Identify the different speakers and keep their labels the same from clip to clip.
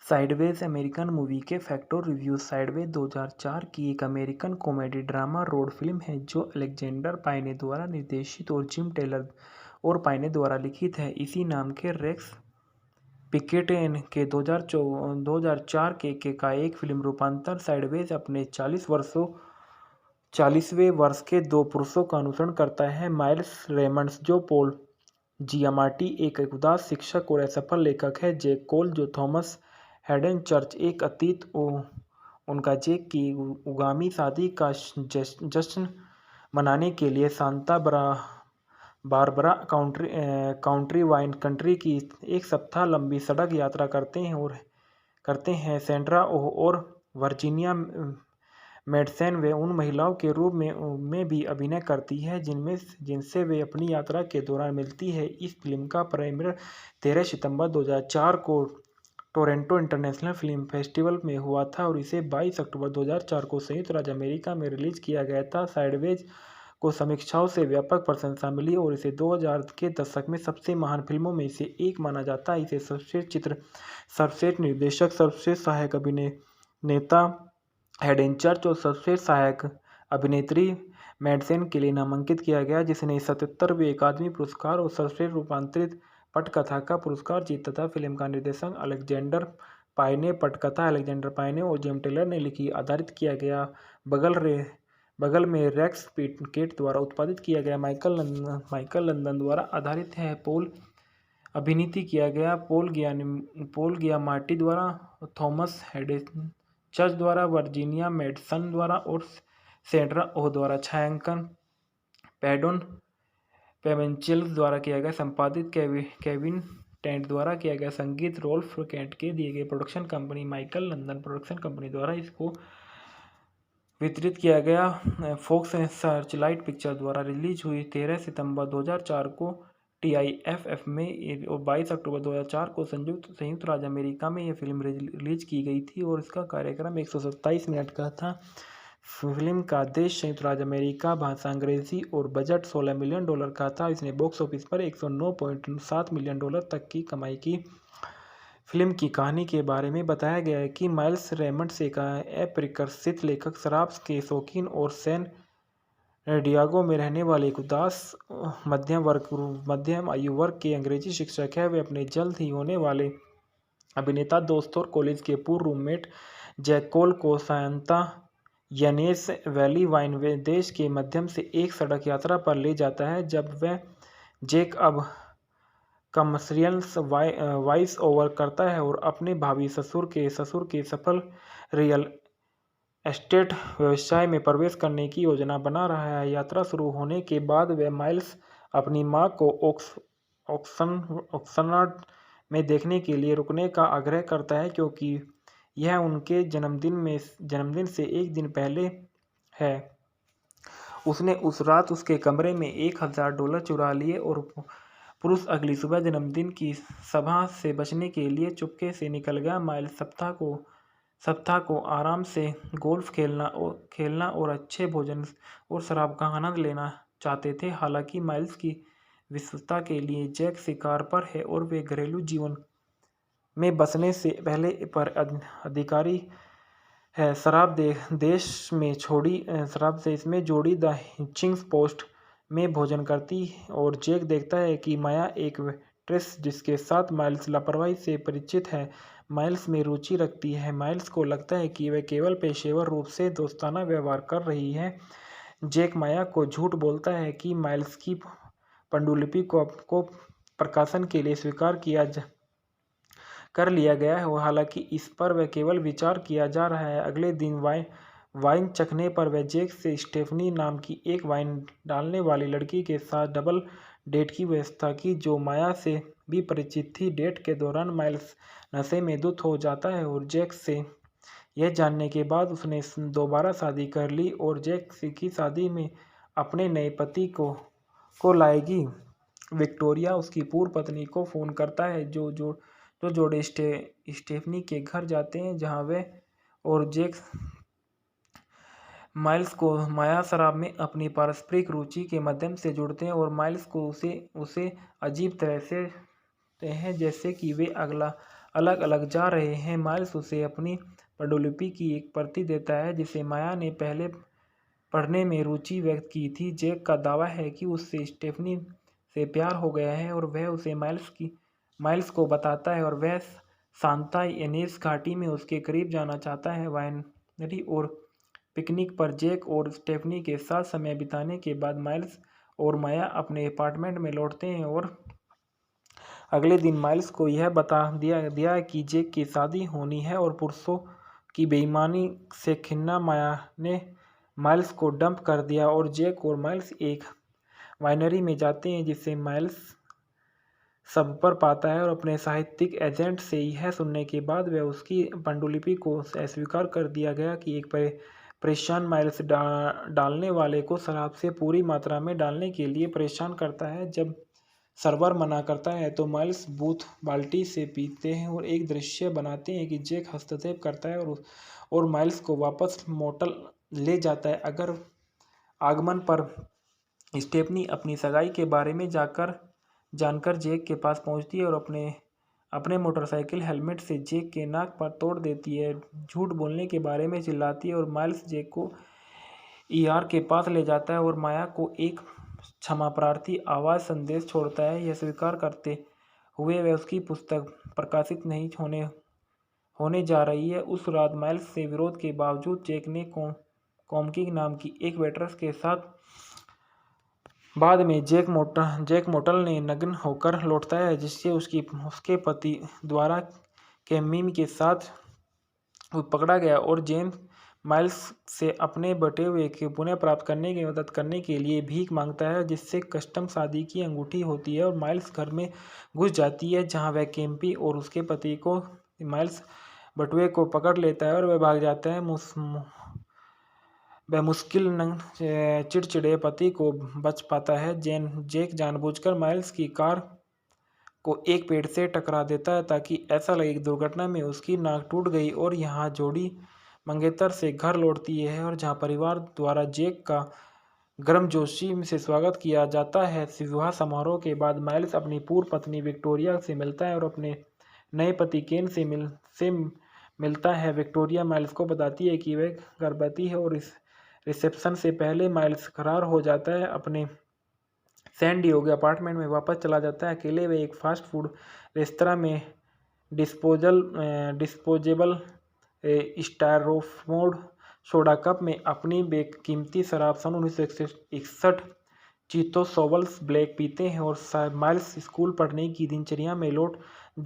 Speaker 1: Sideways American movie के fact और reviews. Sideways 2004 की एक American comedy drama road film है जो अलेक्जेंडर पाइने द्वारा निर्देशित और जिम टेलर और पाइने द्वारा लिखित है। इसी नाम के रेक्स पिकेटेन के 2004 के का एक फिल्म रूपांतर। साइडवेज अपने 40वें वर्ष के दो पुरुषों का अनुसरण करता है, माइल्स रेमंड्स जो पॉल जियामार्टी एक उदास शिक्षक और असफल लेखक है, जैक कोल जो थॉमस हैडन चर्च एक अतीत उनका जैक की उगामी शादी का जश्न मनाने के लिए Santa Barbara County wine country की एक सप्ताह लंबी सड़क यात्रा करते हैं। सेंड्रा ओह और वर्जीनिया मेडसेन वे उन महिलाओं के रूप में भी अभिनय करती है जिनसे वे अपनी यात्रा के दौरान मिलती है। इस फिल्म का प्रीमियर 13 सितंबर 2004 को टोरंटो इंटरनेशनल फिल्म फेस्टिवल में हुआ था और इसे 22 अक्टूबर 2004 को संयुक्त राज्य अमेरिका में रिलीज किया गया था। साइडवेज को समीक्षाओं से व्यापक प्रशंसा मिली और इसे 2000 के दशक में सबसे महान फिल्मों में से एक माना जाता है। इसे सर्वश्रेष्ठ चित्र, सर्वश्रेष्ठ निर्देशक, सर्वश्रेष्ठ सहायक अभिनेता हैडन चर्च और सर्वश्रेष्ठ सहायक अभिनेत्री मैडसेन के लिए नामांकित किया गया, जिसने 77वें अकादमी पुरस्कार और सर्वश्रेष्ठ रूपांतरित पटकथा का पुरस्कार जीता था। फिल्म का निर्देशन अलेक्जेंडर पाइने, पटकथा अलेक्जेंडर पाइने और जिम टेलर ने लिखी, आधारित किया गया। बगल में रेक्स पिकेट द्वारा उत्पादित किया गया। माइकल लंदन द्वारा आधारित है। पॉल अभिनीत किया गया। पॉल गियामार्टी द्वारा, थॉमस हैडन चर्च द्वारा, वर्जीनिया मेडसन द्वारा और सेंड्रा ओह द्वारा छायांकन पैडोन पेवेंचेल्स द्वारा किया गया। संपादित केविन टेंट द्वारा किया गया। संगीत रोल्फ कैंट के दिए गए। Production company Michael London production company द्वारा इसको वितरित किया गया। फॉक्स सर्चलाइट पिक्चर द्वारा रिलीज हुई 13 सितंबर 2004 को TIFF में और 22 अक्टूबर 2004 को संयुक्त राज्य अमेरिका में यह फिल्म रिलीज की गई थी और इसका कार्यक्रम 127 मिनट का था। फिल्म का देश संयुक्त राज्य अमेरिका, भाषा अंग्रेजी और बजट $16 मिलियन का था। इसने बॉक्स ऑफिस पर $109.7 मिलियन तक की कमाई की। फिल्म की कहानी के बारे में बताया गया है कि माइल्स रेमंड्स एक अप्रशिक्षित लेखक, शराब के शौकीन और सैन डियागो में रहने वाले एक उदास मध्यम आयु वर्ग के अंग्रेजी शिक्षक है। वे अपने जल्द ही होने वाले अभिनेता दोस्त और कॉलेज के पूर्व रूममेट जैक कोल को सांता यनेस वैली वाइन देश के मध्यम से एक सड़क यात्रा पर ले जाता है। जब वह जैक अब कमर्शियल वॉइस ओवर करता है और अपने भावी ससुर के सफल रियल एस्टेट व्यवसाय में प्रवेश करने की योजना बना रहा है। यात्रा शुरू होने के बाद वह माइल्स अपनी मां को ऑक्सनर्ड में देखने के लिए रुकने का आग्रह करता है, क्योंकि यह उनके जन्मदिन से एक दिन पहले है। उसने उस रात उसके कमरे में $1000 चुरा लिए और पुरुष अगली सुबह जन्मदिन की सभा से बचने के लिए चुपके से निकल गया। माइल्स सप्ताह को आराम से गोल्फ खेलना और अच्छे भोजन और शराब का आनंद लेना चाहते थे। हालांकि माइल्स की विश्वसता के लिए जैक शिकार पर है और वे घरेलू जीवन में बसने से पहले पर अधिकारी है। शराब देश में जोड़ी द हिचिंग्स पोस्ट में भोजन करती और जैक देखता है कि माया एक वेट्रेस जिसके साथ माइल्स लापरवाही से परिचित है, माइल्स में रुचि रखती है। माइल्स को लगता है कि वह केवल पेशेवर रूप से दोस्ताना व्यवहार कर रही है। जैक माया को झूठ बोलता है कि माइल्स की पांडुलिपि को प्रकाशन के लिए स्वीकार कर लिया गया है, हालांकि इस पर वह केवल विचार किया जा रहा है। अगले दिन वाइन चखने पर वह जैक से स्टेफनी नाम की एक वाइन डालने वाली लड़की के साथ डबल डेट की व्यवस्था की, जो माया से भी परिचित थी। डेट के दौरान माइल्स नशे में धुत हो जाता है और जैक से यह जानने के बाद उसने दोबारा शादी कर ली और जैक की शादी में अपने नए पति को लाएगी। विक्टोरिया उसकी पूर्व पत्नी को फोन करता है जो जोड़े स्टेफनी के घर जाते हैं, जहां वे और जैक माइल्स को माया शराब में अपनी पारस्परिक रुचि के माध्यम से जुड़ते हैं और माइल्स को उसे अजीब तरह से हैं, जैसे कि वे अलग अलग जा रहे हैं। माइल्स उसे अपनी पांडुलिपि की एक प्रति देता है जिसे माया ने पहले पढ़ने में रुचि व्यक्त की थी। जैक का दावा है कि उससे स्टेफनी से प्यार हो गया है और वह उसे माइल्स को बताता है और वह सांता इनेस घाटी में उसके करीब जाना चाहता है। वाइनरी और पिकनिक पर जैक और स्टेफनी के साथ समय बिताने के बाद माइल्स और माया अपने अपार्टमेंट में लौटते हैं और अगले दिन माइल्स को यह बता दिया कि जैक की शादी होनी है और पुरुषों की बेईमानी से खिन्ना माया ने माइल्स को डंप कर दिया और जैक और माइल्स एक वाइनरी में जाते हैं जिसे माइल्स सब पर पाता है और अपने साहित्यिक एजेंट से यह सुनने के बाद वह उसकी पांडुलिपि को अस्वीकार कर दिया गया कि एक परेशान माइल्स डालने वाले को शराब से पूरी मात्रा में डालने के लिए परेशान करता है। जब सर्वर मना करता है तो माइल्स बूथ बाल्टी से पीते हैं और एक दृश्य बनाते हैं कि जैक हस्तक्षेप करता है और माइल्स को वापस मोटल ले जाता है। अगर आगमन पर स्टेफनी अपनी सगाई के बारे में जानकर जैक के पास पहुंचती है और अपने मोटरसाइकिल हेलमेट से जैक के नाक पर तोड़ देती है। झूठ बोलने के बारे में चिल्लाती है और माइल्स जैक को ईआर के पास ले जाता है और माया को एक क्षमा प्रार्थी आवाज संदेश छोड़ता है। यह स्वीकार करते हुए वह उसकी पुस्तक प्रकाशित नहीं होने जा रही है। उस रात माइल्स से विरोध के बावजूद जैक ने कॉमकी नाम की एक वेट्रेस के साथ बाद में जैक मोटल ने नग्न होकर लौटता है जिससे उसके पति द्वारा कैमी के साथ पकड़ा गया और जेम्स माइल्स से अपने बटे हुए के पुनः प्राप्त करने की मदद करने के लिए भीख मांगता है जिससे कस्टम शादी की अंगूठी होती है और माइल्स घर में घुस जाती है जहां वह केम्पी और उसके पति को माइल्स बटुए को पकड़ लेता है और वह भाग जाता है। वह मुश्किल चिड़चिड़े पति को बच पाता है। जैक जानबूझकर माइल्स की कार को एक पेड़ से टकरा देता है ताकि ऐसा लगे कि दुर्घटना में उसकी नाक टूट गई और यहाँ जोड़ी मंगेतर से घर लौटती है और जहाँ परिवार द्वारा जैक का गर्मजोशी से स्वागत किया जाता है। विवाह समारोह के बाद माइल्स अपनी पूर्व पत्नी विक्टोरिया से मिलता है और अपने नए पति केन से मिलता है। विक्टोरिया माइल्स को बताती है कि वह गर्भवती है और इस रिसेप्शन से पहले माइल्स फरार हो जाता है अपने सैन डिएगो अपार्टमेंट में वापस चला जाता है। अकेले वे एक फास्ट फूड रेस्तरां में डिस्पोजेबल स्टायरोफोम सोडा कप में अपनी बेकीमती शराब सन 1961 चीतो सोवल्स ब्लैक पीते हैं और माइल्स स्कूल पढ़ने की दिनचर्या में लौट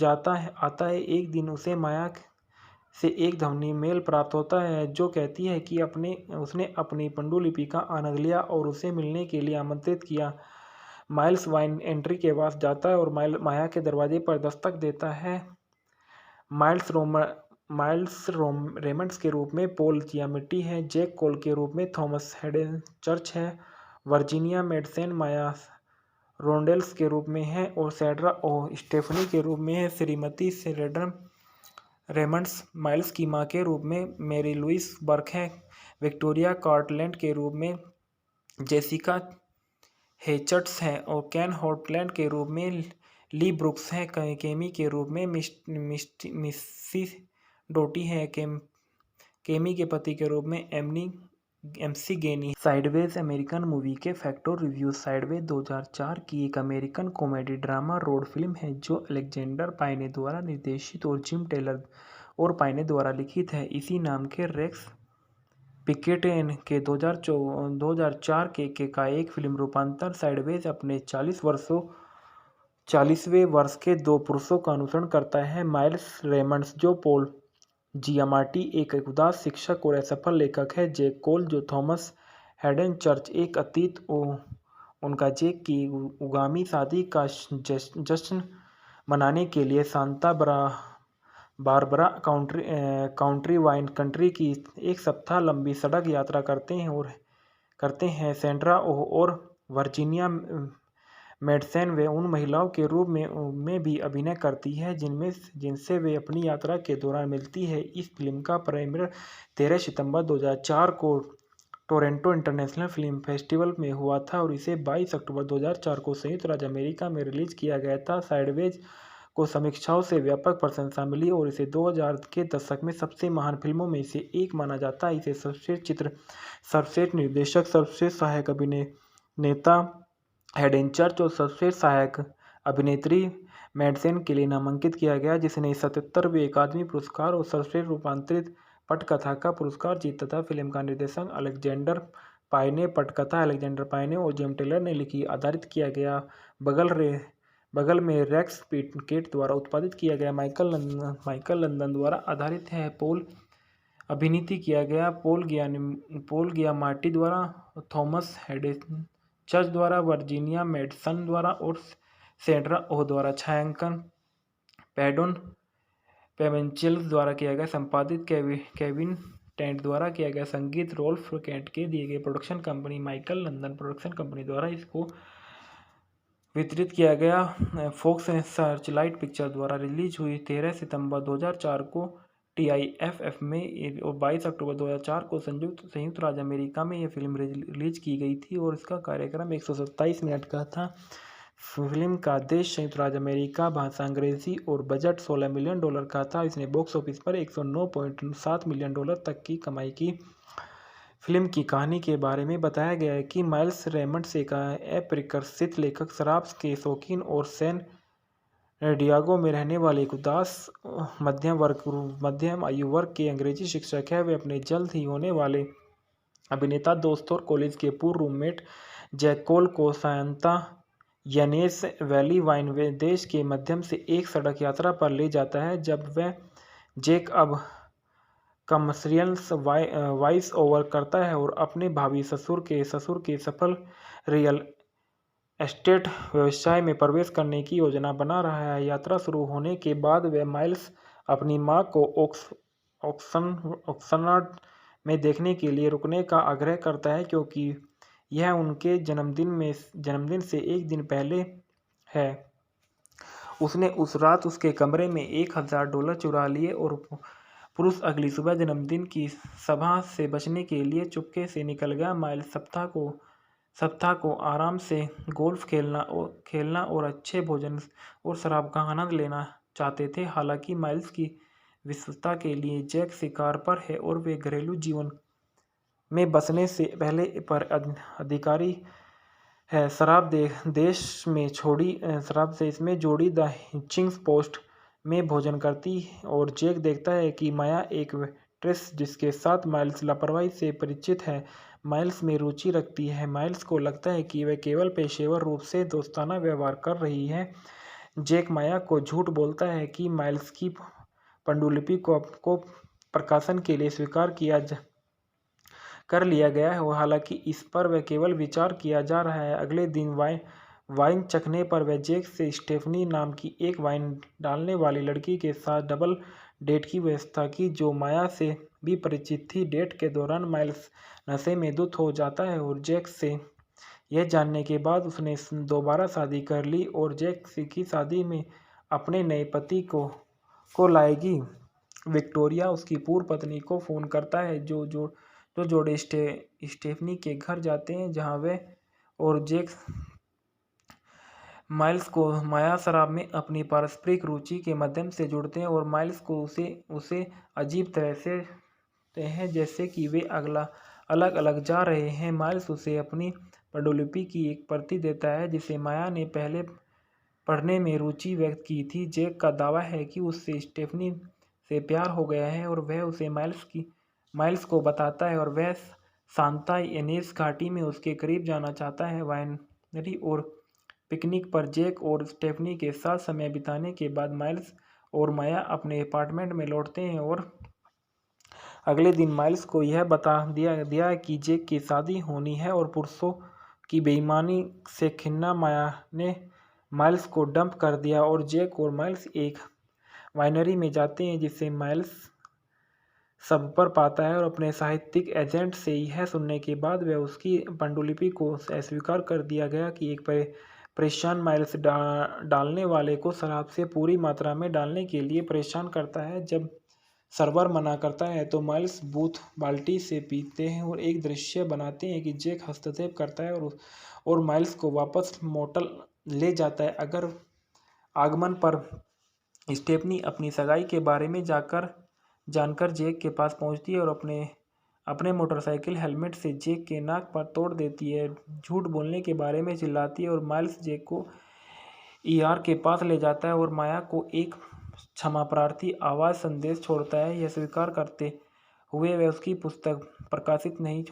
Speaker 1: आता है। एक दिन उसे माया से एक ध्वनि मेल प्राप्त होता है जो कहती है कि उसने अपनी पांडुलिपि का आनंद लिया और उसे मिलने के लिए आमंत्रित किया। माइल्स वाइन एंट्री के पास जाता है और माया के दरवाजे पर दस्तक देता है। माइल्स रेमंड्स के रूप में पॉल जियामिटी है, जैक कोल के रूप में थॉमस हेडन चर्च है, वर्जीनिया मेडसेन माया रोंडेल्स के रूप में है और सैड्रा ओ स्टेफनी के रूप में है। श्रीमती सेरेडन रेमंड्स माइल्स की मां के रूप में मैरी लुइस बर्क है, विक्टोरिया कार्टलैंड के रूप में जेसिका हेचर्ट्स हैं और केन हॉटलैंड के रूप में ली ब्रुक्स हैं। केमी के रूप में मिस्सी डोटी है, केमी के पति के रूप में एमसी गेनी। साइडवेज अमेरिकन मूवी के फैक्ट और रिव्यूज। साइडवेज 2004 की एक American comedy drama road film है जो अलेक्जेंडर पाइने द्वारा निर्देशित और जिम टेलर और पाइने द्वारा लिखित है। इसी नाम के रेक्स पिकेटेन के 2004 के का एक फिल्म रूपांतर। साइडवेज अपने 40वें वर्ष के दो पुरुषों का अनुसरण करता है, माइल्स रेमंड्स जो पॉल जियामाटी एक उदास शिक्षक और असफल लेखक है, जैक कोल जो थॉमस हेडन चर्च एक अतीत उनका जैक की उगामी शादी का जश्न मनाने के लिए Santa Barbara County wine country की एक सप्ताह लंबी सड़क यात्रा करते हैं। सैंड्रा ओह और वर्जीनिया मेडसेन वे उन महिलाओं के रूप में भी अभिनय करती है जिनसे वे अपनी यात्रा के दौरान मिलती है। इस फिल्म का प्रीमियर 13 सितंबर 2004 को टोरंटो इंटरनेशनल फिल्म फेस्टिवल में हुआ था और इसे 22 अक्टूबर 2004 को संयुक्त राज्य अमेरिका में रिलीज किया गया था। साइडवेज को समीक्षाओं से व्यापक प्रशंसा मिली और इसे 2000 के दशक में सबसे महान फिल्मों में से एक माना जाता है। इसे सर्वश्रेष्ठ चित्र, सर्वश्रेष्ठ निर्देशक, सर्वश्रेष्ठ सहायक अभिनेता हेडेन चर्च और सर्वश्रेष्ठ सहायक अभिनेत्री मैडसेन के लिए नामांकित किया गया, जिसने 77वें अकादमी पुरस्कार और सर्वश्रेष्ठ रूपांतरित पटकथा का पुरस्कार जीता था। फिल्म का निर्देशन अलेक्जेंडर पायने, पटकथा अलेक्जेंडर पायने और जेम टेलर ने लिखी, आधारित किया गया। बगल में रेक्स पिकेट द्वारा उत्पादित किया गया। माइकल लंदन द्वारा आधारित है। अभिनीत किया गया पॉल गियामाटी द्वारा, थॉमस हेडेन चर्च द्वारा, वर्जीनिया मैडसन द्वारा और सैंड्रा ओह द्वारा। छायांकन पैडोन पेवेंचेल्स द्वारा किया गया। संपादित केविन टेंट द्वारा किया गया। संगीत रोल्फ कैंट के दिए गए। Production company Michael London production company द्वारा इसको वितरित किया गया। फोक्स सर्चलाइट पिक्चर द्वारा रिलीज हुई 13 सितंबर 2004 को TIFF में और 22 अक्टूबर 2004 को संयुक्त राज्य अमेरिका में यह फिल्म रिलीज की गई थी और इसका कार्यक्रम 127 मिनट का था। फिल्म का देश संयुक्त राज्य अमेरिका, भाषा अंग्रेजी और बजट $16 मिलियन का था। इसने बॉक्स ऑफिस पर $109.7 मिलियन तक की कमाई की। फिल्म की कहानी के बारे में बताया गया है कि माइल्स रेमंड्स एक अप्रकाशित लेखक, शराब के शौकीन और सैन डियागो में रहने वाले एक उदास मध्यम आयु वर्ग के अंग्रेजी शिक्षक है। वे अपने जल्द ही होने वाले अभिनेता दोस्त और कॉलेज के पूर्व रूममेट जैक कोल को सांता यनेस वैली वाइन देश के मध्यम से एक सड़क यात्रा पर ले जाता है। जब वह जैक अब कमर्शियल वॉइस ओवर करता है और अपने भावी ससुर के सफल रियल एस्टेट व्यवसाय में प्रवेश करने की योजना बना रहा है। यात्रा शुरू होने के बाद वह माइल्स अपनी मां को ऑक्सनर्ड में देखने के लिए रुकने का आग्रह करता है, क्योंकि यह उनके जन्मदिन से एक दिन पहले है। उसने उस रात उसके कमरे में $1000 चुरा लिए और पुरुष अगली सुबह जन्मदिन की सभा से बचने के लिए चुपके से निकल गया। माइल्स सप्ताह को आराम से गोल्फ खेलना और अच्छे भोजन और शराब का आनंद लेना चाहते थे। हालांकि माइल्स की विश्वसता के लिए जैक शिकार पर है और वे घरेलू जीवन में बसने से पहले पर अधिकारी है। शराब देश में जोड़ी द हिचिंग्स पोस्ट में भोजन करती और जैक देखता है कि माया एक वेट्रेस जिसके साथ माइल्स लापरवाही से परिचित है, माइल्स में रुचि रखती है। माइल्स को लगता है कि वह केवल पेशेवर रूप से दोस्ताना व्यवहार कर रही है। जैक माया को झूठ बोलता है कि माइल्स की पांडुलिपि को प्रकाशन के लिए स्वीकार कर लिया गया है, हालांकि इस पर वह केवल विचार किया जा रहा है। अगले दिन वाइन चखने पर वह जैक से स्टेफनी नाम की एक वाइन डालने वाली लड़की के साथ डबल डेट की व्यवस्था की, जो माया से भी परिचित थी। डेट के दौरान माइल्स नशे में धुत हो जाता है और जैक से यह जानने के बाद उसने दोबारा शादी कर ली और जैक की शादी में अपने नए पति को लाएगी। विक्टोरिया उसकी पूर्व पत्नी को फोन करता है, जो जोड़े स्टेफनी के घर जाते हैं, जहां वे और जैक माइल्स को माया शराब में अपनी पारस्परिक रुचि के माध्यम से जुड़ते हैं और माइल्स को उसे अजीब तरह से हैं, जैसे कि वे अलग अलग जा रहे हैं। माइल्स उसे अपनी पांडुलिपि की एक प्रति देता है जिसे माया ने पहले पढ़ने में रुचि व्यक्त की थी। जैक का दावा है कि उससे स्टेफनी से प्यार हो गया है और वह उसे माइल्स को बताता है और वह सांता इनेस घाटी में उसके करीब जाना चाहता है। वाइनरी और पिकनिक पर जैक और स्टेफनी के साथ समय बिताने के बाद माइल्स और माया अपने अपार्टमेंट में लौटते हैं और अगले दिन माइल्स को यह बता दिया कि जैक की शादी होनी है और पुरुषों की बेईमानी से खिन्ना माया ने माइल्स को डंप कर दिया और जैक और माइल्स एक वाइनरी में जाते हैं, जिसे माइल्स सब पर पाता है और अपने साहित्यिक एजेंट से यह सुनने के बाद वह उसकी पांडुलिपि को अस्वीकार कर दिया गया कि एक परेशान माइल्स डालने वाले को शराब से पूरी मात्रा में डालने के लिए परेशान करता है। जब सर्वर मना करता है तो माइल्स बूथ बाल्टी से पीते हैं और एक दृश्य बनाते हैं कि जैक हस्तक्षेप करता है और माइल्स को वापस मोटल ले जाता है। अगर आगमन पर स्टेफनी अपनी सगाई के बारे में जानकर जैक के पास पहुंचती है और अपने मोटरसाइकिल हेलमेट से जैक के नाक पर तोड़ देती है। झूठ बोलने के बारे में चिल्लाती है और माइल्स जैक को ईआर के पास ले जाता है और माया को एक क्षमा प्रार्थी आवाज़ संदेश छोड़ता है। यह स्वीकार करते हुए वह उसकी पुस्तक प्रकाशित नहीं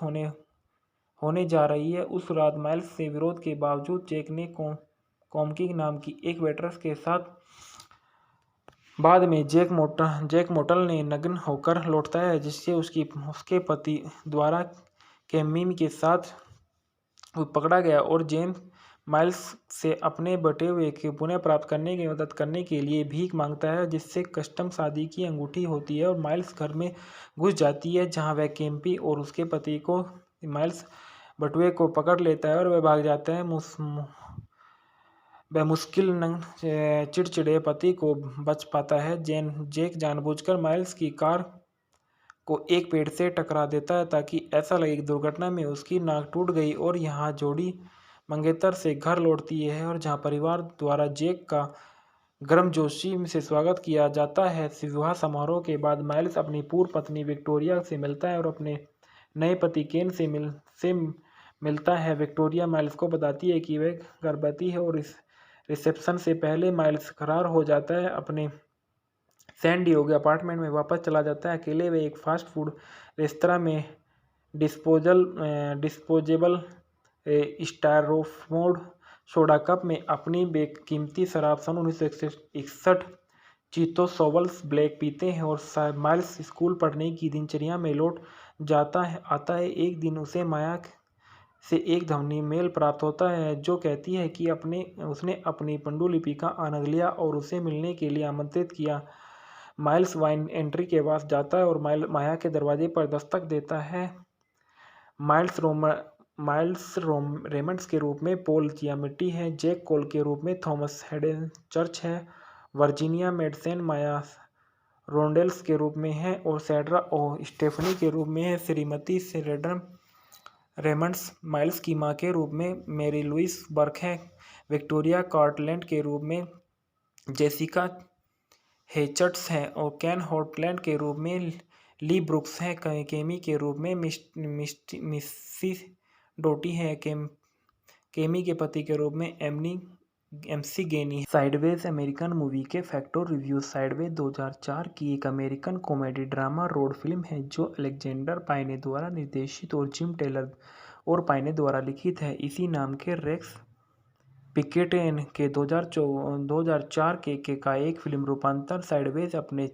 Speaker 1: होने जा रही है। उस रात माइल्स से विरोध के बावजूद जैक ने कॉमकी नाम की एक वेट्रेस के साथ बाद में जैक मोटल ने नग्न होकर लौटता है, जिससे उसके पति द्वारा कैमी के साथ पकड़ा गया और जेम्स माइल्स से अपने बटे हुए के पुनः प्राप्त करने की मदद करने के लिए भीख मांगता है, जिससे कस्टम शादी की अंगूठी होती है और माइल्स घर में घुस जाती है, जहां वह केम्पी और उसके पति को माइल्स बटुए को पकड़ लेता है और वह भाग जाता है। वह मुश्किल चिड़चिड़े पति को बच पाता है। जैक जानबूझकर माइल्स की कार को एक पेड़ से टकरा देता है ताकि ऐसा लगे कि दुर्घटना में उसकी नाक टूट गई और यहाँ जोड़ी मंगेतर से घर लौटती है और जहाँ परिवार द्वारा जैक का गर्मजोशी से स्वागत किया जाता है। विवाह समारोह के बाद माइल्स अपनी पूर्व पत्नी विक्टोरिया से मिलता है और अपने नए पति केन से मिलता है। विक्टोरिया माइल्स को बताती है कि वह गर्भवती है और इस रिसेप्शन से पहले माइल्स फरार हो जाता है, अपने सैन डिएगो अपार्टमेंट में वापस चला जाता है। अकेले वे एक फास्ट फूड रेस्तरां में डिस्पोजेबल स्टायरोफोम सोडा कप में अपनी बेकीमती शराब सन 1961 चीतो सोवल्स ब्लैक पीते हैं और माइल्स स्कूल पढ़ने की दिनचर्या में लौट आता है। एक दिन उसे माया से एक ध्वनि मेल प्राप्त होता है जो कहती है कि उसने अपनी पांडुलिपि का आनंद लिया और उसे मिलने के लिए आमंत्रित किया। माइल्स वाइन एंट्री के पास जाता है और माया के दरवाजे पर दस्तक देता है। माइल्स रेमंड्स के रूप में पॉल जियामिटी है, जैक कोल के रूप में थॉमस हेडेन चर्च है, वर्जीनिया मेडसेन माया रोंडेल्स के रूप में है और सैड्रा और स्टेफनी के रूप में है। श्रीमती सेरेडन रेमंड्स माइल्स की मां के रूप में मैरी लुइस बर्क है। विक्टोरिया कार्टलैंड के रूप में जेसिका हेचर्ट्स हैं और केन हॉटलैंड के रूप में ली ब्रुक्स हैं। केमी के रूप में मिस्सी डोटी है। केमी के पति के रूप में एमसी गेनी है। साइडवेज अमेरिकन मूवी के फैक्टर रिव्यूज। साइडवेज 2004 की एक American comedy drama road film है जो अलेक्जेंडर पाइने द्वारा निर्देशित और जिम टेलर और पाइने द्वारा लिखित है। इसी नाम के रेक्स पिकेटेन के 2004 के का एक फिल्म रूपांतर। साइडवेज अपने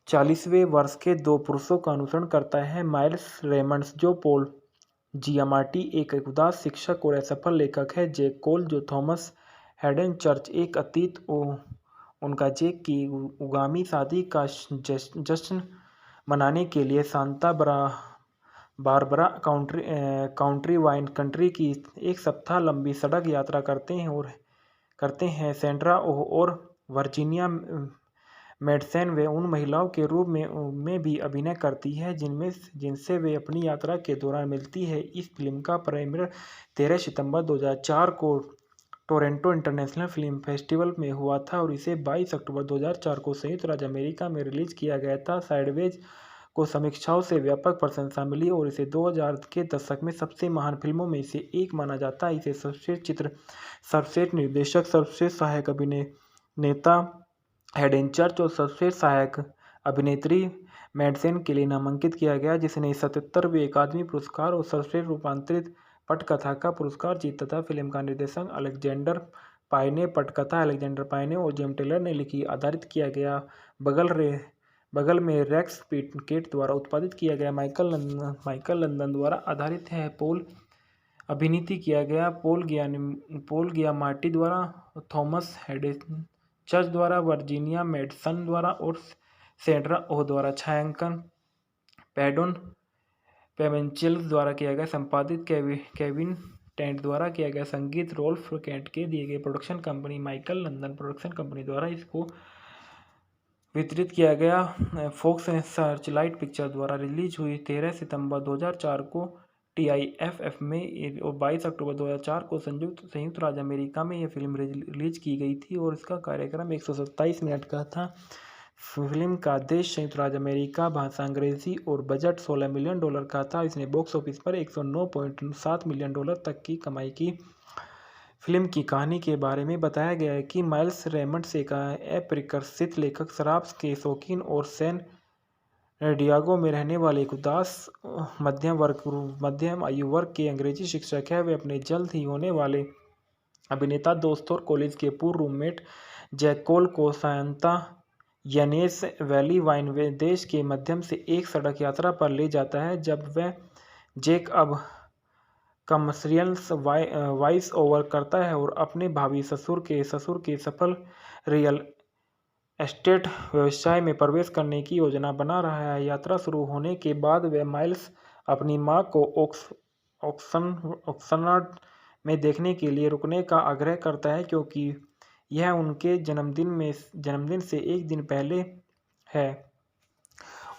Speaker 1: 40वें वर्ष के दो पुरुषों का अनुसरण करता है, माइल्स रेमंड्स जो पॉल जियामाटी एक उदास शिक्षक और असफल लेखक है, जैक कोल जो थॉमस हेडन चर्च एक अतीत उनका जैक की उगामी शादी का जश्न मनाने के लिए Santa Barbara County wine country की एक सप्ताह लंबी सड़क यात्रा करते हैं। सेंड्रा ओह और वर्जीनिया मेडसेन वे उन महिलाओं के रूप में भी अभिनय करती है जिनसे वे अपनी यात्रा के दौरान मिलती है। इस फिल्म का प्रीमियर 13 सितंबर 2004 को टोरंटो इंटरनेशनल फिल्म फेस्टिवल में हुआ था और इसे 22 अक्टूबर 2004 को संयुक्त राज्य अमेरिका में रिलीज किया गया था। साइडवेज को समीक्षाओं से व्यापक प्रशंसा मिली और इसे 2000 के दशक में सबसे महान फिल्मों में से एक माना जाता है। इसे सर्वश्रेष्ठ चित्र, सर्वश्रेष्ठ निर्देशक, सर्वश्रेष्ठ सहायक अभिनेता हेडन चर्च और सर्वश्रेष्ठ सहायक अभिनेत्री मेडसेन के लिए नामांकित किया गया, जिसने 77वें अकादमी पुरस्कार और सर्वश्रेष्ठ रूपांतरित पटकथा का पुरस्कार जीता था। फिल्म का निर्देशन अलेक्जेंडर पाइने, पटकथा अलेक्जेंडर पाइने और जेम टेलर ने लिखी। आधारित किया गया बगल में रेक्स पिकेट द्वारा उत्पादित किया गया। माइकल लंदन द्वारा आधारित है। पॉल अभिनीत किया गया। पॉल गियामाटी द्वारा, थॉमस हेडेन चर्च द्वारा, वर्जीनिया मेडसन द्वारा और सैंड्रा ओह द्वारा छायांकन पैडोन पेवेंचेल्स द्वारा किया गया। संपादित केविन टेंट द्वारा किया गया। संगीत रोल्फ कैंट के दिए गए। Production company Michael London production company द्वारा इसको वितरित किया गया। फॉक्स सर्चलाइट पिक्चर द्वारा रिलीज हुई। 13 सितंबर 2004 को TIFF में और 22 अक्टूबर 2004 को संयुक्त राज्य अमेरिका में यह फिल्म रिलीज की गई थी और इसका कार्यक्रम 127 मिनट का था। फिल्म का देश संयुक्त राज्य अमेरिका, भाषा अंग्रेजी और बजट $16 मिलियन का था। इसने बॉक्स ऑफिस पर $109.7 मिलियन तक की कमाई की। फिल्म की कहानी के बारे में बताया गया है कि माइल्स रेमंड्स एक अप्रकाशित लेखक, शराब के शौकीन और सैन डियागो में रहने वाले एक उदास मध्यम आयु वर्ग के अंग्रेजी शिक्षक है। वे अपने जल्द ही होने वाले अभिनेता दोस्त और कॉलेज के पूर्व रूममेट जैक कोल को सांता यानेस वैली वाइन देश के मध्यम से एक सड़क यात्रा पर ले जाता है। जब वह जैक अब कमर्शियल वॉइस ओवर करता है और अपने भावी ससुर के सफल रियल एस्टेट व्यवसाय में प्रवेश करने की योजना बना रहा है। यात्रा शुरू होने के बाद वह माइल्स अपनी मां को ऑक्सफोर्ड में देखने के लिए रुकने का आग्रह करता है, क्योंकि यह उनके जन्मदिन से एक दिन पहले है।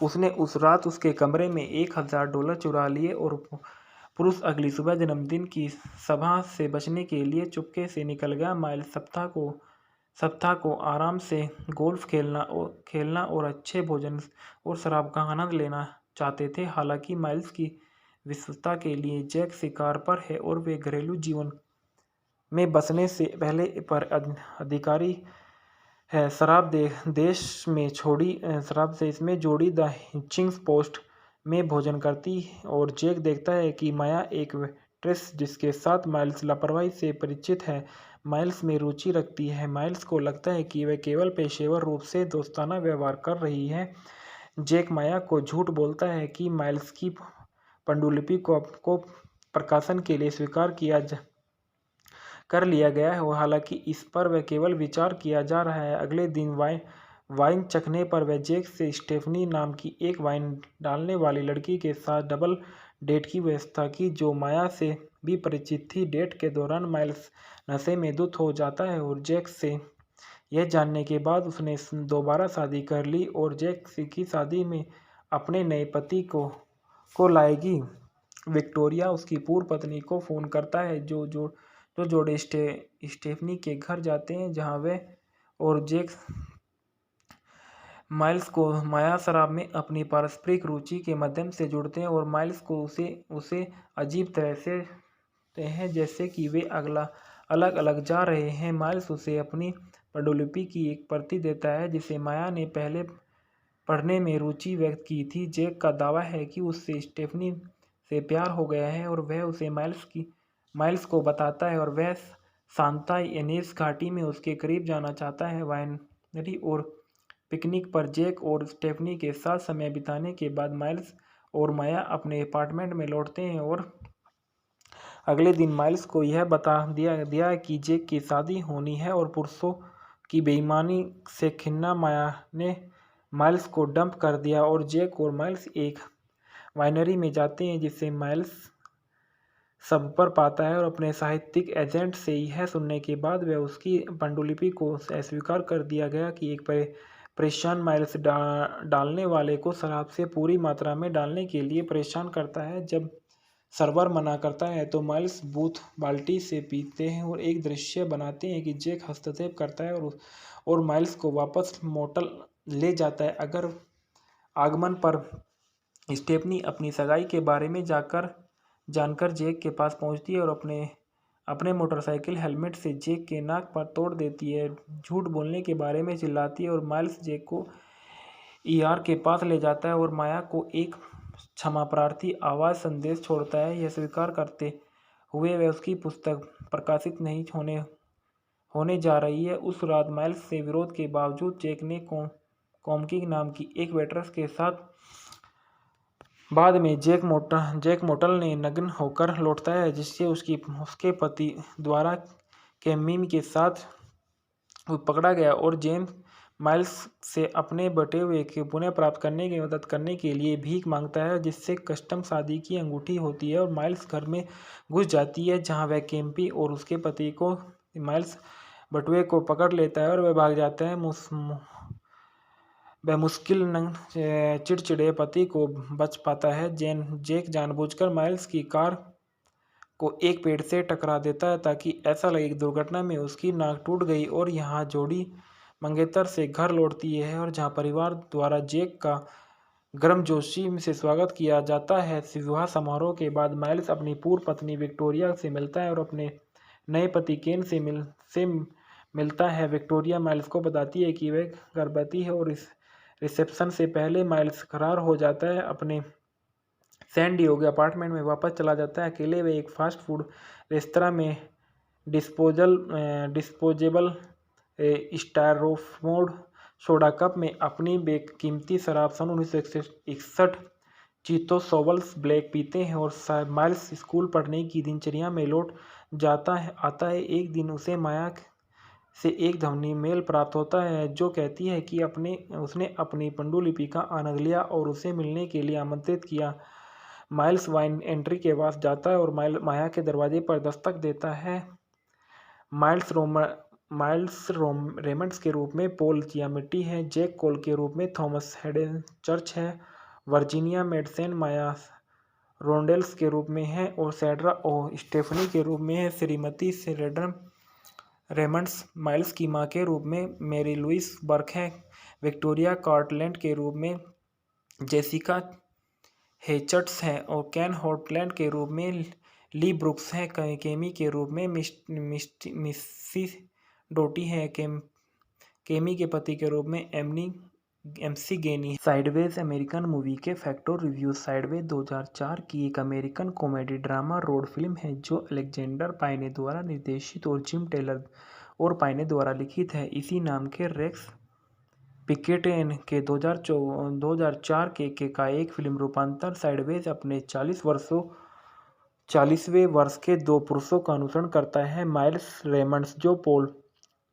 Speaker 1: उसने उस रात उसके कमरे में $1000 चुरा लिए और पुरुष अगली सुबह जन्मदिन की सभा से बचने के लिए चुपके से निकल गया। माइल्स सप्ताह को आराम से गोल्फ खेलना और अच्छे भोजन और शराब का आनंद लेना चाहते थे। हालांकि माइल्स की विश्वसता के लिए जैक शिकार पर है और वे घरेलू जीवन में बसने से पहले पर अधिकारी है। शराब देश में जोड़ी द हिचिंग पोस्ट में भोजन करती और जैक देखता है कि माया एक वेट्रेस जिसके साथ माइल्स लापरवाही से परिचित है, माइल्स में रुचि रखती है। माइल्स को लगता है कि वह केवल पेशेवर रूप से दोस्ताना व्यवहार कर रही है। जैक माया को झूठ बोलता है कि माइल्स की पांडुलिपि को प्रकाशन के लिए स्वीकार कर लिया गया है, हालांकि इस पर वह केवल विचार किया जा रहा है। अगले दिन वाइन चखने पर वह जैक से स्टेफनी नाम की एक वाइन डालने वाली लड़की के साथ डबल डेट की व्यवस्था की, जो माया से भी परिचित थी। डेट के दौरान माइल्स नशे में धुत हो जाता है और जैक से यह जानने के बाद उसने दोबारा शादी कर ली और जैक की शादी में अपने नए पति को लाएगी। विक्टोरिया उसकी पूर्व पत्नी को फोन करता है, जो जोड़े स्टेफनी के घर जाते हैं, जहां वे और जैक माइल्स को माया शराब में अपनी पारस्परिक रुचि के माध्यम से जुड़ते हैं और माइल्स को उसे अजीब तरह से हैं, जैसे कि वे अलग अलग जा रहे हैं। माइल्स उसे अपनी पांडुलिपि की एक प्रति देता है जिसे माया ने पहले पढ़ने में रुचि व्यक्त की थी। जैक का दावा है कि उससे स्टेफनी से प्यार हो गया है और वह उसे माइल्स को बताता है और वह सांता इनेस घाटी में उसके करीब जाना चाहता है। वाइनरी और पिकनिक पर जैक और स्टेफनी के साथ समय बिताने के बाद माइल्स और माया अपने अपार्टमेंट में लौटते हैं और अगले दिन माइल्स को यह बता दिया कि जैक की शादी होनी है और पुरुषों की बेईमानी से खिन्ना माया ने माइल्स को डंप कर दिया और जैक और माइल्स एक वाइनरी में जाते हैं, जिसे माइल्स सब पर पाता है और अपने साहित्यिक एजेंट से यह सुनने के बाद वह उसकी पांडुलिपि को अस्वीकार कर दिया गया कि एक परेशान माइल्स डालने वाले को शराब से पूरी मात्रा में डालने के लिए परेशान करता है। जब सर्वर मना करता है तो माइल्स बूथ बाल्टी से पीते हैं और एक दृश्य बनाते हैं कि जैक हस्तक्षेप करता है और माइल्स को वापस मोटल ले जाता है। अगर आगमन पर स्टेफनी अपनी सगाई के बारे में जानकर जैक के पास पहुंचती है और अपने मोटरसाइकिल हेलमेट से जैक के नाक पर तोड़ देती है, झूठ बोलने के बारे में चिल्लाती है और माइल्स जैक को ER के पास ले जाता है और माया को एक क्षमा प्रार्थी आवाज संदेश छोड़ता है। यह स्वीकार करते हुए वह उसकी पुस्तक प्रकाशित नहीं होने जा रही है। उस रात माइल्स से विरोध के बावजूद जैक ने कॉमकी नाम की एक वेट्रेस के साथ बाद में जैक मोटल ने नग्न होकर लौटता है, जिससे उसके पति द्वारा कैमिमी के साथ पकड़ा गया और जेम्स माइल्स से अपने बटे हुए के पुनः प्राप्त करने की मदद करने के लिए भीख मांगता है, जिससे कस्टम शादी की अंगूठी होती है और माइल्स घर में घुस जाती है, जहां वह कैम्पी और उसके पति को माइल्स बटुए को पकड़ लेता है और वह भाग जाता है। वह मुश्किल चिड़चिड़े पति को बच पाता है। जेक जानबूझकर माइल्स की कार को एक पेड़ से टकरा देता है ताकि ऐसा लगे कि दुर्घटना में उसकी नाक टूट गई। और यहाँ जोड़ी मंगेतर से घर लौटती है और जहाँ परिवार द्वारा जेक का गर्मजोशी से स्वागत किया जाता है। विवाह समारोह के बाद माइल्स अपनी पूर्व पत्नी विक्टोरिया से मिलता है और अपने नए पति केन से मिलता है। विक्टोरिया माइल्स को बताती है कि वह गर्भवती है और इस रिसेप्शन से पहले माइल्स फरार हो जाता है, अपने सैन डिएगो अपार्टमेंट में वापस चला जाता है। अकेले वे एक फास्ट फूड रेस्तरां में डिस्पोजेबल स्टायरोफोम सोडा कप में अपनी बेकीमती शराब सन 1961 चीतो सोवल्स ब्लैक पीते हैं और माइल्स स्कूल पढ़ने की दिनचर्या में लौट आता है। एक दिन उसे माया से एक ध्वनि मेल प्राप्त होता है जो कहती है कि उसने अपनी पांडुलिपि का आनंद लिया और उसे मिलने के लिए आमंत्रित किया। माइल्स वाइन एंट्री के पास जाता है और माया के दरवाजे पर दस्तक देता है। माइल्स रेमंड्स के रूप में पॉल जियामिटी है, जैक कोल के रूप में थॉमस हेडन चर्च है, वर्जीनिया मेडसेन माया रोंडेल्स के रूप में है और सैंड्रा ओ स्टेफनी के रूप में है। श्रीमती शेरिडन रेमंड्स माइल्स की मां के रूप में मैरी लुइस बर्क है। विक्टोरिया कार्टलैंड के रूप में जेसिका हेचर्ट्स हैं और केन हॉटलैंड के रूप में ली ब्रुक्स हैं। केमी के रूप में मिस्सी डोटी है। केमी के पति के रूप में एमसी गेनी। साइडवेज अमेरिकन मूवी के फैक्ट और रिव्यूज। साइडवेज 2004 की एक American comedy drama road film है जो अलेक्जेंडर पाइने द्वारा निर्देशित और जिम टेलर और पाइने द्वारा लिखित है। इसी नाम के रेक्स पिकेटेन के 2004 के का एक फिल्म रूपांतर। साइडवेज अपने 40वें वर्ष के दो पुरुषों का अनुसरण करता है, माइल्स रेमंड्स जो पॉल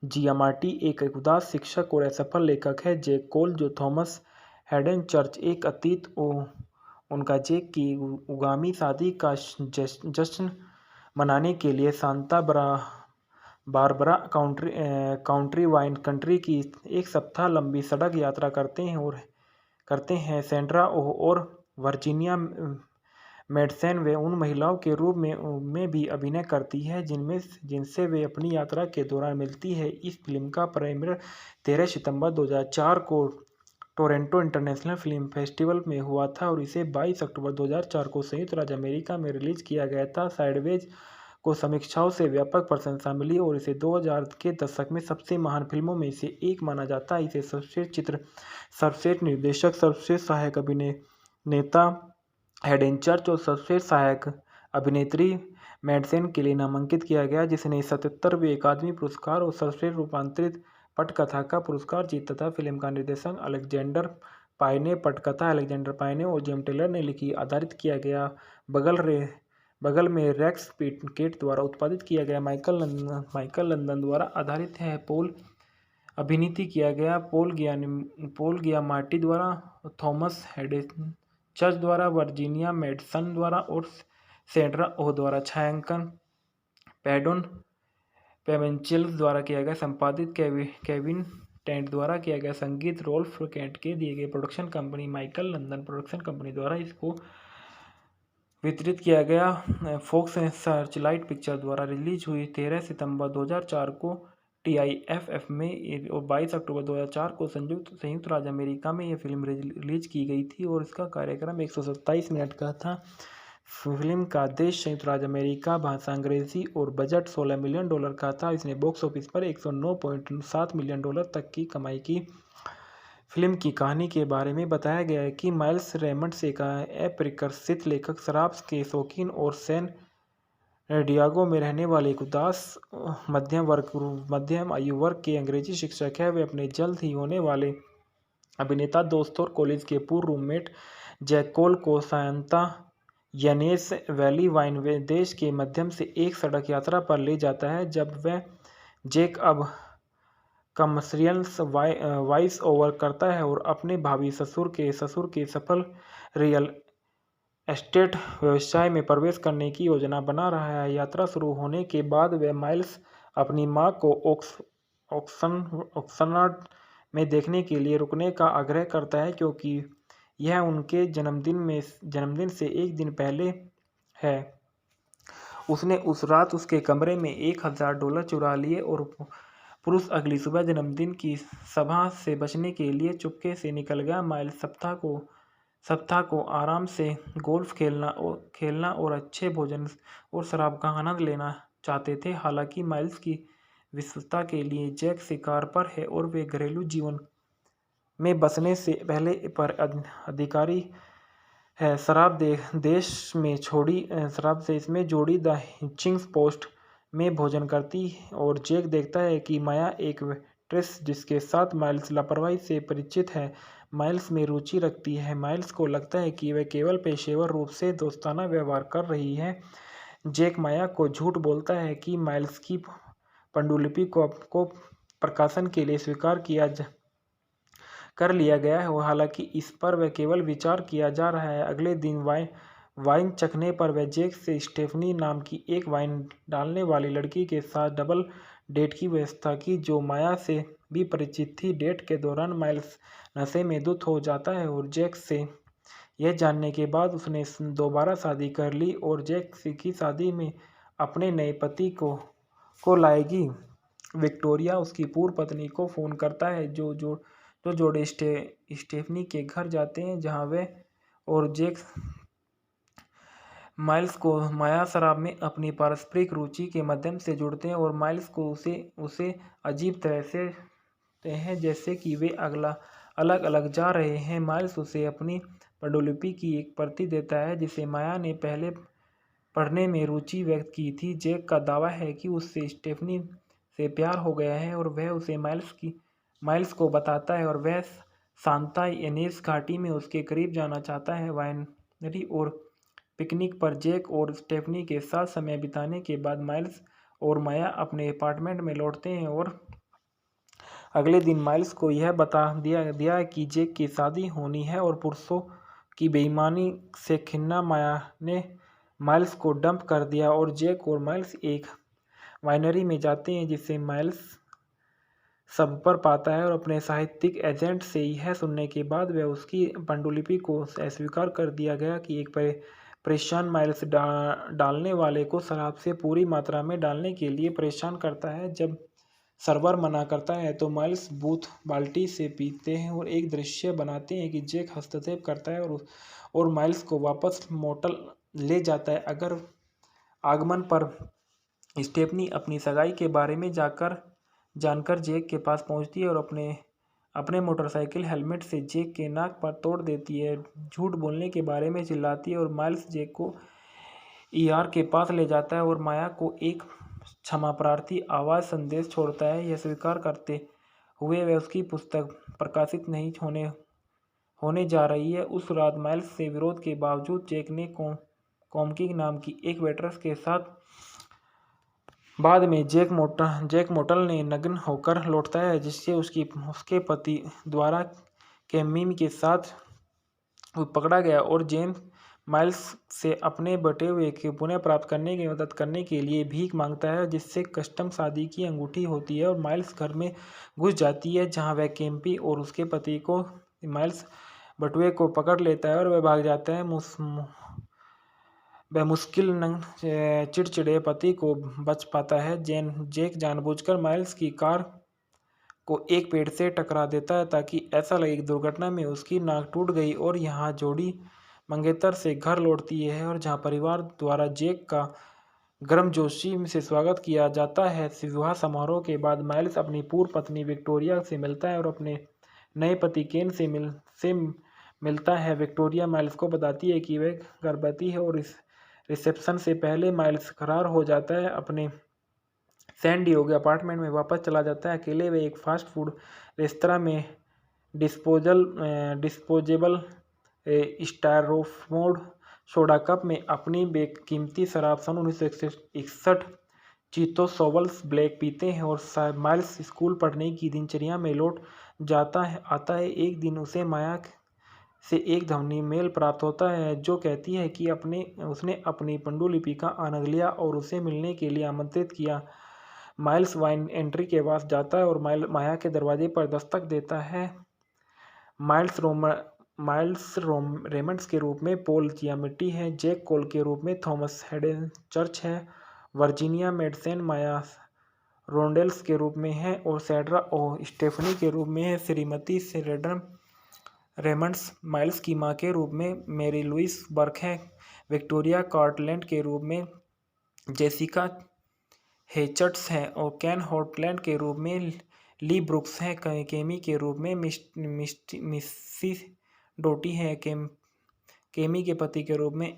Speaker 1: जियामाटी एक उदास शिक्षक और असफल लेखक है, जैक कोल जो थॉमस हेडन चर्च एक अतीत उनका जेक की उगामी शादी का जश्न मनाने के लिए Santa Barbara County wine country की एक सप्ताह लंबी सड़क यात्रा करते हैं। सैंड्रा ओह और वर्जीनिया मेडसेन वे उन महिलाओं के रूप में भी अभिनय करती है जिनसे वे अपनी यात्रा के दौरान मिलती है। इस फिल्म का प्रीमियर 13 सितंबर 2004 को टोरंटो इंटरनेशनल फिल्म फेस्टिवल में हुआ था और इसे 22 अक्टूबर 2004 को संयुक्त राज्य अमेरिका में रिलीज किया गया था। साइडवेज को समीक्षाओं से व्यापक प्रशंसा मिली और इसे 2000 के दशक में सबसे महान फिल्मों में से एक माना जाता है। इसे सर्वश्रेष्ठ चित्र, सर्वश्रेष्ठ निर्देशक, सर्वश्रेष्ठ सहायक अभिनेता हेडन चर्च और सर्वश्रेष्ठ सहायक अभिनेत्री मेडसेन के लिए नामांकित किया गया, जिसने 77वें अकादमी पुरस्कार और सर्वश्रेष्ठ रूपांतरित पटकथा का पुरस्कार जीता था। फिल्म का निर्देशन अलेक्जेंडर पाइने, पटकथा अलेक्जेंडर पाइने और जेम टेलर ने लिखी, आधारित किया गया। बगल में रेक्स पिकेट द्वारा उत्पादित किया गया। माइकल लंदन द्वारा आधारित है। पॉल अभिनीत किया गया। पॉल गियामाटी द्वारा, थॉमस हेडन चर्च द्वारा, वर्जीनिया मेडसन द्वारा और सैंड्रा ओह द्वारा छायांकन पैडोन पेवेंचिल्स द्वारा किया गया। संपादित केविन टेंट द्वारा किया गया। संगीत रोल्फ कैंट के दिए गए। Production company Michael London production company द्वारा इसको वितरित किया गया। फॉक्स सर्चलाइट पिक्चर द्वारा रिलीज हुई 13 सितंबर 2004 को TIFF में और 22 अक्टूबर 2004 को संयुक्त राज्य अमेरिका में यह फिल्म रिलीज की गई थी और इसका कार्यक्रम 127 मिनट का था। फिल्म का देश संयुक्त राज्य अमेरिका, भाषा अंग्रेजी और बजट $16 मिलियन का था। इसने बॉक्स ऑफिस पर $109.7 मिलियन तक की कमाई की। फिल्म की कहानी के बारे में बताया गया है कि माइल्स रेमंड्स एक अप्रकाशित लेखक, शराब के शौकीन और सैन डिएगो में रहने वाले एक उदास मध्यम आयु वर्ग के अंग्रेजी शिक्षक है। वे अपने जल्द ही होने वाले अभिनेता दोस्त और कॉलेज के पूर्व रूममेट जैक कोल को सांता यनेस वैली वाइन देश के मध्यम से एक सड़क यात्रा पर ले जाता है। जब वह जैक अब कमर्शियल वॉइस ओवर करता है और अपने भावी ससुर के सफल रियल एस्टेट व्यवसाय में प्रवेश करने की योजना बना रहा है। यात्रा शुरू होने के बाद वह माइल्स अपनी मां को ऑक्सनर्ड में देखने के लिए रुकने का आग्रह करता है क्योंकि यह उनके जन्मदिन से एक दिन पहले है। उसने उस रात उसके कमरे में $1000 चुरा लिए और पुरुष अगली सुबह जन्मदिन की सभा से बचने के लिए चुपके से निकल गया। माइल्स सप्ताह को आराम से गोल्फ खेलना और अच्छे भोजन और शराब का आनंद लेना चाहते थे। हालांकि माइल्स की विश्वसता के लिए जैक शिकार पर है और वे घरेलू जीवन में बसने से पहले पर अधिकारी है। शराब देश में जोड़ी द हिचिंग पोस्ट में भोजन करती और जैक देखता है कि माया एक वेट्रेस जिसके साथ माइल्स लापरवाही से परिचित है माइल्स में रुचि रखती है। माइल्स को लगता है कि वह केवल पेशेवर रूप से दोस्ताना व्यवहार कर रही है। जैक माया को झूठ बोलता है कि माइल्स की पांडुलिपि को प्रकाशन के लिए स्वीकार कर लिया गया है और हालांकि इस पर वह केवल विचार किया जा रहा है। अगले दिन वाइन चखने पर वह जैक से स्टेफनी नाम की एक वाइन डालने वाली लड़की के साथ डबल डेट की व्यवस्था की जो माया से भी परिचित थी। डेट के दौरान माइल्स नशे में धुत हो जाता है और जैक से यह जानने के बाद उसने दोबारा शादी कर ली और जैक की शादी में अपने नए पति को लाएगी। विक्टोरिया उसकी पूर्व पत्नी को फोन करता है जो जोड़े स्टेफनी के घर जाते हैं जहां वे और जैक माइल्स को माया शराब में अपनी पारस्परिक रुचि के माध्यम से जुड़ते हैं और माइल्स को उसे अजीब तरह से हैं जैसे कि वे अलग अलग जा रहे हैं। माइल्स उसे अपनी पांडुलिपि की एक प्रति देता है जिसे माया ने पहले पढ़ने में रुचि व्यक्त की थी। जैक का दावा है कि उससे स्टेफनी से प्यार हो गया है और वह उसे माइल्स को बताता है और वह सांता इनेस घाटी में उसके करीब जाना चाहता है। वाइनरी और पिकनिक पर जैक और स्टेफनी के साथ समय बिताने के बाद माइल्स और माया अपने अपार्टमेंट में लौटते हैं और अगले दिन माइल्स को यह बता दिया कि जैक की शादी होनी है और पुरुषों की बेईमानी से खिन्ना माया ने माइल्स को डंप कर दिया और जैक और माइल्स एक वाइनरी में जाते हैं जिसे माइल्स सब पर पाता है और अपने साहित्यिक एजेंट से यह सुनने के बाद वह उसकी पांडुलिपि को अस्वीकार कर दिया गया कि एक परेशान माइल्स डालने वाले को शराब से पूरी मात्रा में डालने के लिए परेशान करता है। जब सर्वर मना करता है तो माइल्स बूथ बाल्टी से पीते हैं और एक दृश्य बनाते हैं कि जैक हस्तक्षेप करता है और माइल्स को वापस मोटल ले जाता है। अगर आगमन पर स्टेफनी अपनी सगाई के बारे में जानकर जैक के पास पहुंचती है और अपने मोटरसाइकिल हेलमेट से जैक के नाक पर तोड़ देती है। झूठ बोलने के बारे में चिल्लाती है और माइल्स जैक को ईआर के पास ले जाता है और माया को एक क्षमा प्रार्थी आवाज संदेश छोड़ता है। यह स्वीकार करते हुए वह उसकी पुस्तक प्रकाशित नहीं होने जा रही है। उस रात माइल्स से विरोध के बावजूद जैक ने कॉमकी नाम की एक वेट्रेस के साथ बाद में जैक मोटल ने नग्न होकर लौटता है जिससे उसके पति द्वारा कैमिमी के साथ पकड़ा गया और जेम्स माइल्स से अपने बटे हुए के पुनः प्राप्त करने की मदद करने के लिए भीख मांगता है जिससे कस्टम शादी की अंगूठी होती है और माइल्स घर में घुस जाती है जहां वह कैम्पी और उसके पति को माइल्स बटुए को पकड़ लेता है और वह भाग जाता है। वह मुश्किल चिड़चिड़े पति को बच पाता है। जैक जानबूझकर माइल्स की कार को एक पेड़ से टकरा देता है ताकि ऐसा लगे कि दुर्घटना में उसकी नाक टूट गई और यहाँ जोड़ी मंगेतर से घर लौटती है और जहाँ परिवार द्वारा जैक का गर्मजोशी से स्वागत किया जाता है। विवाह समारोह के बाद माइल्स अपनी पूर्व पत्नी विक्टोरिया से मिलता है और अपने नए पति केन से मिलता है। विक्टोरिया माइल्स को बताती है कि वह गर्भवती है और इस रिसेप्शन से पहले माइल्स फरार हो जाता है अपने सैन डिएगो अपार्टमेंट में वापस चला जाता है। अकेले वे एक फास्ट फूड रेस्तरां में डिस्पोजेबल स्टायरोफोम सोडा कप में अपनी बेकीमती शराब सन 1961 चीतो सोवल्स ब्लैक पीते हैं और माइल्स स्कूल पढ़ने की दिनचर्या में लौट आता है। एक दिन उसे माया से एक ध्वनि मेल प्राप्त होता है जो कहती है कि उसने अपनी पांडुलिपि का आनंद लिया और उसे मिलने के लिए आमंत्रित किया। माइल्स वाइन एंट्री के पास जाता है और माया के दरवाजे पर दस्तक देता है। माइल्स रेमंड्स के रूप में पॉल जियामाटी है, जैक कोल के रूप में थॉमस हेडन चर्च है, वर्जीनिया मेडसेन माया रोंडेल्स के रूप में है और सैंड्रा ओ स्टेफनी के रूप में है। श्रीमती शेरिडन रेमंड्स माइल्स की मां के रूप में मैरी लुइस बर्क है। विक्टोरिया कार्टलैंड के रूप में जेसिका हेचर्ट्स हैं और केन हॉटलैंड के रूप में ली ब्रुक्स हैं। केमी के रूप में मिस्सी डोटी है। केमी के पति के रूप में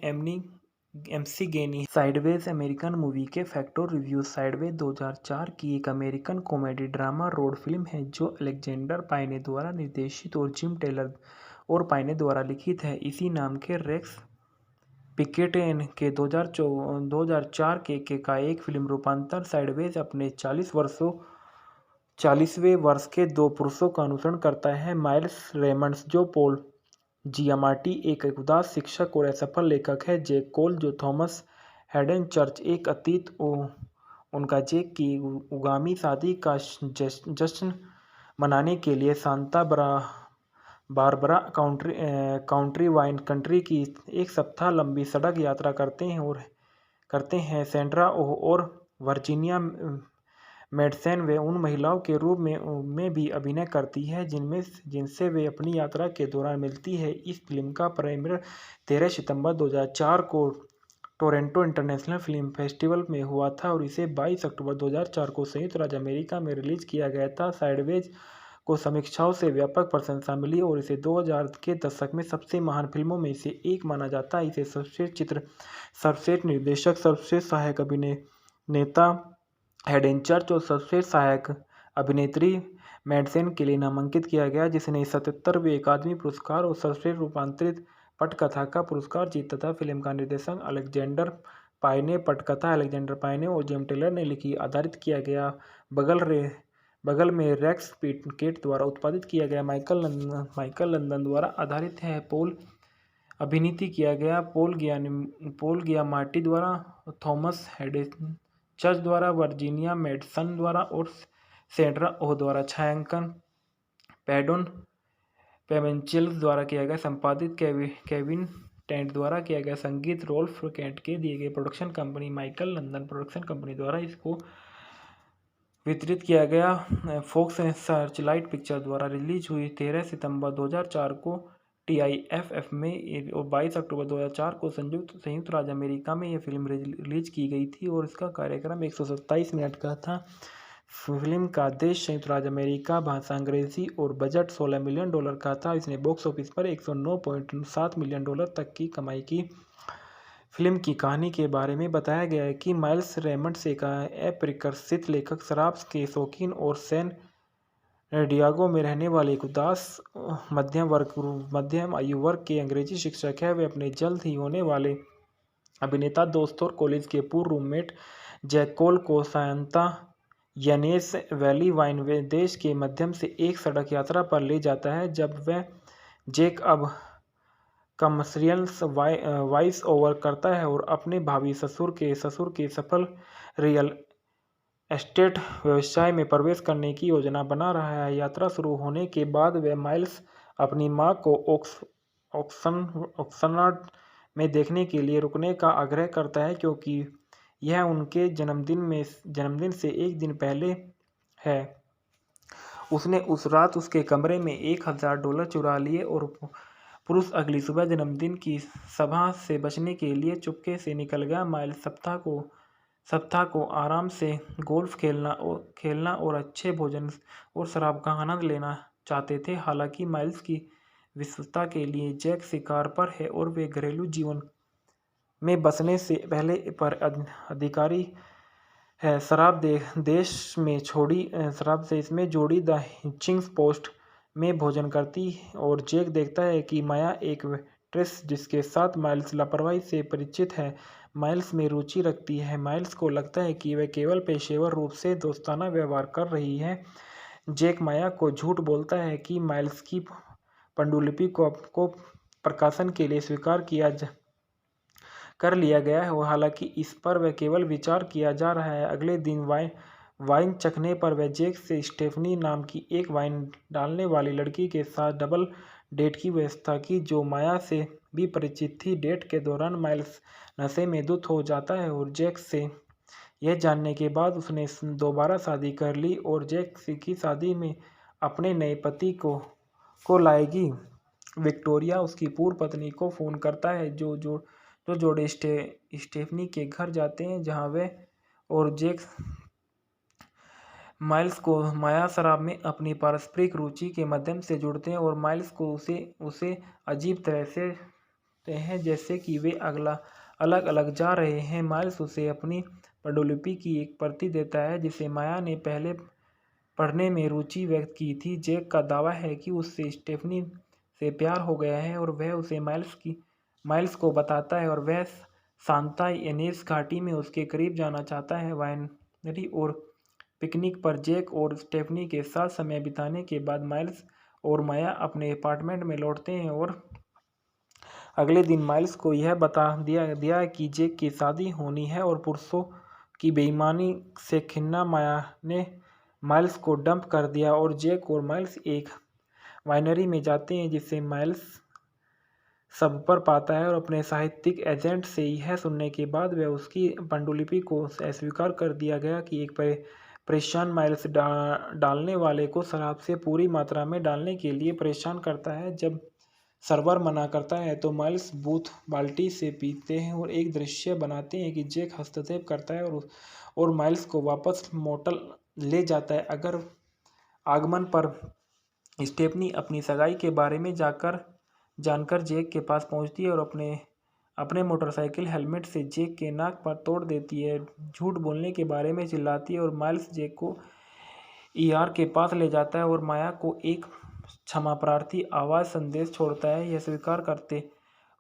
Speaker 1: एमसी गेनी। साइडवेज अमेरिकन मूवी के फैक्ट और रिव्यूज। साइडवेज 2004 की एक American comedy drama road film है जो अलेक्जेंडर पाइने द्वारा निर्देशित और जिम टेलर और पाइने द्वारा लिखित है। इसी नाम के रेक्स पिकेटेन के 2004 के का एक फिल्म रूपांतर। साइडवेज अपने 40वें वर्ष के दो पुरुषों का अनुसरण करता है, माइल्स रेमंड्स जो पॉल जियामाटी एक उदास शिक्षक और असफल लेखक है, जैक कोल जो थॉमस हेडन चर्च एक अतीत उनका जैक की उगामी शादी का जश्न मनाने के लिए Santa Barbara county wine country की एक सप्ताह लंबी सड़क यात्रा करते हैं। सैंड्रा ओह और वर्जीनिया मेडसेन वे उन महिलाओं के रूप में भी अभिनय करती है जिनसे वे अपनी यात्रा के दौरान मिलती है। इस फिल्म का प्रीमियर 13 सितंबर 2004 को टोरंटो इंटरनेशनल फिल्म फेस्टिवल में हुआ था और इसे 22 अक्टूबर 2004 को संयुक्त राज्य अमेरिका में रिलीज किया गया था। साइडवेज को समीक्षाओं से व्यापक प्रशंसा मिली और इसे 2000 के दशक में सबसे महान फिल्मों में से एक माना जाता है। इसे सर्वश्रेष्ठ चित्र, सर्वश्रेष्ठ निर्देशक, सर्वश्रेष्ठ सहायक अभिनेता हेडन चर्च और सर्वश्रेष्ठ सहायक अभिनेत्री मेडसेन के लिए नामांकित किया गया, जिसने 77वें अकादमी पुरस्कार और सर्वश्रेष्ठ रूपांतरित पटकथा का पुरस्कार जीता था। फिल्म का निर्देशन अलेक्जेंडर पाइने, पटकथा अलेक्जेंडर पाइने और जेम टेलर ने लिखी, आधारित किया गया। बगल में रेक्स पिकेट द्वारा उत्पादित किया गया। माइकल लंदन द्वारा आधारित है। पॉल अभिनीत किया गया। पॉल गियामाटी द्वारा, थॉमस हेडन चर्च द्वारा, वर्जीनिया मेडसन द्वारा और सैंड्रा ओह द्वारा छायांकन पैडोन पेवेंचिल्स द्वारा किया गया। संपादित केविन टेंट द्वारा किया गया। संगीत रोल्फ कैंट के दिए गए। Production company Michael London production company द्वारा इसको वितरित किया गया। फॉक्स एंड सर्चलाइट पिक्चर द्वारा रिलीज हुई 13 सितंबर 2004 को TIFF में और 22 अक्टूबर 2004 को संयुक्त राज्य अमेरिका में यह फिल्म रिलीज की गई थी और इसका कार्यक्रम 127 मिनट का था। फिल्म का देश संयुक्त राज्य अमेरिका, भाषा अंग्रेजी और बजट $16 मिलियन का था। इसने बॉक्स ऑफिस पर $109.7 मिलियन तक की कमाई की। फिल्म की कहानी के बारे में बताया गया है कि माइल्स रेमंड्स एक अप्रकाशित लेखक, शराब के शौकीन और सैन डियागो में रहने वाले एक उदास मध्यम आयु वर्ग के अंग्रेजी शिक्षक है। वे अपने जल्द ही होने वाले अभिनेता दोस्त और कॉलेज के पूर्व रूममेट जैक कोल को सांता यानेस वैली वाइन देश के मध्यम से एक सड़क यात्रा पर ले जाता है। जब वह जैक अब कमर्शियल वॉइस ओवर करता है और अपने भावी ससुर के सफल रियल एस्टेट व्यवसाय में प्रवेश करने की योजना बना रहा है। यात्रा शुरू होने के बाद वह माइल्स अपनी मां को ऑक्सनर्ड में देखने के लिए रुकने का आग्रह करता है, क्योंकि यह उनके जन्मदिन से एक दिन पहले है। उसने उस रात उसके कमरे में $1000 चुरा लिए और पुरुष अगली सुबह जन्मदिन की सभा से बचने के लिए चुपके से निकल गया। माइल्स सप्ताह को आराम से गोल्फ खेलना और अच्छे भोजन और शराब का आनंद लेना चाहते थे। हालांकि माइल्स की विश्वसता के लिए जैक शिकार पर है और वे घरेलू जीवन में बसने से पहले पर अधिकारी है। शराब देश में जोड़ी द हिचिंग्स पोस्ट में भोजन करती और जैक देखता है कि माया एक वेट्रेस जिसके साथ माइल्स लापरवाही से परिचित है, माइल्स में रुचि रखती है। माइल्स को लगता है कि वह केवल पेशेवर रूप से दोस्ताना व्यवहार कर रही है। जैक माया को झूठ बोलता है कि माइल्स की पांडुलिपि को प्रकाशन के लिए स्वीकार कर लिया गया है, हालांकि इस पर वह केवल विचार किया जा रहा है। अगले दिन वाइन चखने पर वह जैक से स्टेफनी नाम की एक वाइन डालने वाली लड़की के साथ डबल डेट की व्यवस्था की, जो माया से भी परिचित थी। डेट के दौरान माइल्स नशे में धुत हो जाता है और जैक से यह जानने के बाद उसने दोबारा शादी कर ली और जैक की शादी में अपने नए पति को लाएगी। विक्टोरिया उसकी पूर्व पत्नी को फ़ोन करता है, जो जोड़े स्टेफनी के घर जाते हैं, जहां वे और जैक माइल्स को माया शराब में अपनी पारस्परिक रुचि के माध्यम से जुड़ते हैं और माइल्स को उसे अजीब तरह से देखते हैं, जैसे कि वे अलग अलग जा रहे हैं। माइल्स उसे अपनी पांडुलिपि की एक प्रति देता है जिसे माया ने पहले पढ़ने में रुचि व्यक्त की थी। जैक का दावा है कि उससे स्टेफनी से प्यार हो गया है और वह उसे माइल्स को बताता है और वह सांता इनेस घाटी में उसके करीब जाना चाहता है। वाइनरी और पिकनिक पर जैक और स्टेफनी के साथ समय बिताने के बाद माइल्स और माया अपने अपार्टमेंट में लौटते हैं और अगले दिन माइल्स को यह बता दिया कि जैक की शादी होनी है और पुरुषों की बेईमानी से खिन्ना माया ने माइल्स को डंप कर दिया और जैक और माइल्स एक वाइनरी में जाते हैं, जिसे माइल्स सब पर पाता है और अपने साहित्यिक एजेंट से यह सुनने के बाद वह उसकी पांडुलिपि को अस्वीकार कर दिया गया कि एक परेशान माइल्स डालने वाले को शराब से पूरी मात्रा में डालने के लिए परेशान करता है। जब सर्वर मना करता है तो माइल्स बूथ बाल्टी से पीते हैं और एक दृश्य बनाते हैं कि जैक हस्तक्षेप करता है और माइल्स को वापस मोटल ले जाता है। अगर आगमन पर स्टेफनी अपनी सगाई के बारे में जानकर जैक के पास पहुंचती है और अपने मोटरसाइकिल हेलमेट से जैक के नाक पर तोड़ देती है। झूठ बोलने के बारे में चिल्लाती है और माइल्स जैक को ईआर के पास ले जाता है और माया को एक क्षमा प्रार्थी आवाज संदेश छोड़ता है। यह स्वीकार करते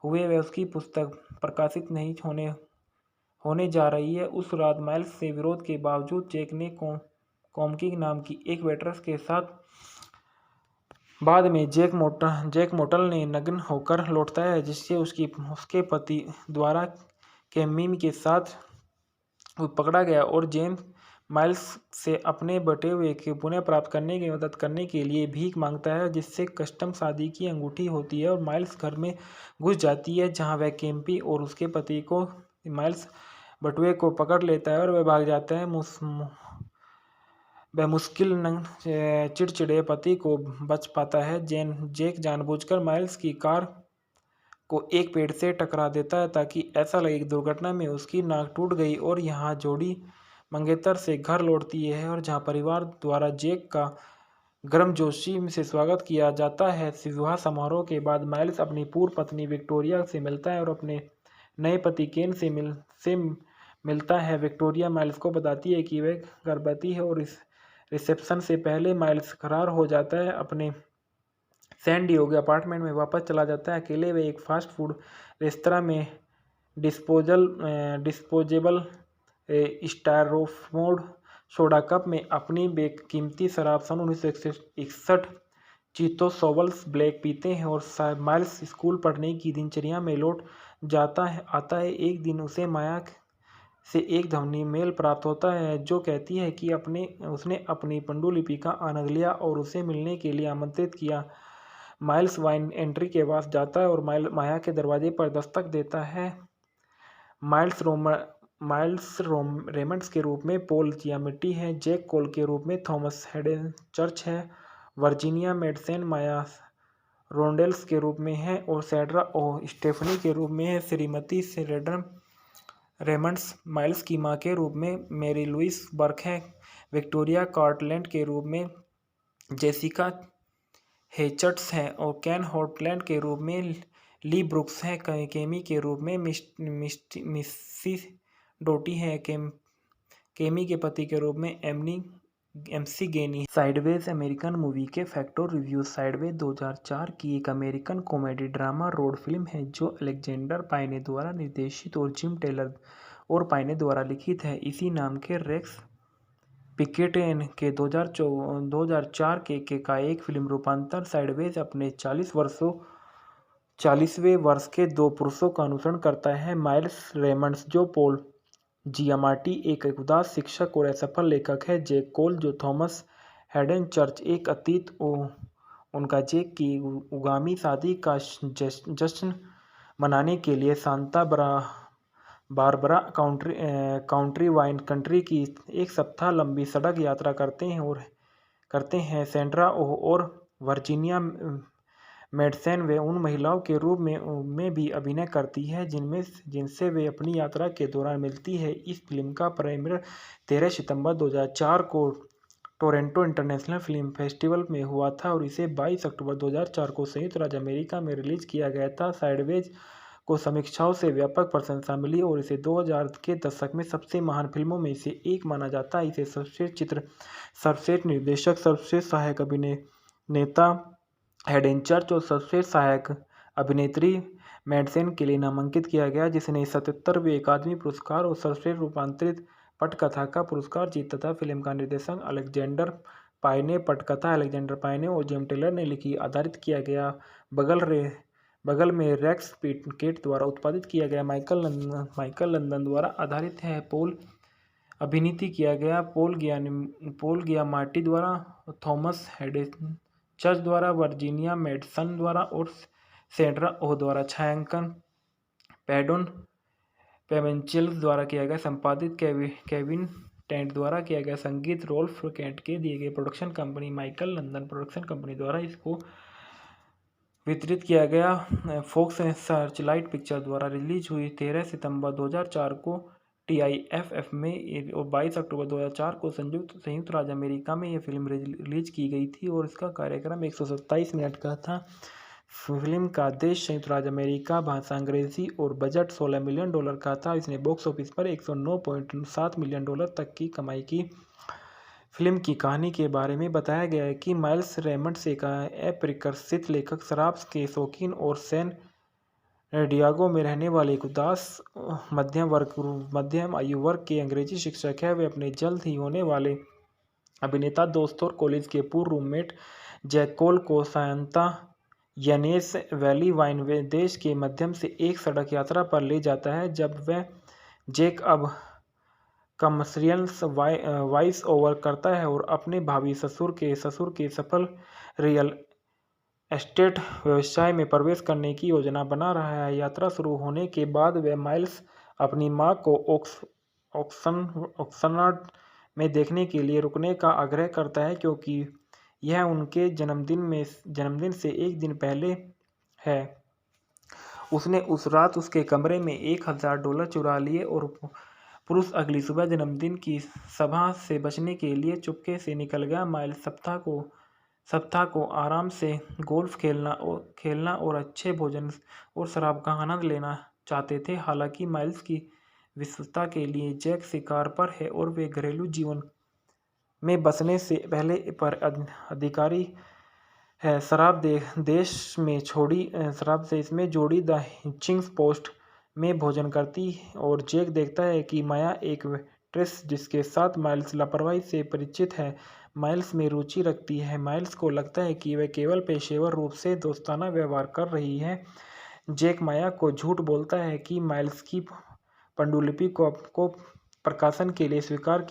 Speaker 1: हुए वह उसकी पुस्तक प्रकाशित नहीं होने जा रही है। उस रात माइल्स से विरोध के बावजूद जैक ने कॉमकी नाम की एक वेट्रेस के साथ बाद में जैक मोटल ने नग्न होकर लौटता है, जिससे उसके पति द्वारा कैमी के साथ पकड़ा गया और जेम्स माइल्स से अपने बटे हुए के पुनः प्राप्त करने की मदद करने के लिए भीख मांगता है, जिससे कस्टम शादी की अंगूठी होती है और माइल्स घर में घुस जाती है, जहां वह केम्पी और उसके पति को माइल्स बटुए को पकड़ लेता है और वह भाग जाता है। वह मुश्किल चिड़चिड़े पति को बच पाता है। जैक जानबूझकर माइल्स की कार को एक पेड़ से टकरा देता है ताकि ऐसा लगे कि दुर्घटना में उसकी नाक टूट गई और यहाँ जोड़ी मंगेतर से घर लौटती है और जहाँ परिवार द्वारा जैक का गर्मजोशी से स्वागत किया जाता है। विवाह समारोह के बाद माइल्स अपनी पूर्व पत्नी विक्टोरिया से मिलता है और अपने नए पति केन से मिलता है। विक्टोरिया माइल्स को बताती है कि वह गर्भवती है और इस रिसेप्शन से पहले माइल्स फरार हो जाता है, अपने सैन डिएगो अपार्टमेंट में वापस चला जाता है। अकेले वे एक फास्ट फूड रेस्तरां में डिस्पोजेबल स्टायरोफोम सोडा कप में अपनी बेकीमती शराब सन 1961 चीतो सोवल्स ब्लैक पीते हैं और माइल्स स्कूल पढ़ने की दिनचर्या में लौट आता है। एक दिन उसे माया से एक ध्वनि मेल प्राप्त होता है जो कहती है कि उसने अपनी पांडुलिपि का आनंद लिया और उसे मिलने के लिए आमंत्रित किया। माइल्स वाइन एंट्री के पास जाता है और माया के दरवाजे पर दस्तक देता है। माइल्स रेमंड्स के रूप में पॉल जियामिटी है, जैक कोल के रूप में थॉमस हेडन चर्च है, वर्जीनिया मेडसेन माया रोंडेल्स के रूप में है और सैड्रा और स्टेफनी के रूप में है। श्रीमती शेरिडन रेमंड्स माइल्स की मां के रूप में मैरी लुइस बर्क है। विक्टोरिया कार्टलैंड के रूप में जेसिका हेचर्ट्स हैं और कैन हॉटलैंड के रूप में ली ब्रुक्स हैं। केमी के रूप में मिस्सी डोटी है। केमी के पति के रूप में एमसी गेनी। साइडवेज अमेरिकन मूवी के फैक्ट और रिव्यूज। साइडवेज 2004 की एक American comedy drama road film है जो अलेक्जेंडर पाइने द्वारा निर्देशित और जिम टेलर और पाइने द्वारा लिखित है। इसी नाम के रेक्स पिकेटेन के 2004 के का एक फिल्म रूपांतर। साइडवेज अपने 40वें वर्ष के दो पुरुषों का अनुसरण करता है, माइल्स रेमंड्स जो पॉल जियामार्टी एक उदास शिक्षक और असफल लेखक है। जैक कोल जो थॉमस हैडन चर्च एक अतीत उनका जैक की उगामी शादी का जश्न मनाने के लिए Santa Barbara County wine country की एक सप्ताह लंबी सड़क यात्रा करते हैं। सेंड्रा ओह और वर्जीनिया मेडसेन वे उन महिलाओं के रूप में भी अभिनय करती है जिनसे वे अपनी यात्रा के दौरान मिलती है। इस फिल्म का प्रीमियर 13 सितंबर 2004 को टोरंटो इंटरनेशनल फिल्म फेस्टिवल में हुआ था और इसे 22 अक्टूबर 2004 को संयुक्त राज्य अमेरिका में रिलीज किया गया था। साइडवेज को समीक्षाओं से व्यापक प्रशंसा मिली और इसे 2000 के दशक में सबसे महान फिल्मों में से एक माना जाता है। इसे सर्वश्रेष्ठ चित्र, सर्वश्रेष्ठ निर्देशक, सर्वश्रेष्ठ सहायक अभिनेता हैडन चर्च और सर्वश्रेष्ठ सहायक अभिनेत्री मेडसेन के लिए नामांकित किया गया, जिसने 77वें अकादमी पुरस्कार और सर्वश्रेष्ठ रूपांतरित पटकथा का पुरस्कार जीता था। फिल्म का निर्देशन अलेक्जेंडर पाई पटकथा अलेक्जेंडर पाई और जेम टेलर ने लिखी, आधारित किया गया। बगल में रेक्स पिकेट द्वारा उत्पादित किया गया। माइकल लंदन द्वारा आधारित है। अभिनीत किया गया पॉल गियामार्टी द्वारा, थॉमस हैडन चर्च द्वारा, वर्जीनिया मेडसन द्वारा और सेंड्रा ओह द्वारा। छायांकन पैडोन पेवेंचिल्स द्वारा किया गया। संपादित केविन टेंट द्वारा किया गया। संगीत रोल्फ कैंट के दिए गए। Production company Michael London production company द्वारा इसको वितरित किया गया। फॉक्स एंड सर्चलाइट पिक्चर द्वारा रिलीज हुई 13 सितंबर 2004 को TIFF में और 22 अक्टूबर 2004 को संयुक्त राज्य अमेरिका में यह फिल्म रिलीज की गई थी और इसका कार्यक्रम 127 मिनट का था। फिल्म का देश संयुक्त राज्य अमेरिका, भाषा अंग्रेजी और बजट $16 मिलियन का था। इसने बॉक्स ऑफिस पर $109.7 मिलियन तक की कमाई की। फिल्म की कहानी के बारे में बताया गया है कि माइल्स रेमंड्स एक अप्रशिक्षित लेखक, शराब के शौकीन और सैन डियागो में रहने वाले एक उदास मध्यम आयु वर्ग के अंग्रेजी शिक्षक है। वे अपने जल्द ही होने वाले अभिनेता दोस्त और कॉलेज के पूर्व रूममेट जैक कोल को सांता यनेस वैली वाइन देश के मध्यम से एक सड़क यात्रा पर ले जाता है। जब वह जैक अब कमर्शियल वॉइस ओवर करता है और अपने भावी ससुर के सफल रियल एस्टेट व्यवसाय में प्रवेश करने की योजना बना रहा है। यात्रा शुरू होने के बाद वह माइल्स अपनी मां को ऑक्सनर्ड में देखने के लिए रुकने का आग्रह करता है, क्योंकि यह उनके जन्मदिन से एक दिन पहले है। उसने उस रात उसके कमरे में $1000 चुरा लिए और पुरुष अगली सुबह जन्मदिन की सभा से बचने के लिए चुपके से निकल गया। माइल्स सप्ताह को आराम से गोल्फ खेलना और अच्छे भोजन और शराब का आनंद लेना चाहते थे। हालांकि माइल्स की विश्वसता के लिए जैक शिकार पर है और वे घरेलू जीवन में बसने से पहले पर अधिकारी है। शराब देश में जोड़ी द हिचिंग्स पोस्ट में भोजन करती और जैक देखता है कि माया एक वेट्रेस जिसके साथ माइल्स लापरवाही से परिचित है, माइल्स में रुचि रखती है। माइल्स को लगता है कि वह केवल पेशेवर रूप से दोस्ताना व्यवहार कर रही है। जैक माया को झूठ बोलता है कि माइल्स की पांडुलिपि को प्रकाशन के लिए स्वीकार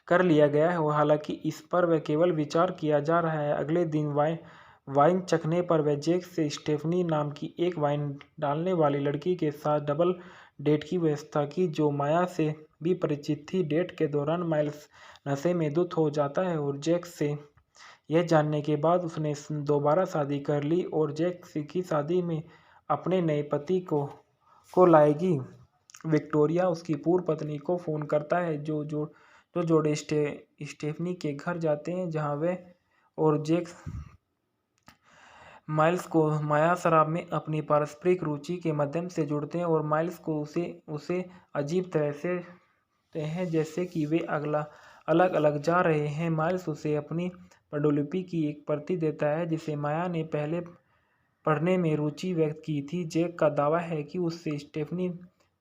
Speaker 1: कर लिया गया है, हालांकि इस पर वह केवल विचार किया जा रहा है। अगले दिन वाइन चखने पर वह जैक से स्टेफनी नाम की एक वाइन डालने वाली लड़की के साथ डबल डेट की व्यवस्था की, जो माया से भी परिचित थी। डेट के दौरान माइल्स नशे में धुत हो जाता है और जैक से यह जानने के बाद उसने दोबारा शादी कर ली और जैक की शादी में अपने नए पति को लाएगी। विक्टोरिया उसकी पूर्व पत्नी को फोन करता है, जो जोड़े स्टेफनी के घर जाते हैं, जहां वह और जैक माइल्स को माया शराब में अपनी पारस्परिक रुचि के माध्यम से जुड़ते हैं और माइल्स को उसे अजीब तरह से हैं, जैसे कि वे अलग अलग जा रहे हैं। माइल्स उसे अपनी पांडुलिपि की एक प्रति देता है जिसे माया ने पहले पढ़ने में रुचि व्यक्त की थी। जैक का दावा है कि उससे स्टेफनी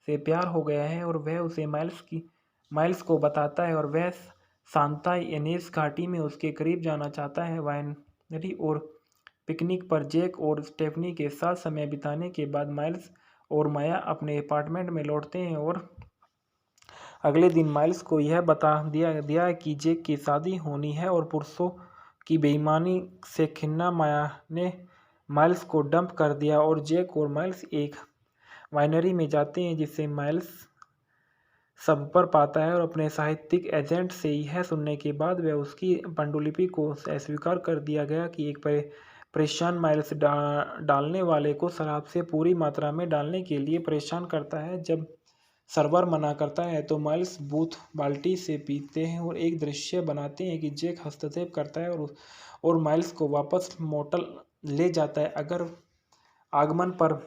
Speaker 1: से प्यार हो गया है और वह उसे माइल्स को बताता है और वह सांता इनेस घाटी में उसके करीब जाना चाहता है। वाइनरी और पिकनिक पर जैक और स्टेफनी के साथ समय बिताने के बाद माइल्स और माया अपने अपार्टमेंट में लौटते हैं और अगले दिन माइल्स को यह बता दिया कि जेक की शादी होनी है और पुरुषों की बेईमानी से खिन्ना माया ने माइल्स को डंप कर दिया और जेक और माइल्स एक वाइनरी में जाते हैं जिसे माइल्स सब पर पाता है और अपने साहित्यिक एजेंट से यह सुनने के बाद वह उसकी पांडुलिपि को अस्वीकार कर दिया गया कि एक परेशान माइल्स डालने वाले को शराब से पूरी मात्रा में डालने के लिए परेशान करता है। जब सर्वर मना करता है तो माइल्स बूथ बाल्टी से पीते हैं और एक दृश्य बनाते हैं कि जेक हस्तक्षेप करता है और माइल्स को वापस मोटल ले जाता है। अगर आगमन पर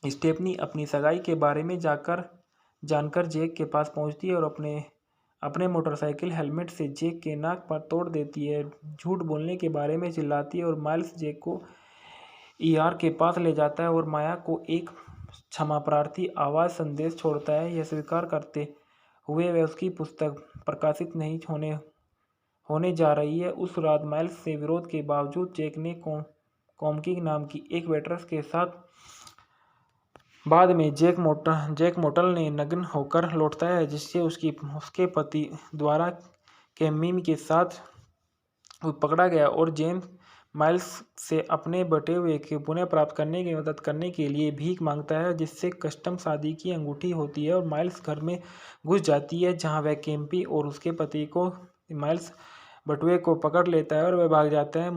Speaker 1: स्टेफनी अपनी सगाई के बारे में जानकर जेक के पास पहुंचती है और अपने मोटरसाइकिल हेलमेट से जेक के नाक पर तोड़ देती है, झूठ बोलने के बारे में चिल्लाती है और माइल्स जेक को ईआर के पास ले जाता है और माया को एक क्षमा प्रार्थी आवाज संदेश छोड़ता है। यह स्वीकार करते हुए वह उसकी पुस्तक प्रकाशित नहीं होने जा रही है। उस रात माइल्स से विरोध के बावजूद जेक ने कॉमकी नाम की एक वेट्रेस के साथ बाद में जेक मोटल ने नग्न होकर लौटता है जिससे उसके पति द्वारा कैमी के साथ पकड़ा गया और जेम्स माइल्स से अपने बटे हुए के पुनः प्राप्त करने की मदद करने के लिए भीख मांगता है जिससे कस्टम शादी की अंगूठी होती है और माइल्स घर में घुस जाती है जहां वह केम्पी और उसके पति को माइल्स बटुए को पकड़ लेता है और वह भाग जाता है।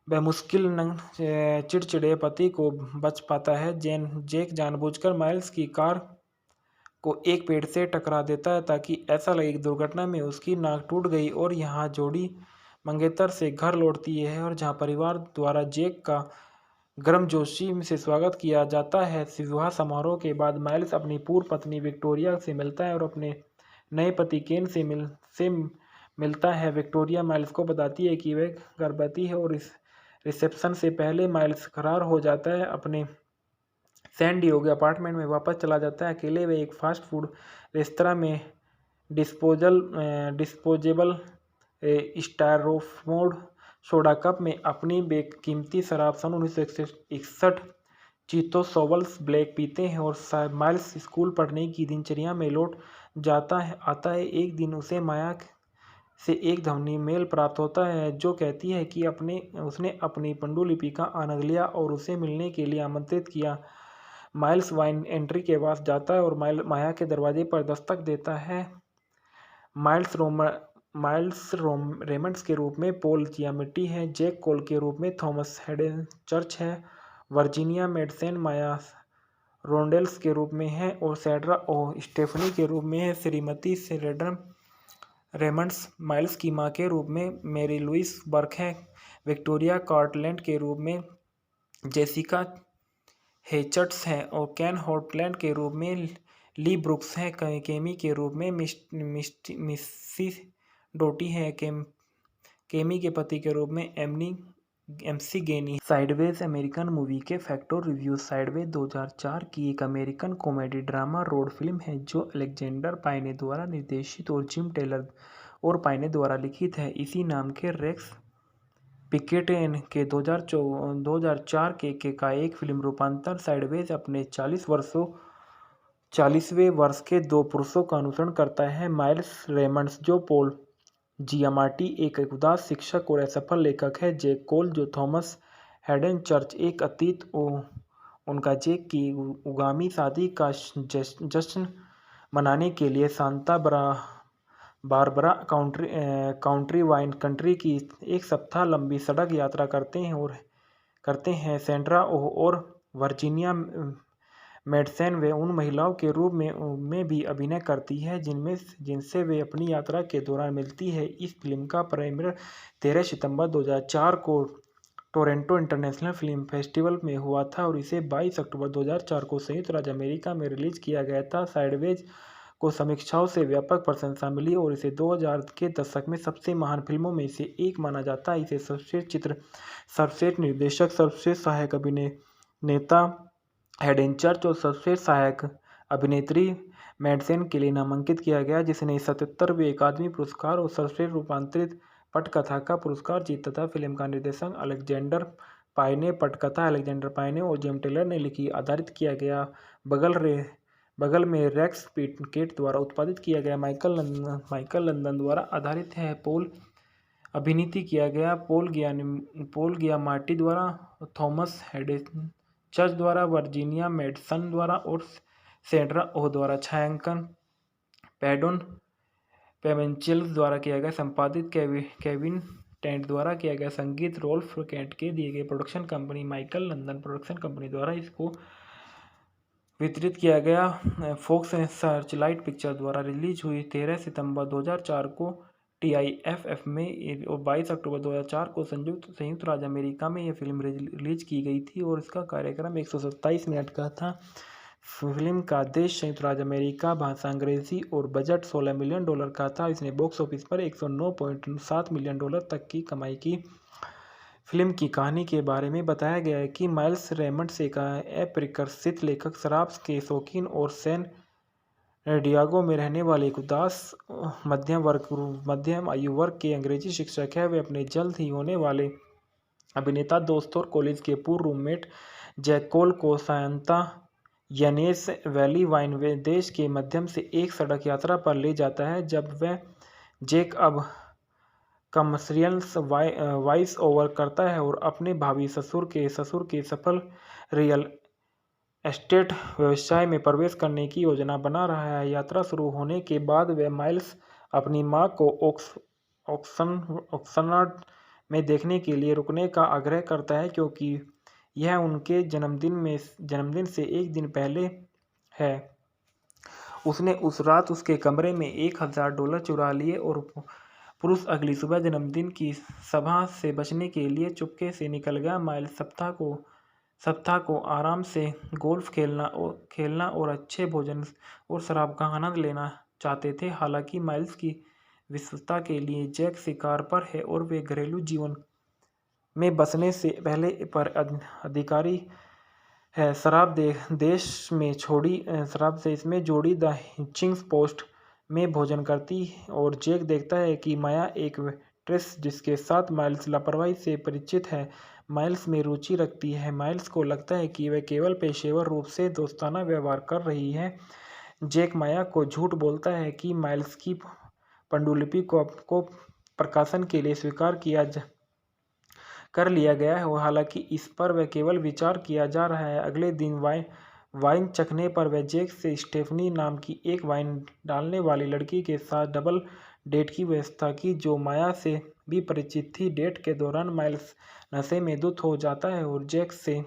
Speaker 1: वह मुश्किल चिड़चिड़े पति को बच पाता है। जेक जानबूझकर माइल्स की कार को एक पेड़ से टकरा देता है ताकि ऐसा लगे कि दुर्घटना में उसकी नाक टूट गई और यहाँ जोड़ी मंगेतर से घर लौटती है और जहाँ परिवार द्वारा जेक का गर्मजोशी से स्वागत किया जाता है। विवाह समारोह के बाद माइल्स अपनी पूर्व पत्नी विक्टोरिया से मिलता है और अपने नए पति केन से मिलता है। विक्टोरिया माइल्स को बताती है कि वह गर्भवती है और इस रिसेप्शन से पहले माइल्स फरार हो जाता है, अपने सैन डिएगो अपार्टमेंट में वापस चला जाता है। अकेले वे एक फास्ट फूड रेस्तरां में डिस्पोजेबल स्टायरोफोम सोडा कप में अपनी बेकीमती शराब सन 1961 चीतो सोवल्स ब्लैक पीते हैं और माइल्स स्कूल पढ़ने की दिनचर्या में लौट आता है। एक दिन उसे माया से एक ध्वनि मेल प्राप्त होता है जो कहती है कि उसने अपनी पांडुलिपि का आनंद लिया और उसे मिलने के लिए आमंत्रित किया। माइल्स वाइन एंट्री के पास जाता है और माया के दरवाजे पर दस्तक देता है। माइल्स रेमंड्स के रूप में पॉल जियामिटी है, जैक कोल के रूप में थॉमस हेडन चर्च है, वर्जीनिया मेडसेन माया रोंडेल्स के रूप में है और सैड्रा ओ स्टेफनी के रूप में है। श्रीमती सेरेडन रेमंड्स माइल्स की मां के रूप में मेरी लुइस बर्क है, विक्टोरिया कार्टलैंड के रूप में जेसिका हेचर्ट्स हैं और कैन हॉटलैंड के रूप में ली ब्रुक्स हैं। केमी के रूप में मिस्सी डोटी है, केमी के पति के रूप में एमसी गेनी। साइडवेज अमेरिकन मूवी के फैक्ट और रिव्यूज। साइडवेज 2004 की एक American comedy drama road film है जो अलेक्जेंडर पाइने द्वारा निर्देशित और जिम टेलर और पाइने द्वारा लिखित है। इसी नाम के रेक्स पिकेटेन के 2004 के का एक फिल्म रूपांतर। साइडवेज अपने 40वें वर्ष के दो पुरुषों का अनुसरण करता है, माइल्स रेमंड्स जो पॉल जियामाटी एक उदास शिक्षक और असफल लेखक है, जैक कोल जो थॉमस हेडन चर्च एक अतीत उनका जेक की उगामी शादी का जश्न मनाने के लिए Santa Barbara County wine country की एक सप्ताह लंबी सड़क यात्रा करते हैं। सैंड्रा ओह और वर्जीनिया मेडसेन वे उन महिलाओं के रूप में भी अभिनय करती है जिनसे वे अपनी यात्रा के दौरान मिलती है। इस फिल्म का प्रीमियर 13 सितंबर 2004 को टोरंटो इंटरनेशनल फिल्म फेस्टिवल में हुआ था और इसे 22 अक्टूबर 2004 को संयुक्त राज्य अमेरिका में रिलीज किया गया था। साइडवेज को समीक्षाओं से व्यापक प्रशंसा मिली और इसे 2000 के दशक में सबसे महान फिल्मों में से एक माना जाता है। इसे सर्वश्रेष्ठ चित्र, सर्वश्रेष्ठ निर्देशक, सर्वश्रेष्ठ सहायक अभिनेता हेडन चर्च और सर्वश्रेष्ठ सहायक अभिनेत्री मेडसेन के लिए नामांकित किया गया, जिसने 77वें अकादमी पुरस्कार और सर्वश्रेष्ठ रूपांतरित पटकथा का पुरस्कार जीता था। फिल्म का निर्देशन अलेक्जेंडर पाइने, पटकथा अलेक्जेंडर पाइने और जिम टेलर ने लिखी, आधारित किया गया। बगल में रेक्स पिकेट द्वारा उत्पादित किया गया माइकल लंदन द्वारा आधारित है। पोल अभिनीत किया गया। पोल गियामाटी द्वारा, थॉमस हेडन चर्च द्वारा, वर्जीनिया मेडसन द्वारा और सेंड्रा ओह द्वारा छायांकन पैडोन पेवेंचिल्स द्वारा किया गया। संपादित केविन टेंट द्वारा किया गया। संगीत रोल्फ कैंट के दिए गए। Production company Michael London production company द्वारा इसको वितरित किया गया। फोक्स एंड सर्चलाइट पिक्चर द्वारा रिलीज हुई 13 सितंबर 2004 को TIFF में और 22 अक्टूबर 2004 को संयुक्त राज्य अमेरिका में यह फिल्म रिलीज की गई थी और इसका कार्यक्रम 127 मिनट का था। फिल्म का देश संयुक्त राज्य अमेरिका, भाषा अंग्रेजी और बजट $16 मिलियन का था। इसने बॉक्स ऑफिस पर $109.7 मिलियन तक की कमाई की। फिल्म की कहानी के बारे में बताया गया है कि माइल्स रेमंड्स एक अप्रकाशित लेखक, शराब के शौकीन और सैन डियागो में रहने वाले एक उदास मध्यम आयु वर्ग के अंग्रेजी शिक्षक है। वे अपने जल्द ही होने वाले अभिनेता दोस्त और कॉलेज के पूर्व रूममेट जैक कोल को सांता यनेस वैली वाइन देश के मध्यम से एक सड़क यात्रा पर ले जाता है। जब वह जैक अब कमर्शियल वॉइस ओवर करता है और अपने भावी ससुर के सफल रियल एस्टेट व्यवसाय में प्रवेश करने की योजना बना रहा है। यात्रा शुरू होने के बाद वह माइल्स अपनी मां को ऑक्सनर्ड में देखने के लिए रुकने का आग्रह करता है, क्योंकि यह उनके जन्मदिन से एक दिन पहले है। उसने उस रात उसके कमरे में $1000 चुरा लिए और पुरुष अगली सुबह जन्मदिन की सभा से बचने के लिए चुपके से निकल गया। माइल्स सप्ताह को आराम से गोल्फ खेलना और अच्छे भोजन और शराब का आनंद लेना चाहते थे। हालांकि माइल्स की विश्वसता के लिए जैक शिकार पर है और वे घरेलू जीवन में बसने से पहले पर अधिकारी है। शराब देश में जोड़ी द हिचिंग्स पोस्ट में भोजन करती और जैक देखता है कि माया एक वेट्रेस जिसके साथ माइल्स लापरवाही से परिचित है, माइल्स में रुचि रखती है। माइल्स को लगता है कि वह केवल पेशेवर रूप से दोस्ताना व्यवहार कर रही है। जैक माया को झूठ बोलता है कि माइल्स की पांडुलिपि को प्रकाशन के लिए स्वीकार कर लिया गया है, हालांकि इस पर वह केवल विचार किया जा रहा है। अगले दिन वाइन चखने पर वह जैक से स्टेफनी नाम की एक वाइन डालने वाली लड़की के साथ डबल डेट की व्यवस्था की, जो माया से भी परिचित थी। डेट के दौरान माइल्स नशे में धुत हो जाता है और जैक से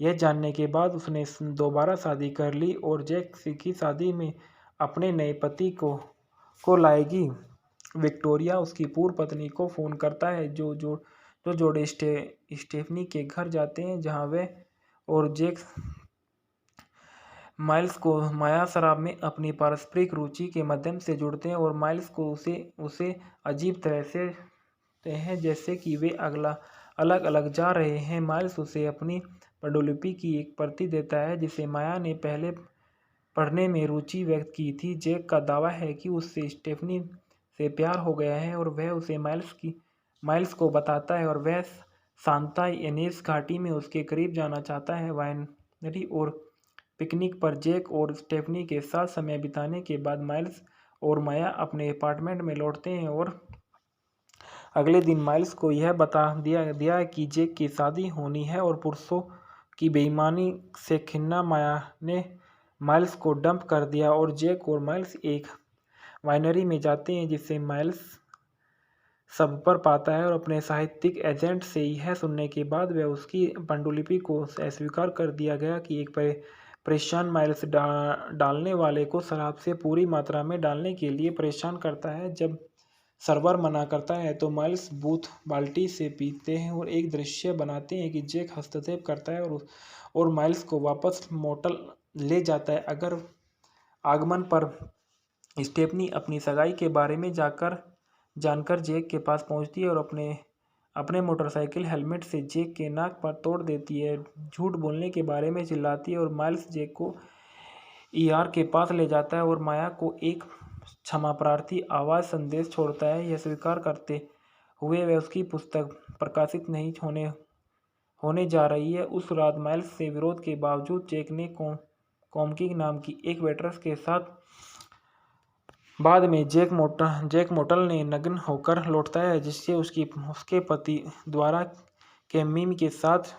Speaker 1: यह जानने के बाद उसने दोबारा शादी कर ली और जैक की शादी में अपने नए पति को लाएगी। विक्टोरिया उसकी पूर्व पत्नी को फोन करता है, जो जोड़े स्टेफनी के घर जाते हैं, जहां वह और जैक माइल्स को माया शराब में अपनी पारस्परिक रुचि के माध्यम से जुड़ते हैं और माइल्स को उसे अजीब तरह से हैं, जैसे कि वे अलग अलग जा रहे हैं। माइल्स उसे अपनी पांडुलिपि की एक प्रति देता है जिसे माया ने पहले पढ़ने में रुचि व्यक्त की थी। जैक का दावा है कि उससे स्टेफनी से प्यार हो गया है और वह उसे माइल्स को बताता है और वह सांता इनेस घाटी में उसके करीब जाना चाहता है। वाइनरी और पिकनिक पर जैक और स्टेफनी के साथ समय बिताने के बाद माइल्स और माया अपने अपार्टमेंट में लौटते हैं और अगले दिन माइल्स को यह बता दिया कि जैक की शादी होनी है और पुरुषों की बेईमानी से खिन्ना माया ने माइल्स को डंप कर दिया और जैक और माइल्स एक वाइनरी में जाते हैं, जिसे माइल्स सब पर पाता है और अपने साहित्यिक एजेंट से यह सुनने के बाद वह उसकी पांडुलिपि को अस्वीकार कर दिया गया कि एक परेशान माइल्स डालने वाले को शराब से पूरी मात्रा में डालने के लिए परेशान करता है। जब सर्वर मना करता है तो माइल्स बूथ बाल्टी से पीते हैं और एक दृश्य बनाते हैं कि जैक हस्तक्षेप करता है और माइल्स को वापस मोटल ले जाता है। अगर आगमन पर स्टेफनी अपनी सगाई के बारे में जानकर जैक के पास पहुंचती है और अपने मोटरसाइकिल हेलमेट से जैक के नाक पर तोड़ देती है। झूठ बोलने के बारे में चिल्लाती है और माइल्स जैक को ER के पास ले जाता है और माया को एक क्षमा प्रार्थी आवाज संदेश छोड़ता है। यह स्वीकार करते हुए वह उसकी पुस्तक प्रकाशित नहीं होने जा रही है। उस रात माइल्स से विरोध के बावजूद जैक ने कॉमकी नाम की एक वेट्रेस के साथ। बाद में जैक मोटल ने नग्न होकर लौटता है, जिससे उसके पति द्वारा कैमी के साथ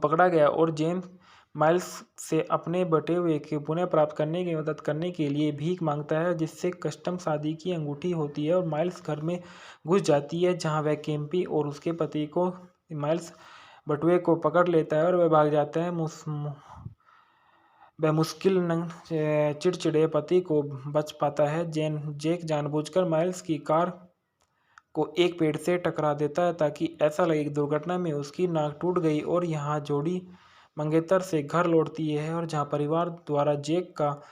Speaker 1: पकड़ा गया और जेम्स माइल्स से अपने बटे हुए के पुनः प्राप्त करने की मदद करने के लिए भीख मांगता है, जिससे कस्टम शादी की अंगूठी होती है और माइल्स घर में घुस जाती है, जहां वह केम्पी और उसके पति को माइल्स बटुए को पकड़ लेता है और वह भाग जाता है। वह मुश्किल चिड़चिड़े पति को बच पाता है। जेक जानबूझकर माइल्स की कार को एक पेड़ से टकरा देता है ताकि ऐसा लगे कि दुर्घटना में उसकी नाक टूट गई और यहाँ जोड़ी मंगेतर से घर लौटती है और जहाँ परिवार द्वारा जेक का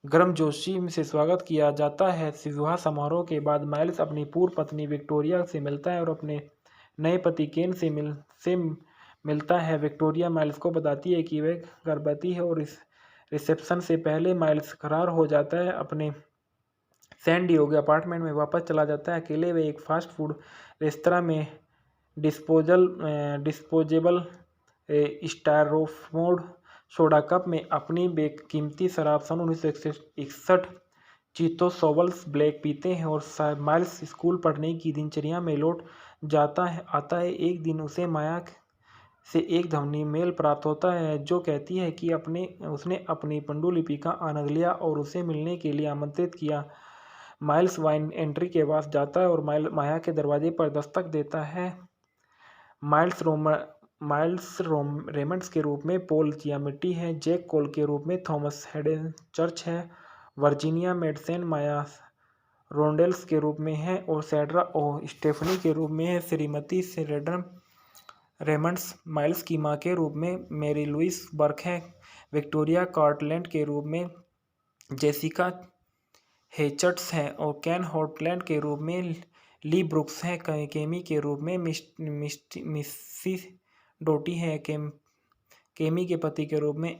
Speaker 1: गर्मजोशी से स्वागत किया जाता है। विवाह समारोह के बाद माइल्स अपनी पूर्व पत्नी विक्टोरिया से मिलता है और अपने नए पति केन से मिलता है। विक्टोरिया माइल्स को बताती है कि वह गर्भवती है और इस रिसेप्शन से पहले माइल्स फरार हो जाता है, अपने सैन डिएगो अपार्टमेंट में वापस चला जाता है। अकेले वे एक फास्ट फूड रेस्तरां में डिस्पोजेबल स्टायरोफोम सोडा कप में अपनी बेकीमती शराब सन 1961 चीतो सोवल्स ब्लैक पीते हैं और माइल्स स्कूल पढ़ने की दिनचर्या में लौट आता है। एक दिन उसे माया से एक ध्वनि मेल प्राप्त होता है जो कहती है कि उसने अपनी पांडुलिपि का आनंद लिया और उसे मिलने के लिए आमंत्रित किया। माइल्स वाइन एंट्री के पास जाता है और माया के दरवाजे पर दस्तक देता है। माइल्स रेमंड्स के रूप में पॉल जियामिटी है, जैक कोल के रूप में थॉमस हेडन चर्च है, वर्जीनिया मेडसेन माया रोंडेल्स के रूप में है और सैंड्रा ओ स्टेफनी के रूप में है। श्रीमती शेरिडन रेमंड्स माइल्स की मां के रूप में मैरी लुइस बर्क है। विक्टोरिया कार्टलैंड के रूप में जेसिका हेचर्ट्स हैं और केन हॉटलैंड के रूप में ली ब्रुक्स हैं। केमी के रूप में मिस्सी डोटी है। केमी के पति के रूप में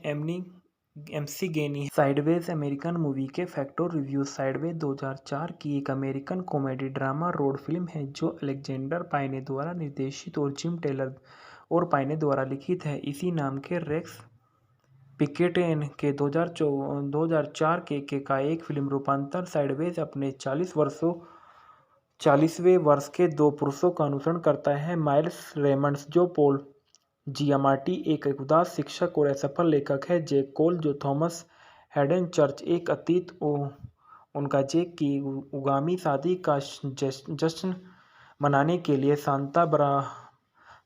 Speaker 1: एमसी गेनी है। साइडवेज अमेरिकन मूवी के फैक्टर रिव्यू। साइडवेज 2004 की एक American comedy drama road film है जो अलेक्जेंडर पाइने द्वारा निर्देशित और जिम टेलर और पाइने द्वारा लिखित है। इसी नाम के रेक्स पिकेटेन के 2004 के का एक फिल्म रूपांतर। साइडवेज अपने 40वें वर्ष के दो पुरुषों का अनुसरण करता है, माइल्स रेमंड्स जो पॉल जियामाटी एक उदास शिक्षक और असफल लेखक है, जैक कोल जो थॉमस हेडन चर्च एक अतीत उनका जेक की उगामी शादी का जश्न मनाने के लिए Santa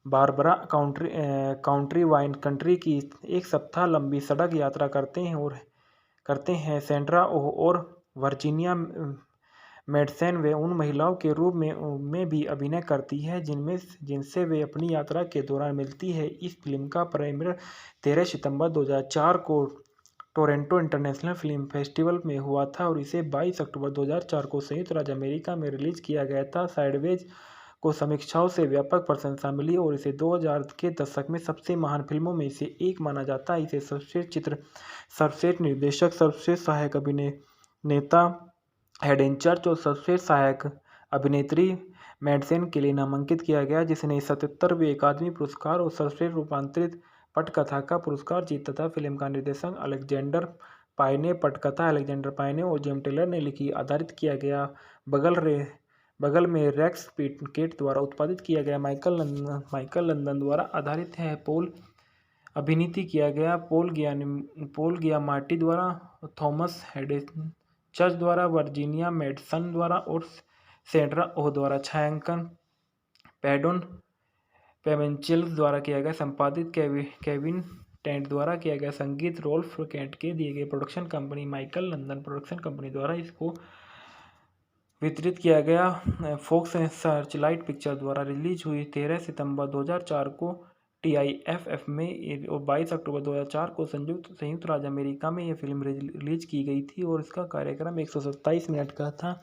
Speaker 1: Barbara County wine country की एक सप्ताह लंबी सड़क यात्रा करते हैं। सैंड्रा ओह और वर्जीनिया मेडसेन वे उन महिलाओं के रूप में भी अभिनय करती है जिनसे वे अपनी यात्रा के दौरान मिलती है। इस फिल्म का प्रीमियर 13 सितंबर 2004 को टोरंटो इंटरनेशनल फिल्म फेस्टिवल में हुआ था और इसे 22 अक्टूबर 2004 को संयुक्त राज्य अमेरिका में रिलीज किया गया था। साइडवेज को समीक्षाओं से व्यापक प्रशंसा मिली और इसे 2000 के दशक में सबसे महान फिल्मों में से एक माना जाता है। इसे सर्वश्रेष्ठ चित्र, सर्वश्रेष्ठ निर्देशक, सर्वश्रेष्ठ सहायक अभिनेता हेडन चर्च और सर्वश्रेष्ठ सहायक अभिनेत्री मेडसेन के लिए नामांकित किया गया, जिसने 77वें अकादमी पुरस्कार और सर्वश्रेष्ठ रूपांतरित पटकथा का पुरस्कार जीता था। फिल्म का निर्देशन अलेक्जेंडर पाइने, पटकथा अलेक्जेंडर पाइने और जेम टेलर ने लिखी, आधारित किया गया। बगल में रेक्स पिकेट द्वारा उत्पादित किया गया। माइकल लंदन द्वारा आधारित है। पॉल अभिनीत किया गया। पॉल गियामाटी द्वारा, थॉमस हेडन चर्च द्वारा, वर्जीनिया मेडसन द्वारा और सैंड्रा ओह द्वारा छायांकन पैडोन पेवेंचेल द्वारा किया गया। संपादित केविन टेंट द्वारा किया गया। संगीत रोल्फ कैंट के दिए गए। Production company Michael London production company द्वारा इसको वितरित किया गया। फॉक्स एंड सर्चलाइट पिक्चर द्वारा रिलीज हुई 13 सितंबर 2004 को TIFF में और 22 अक्टूबर 2004 को संयुक्त राज्य अमेरिका में यह फिल्म रिलीज की गई थी और इसका कार्यक्रम 127 मिनट का था।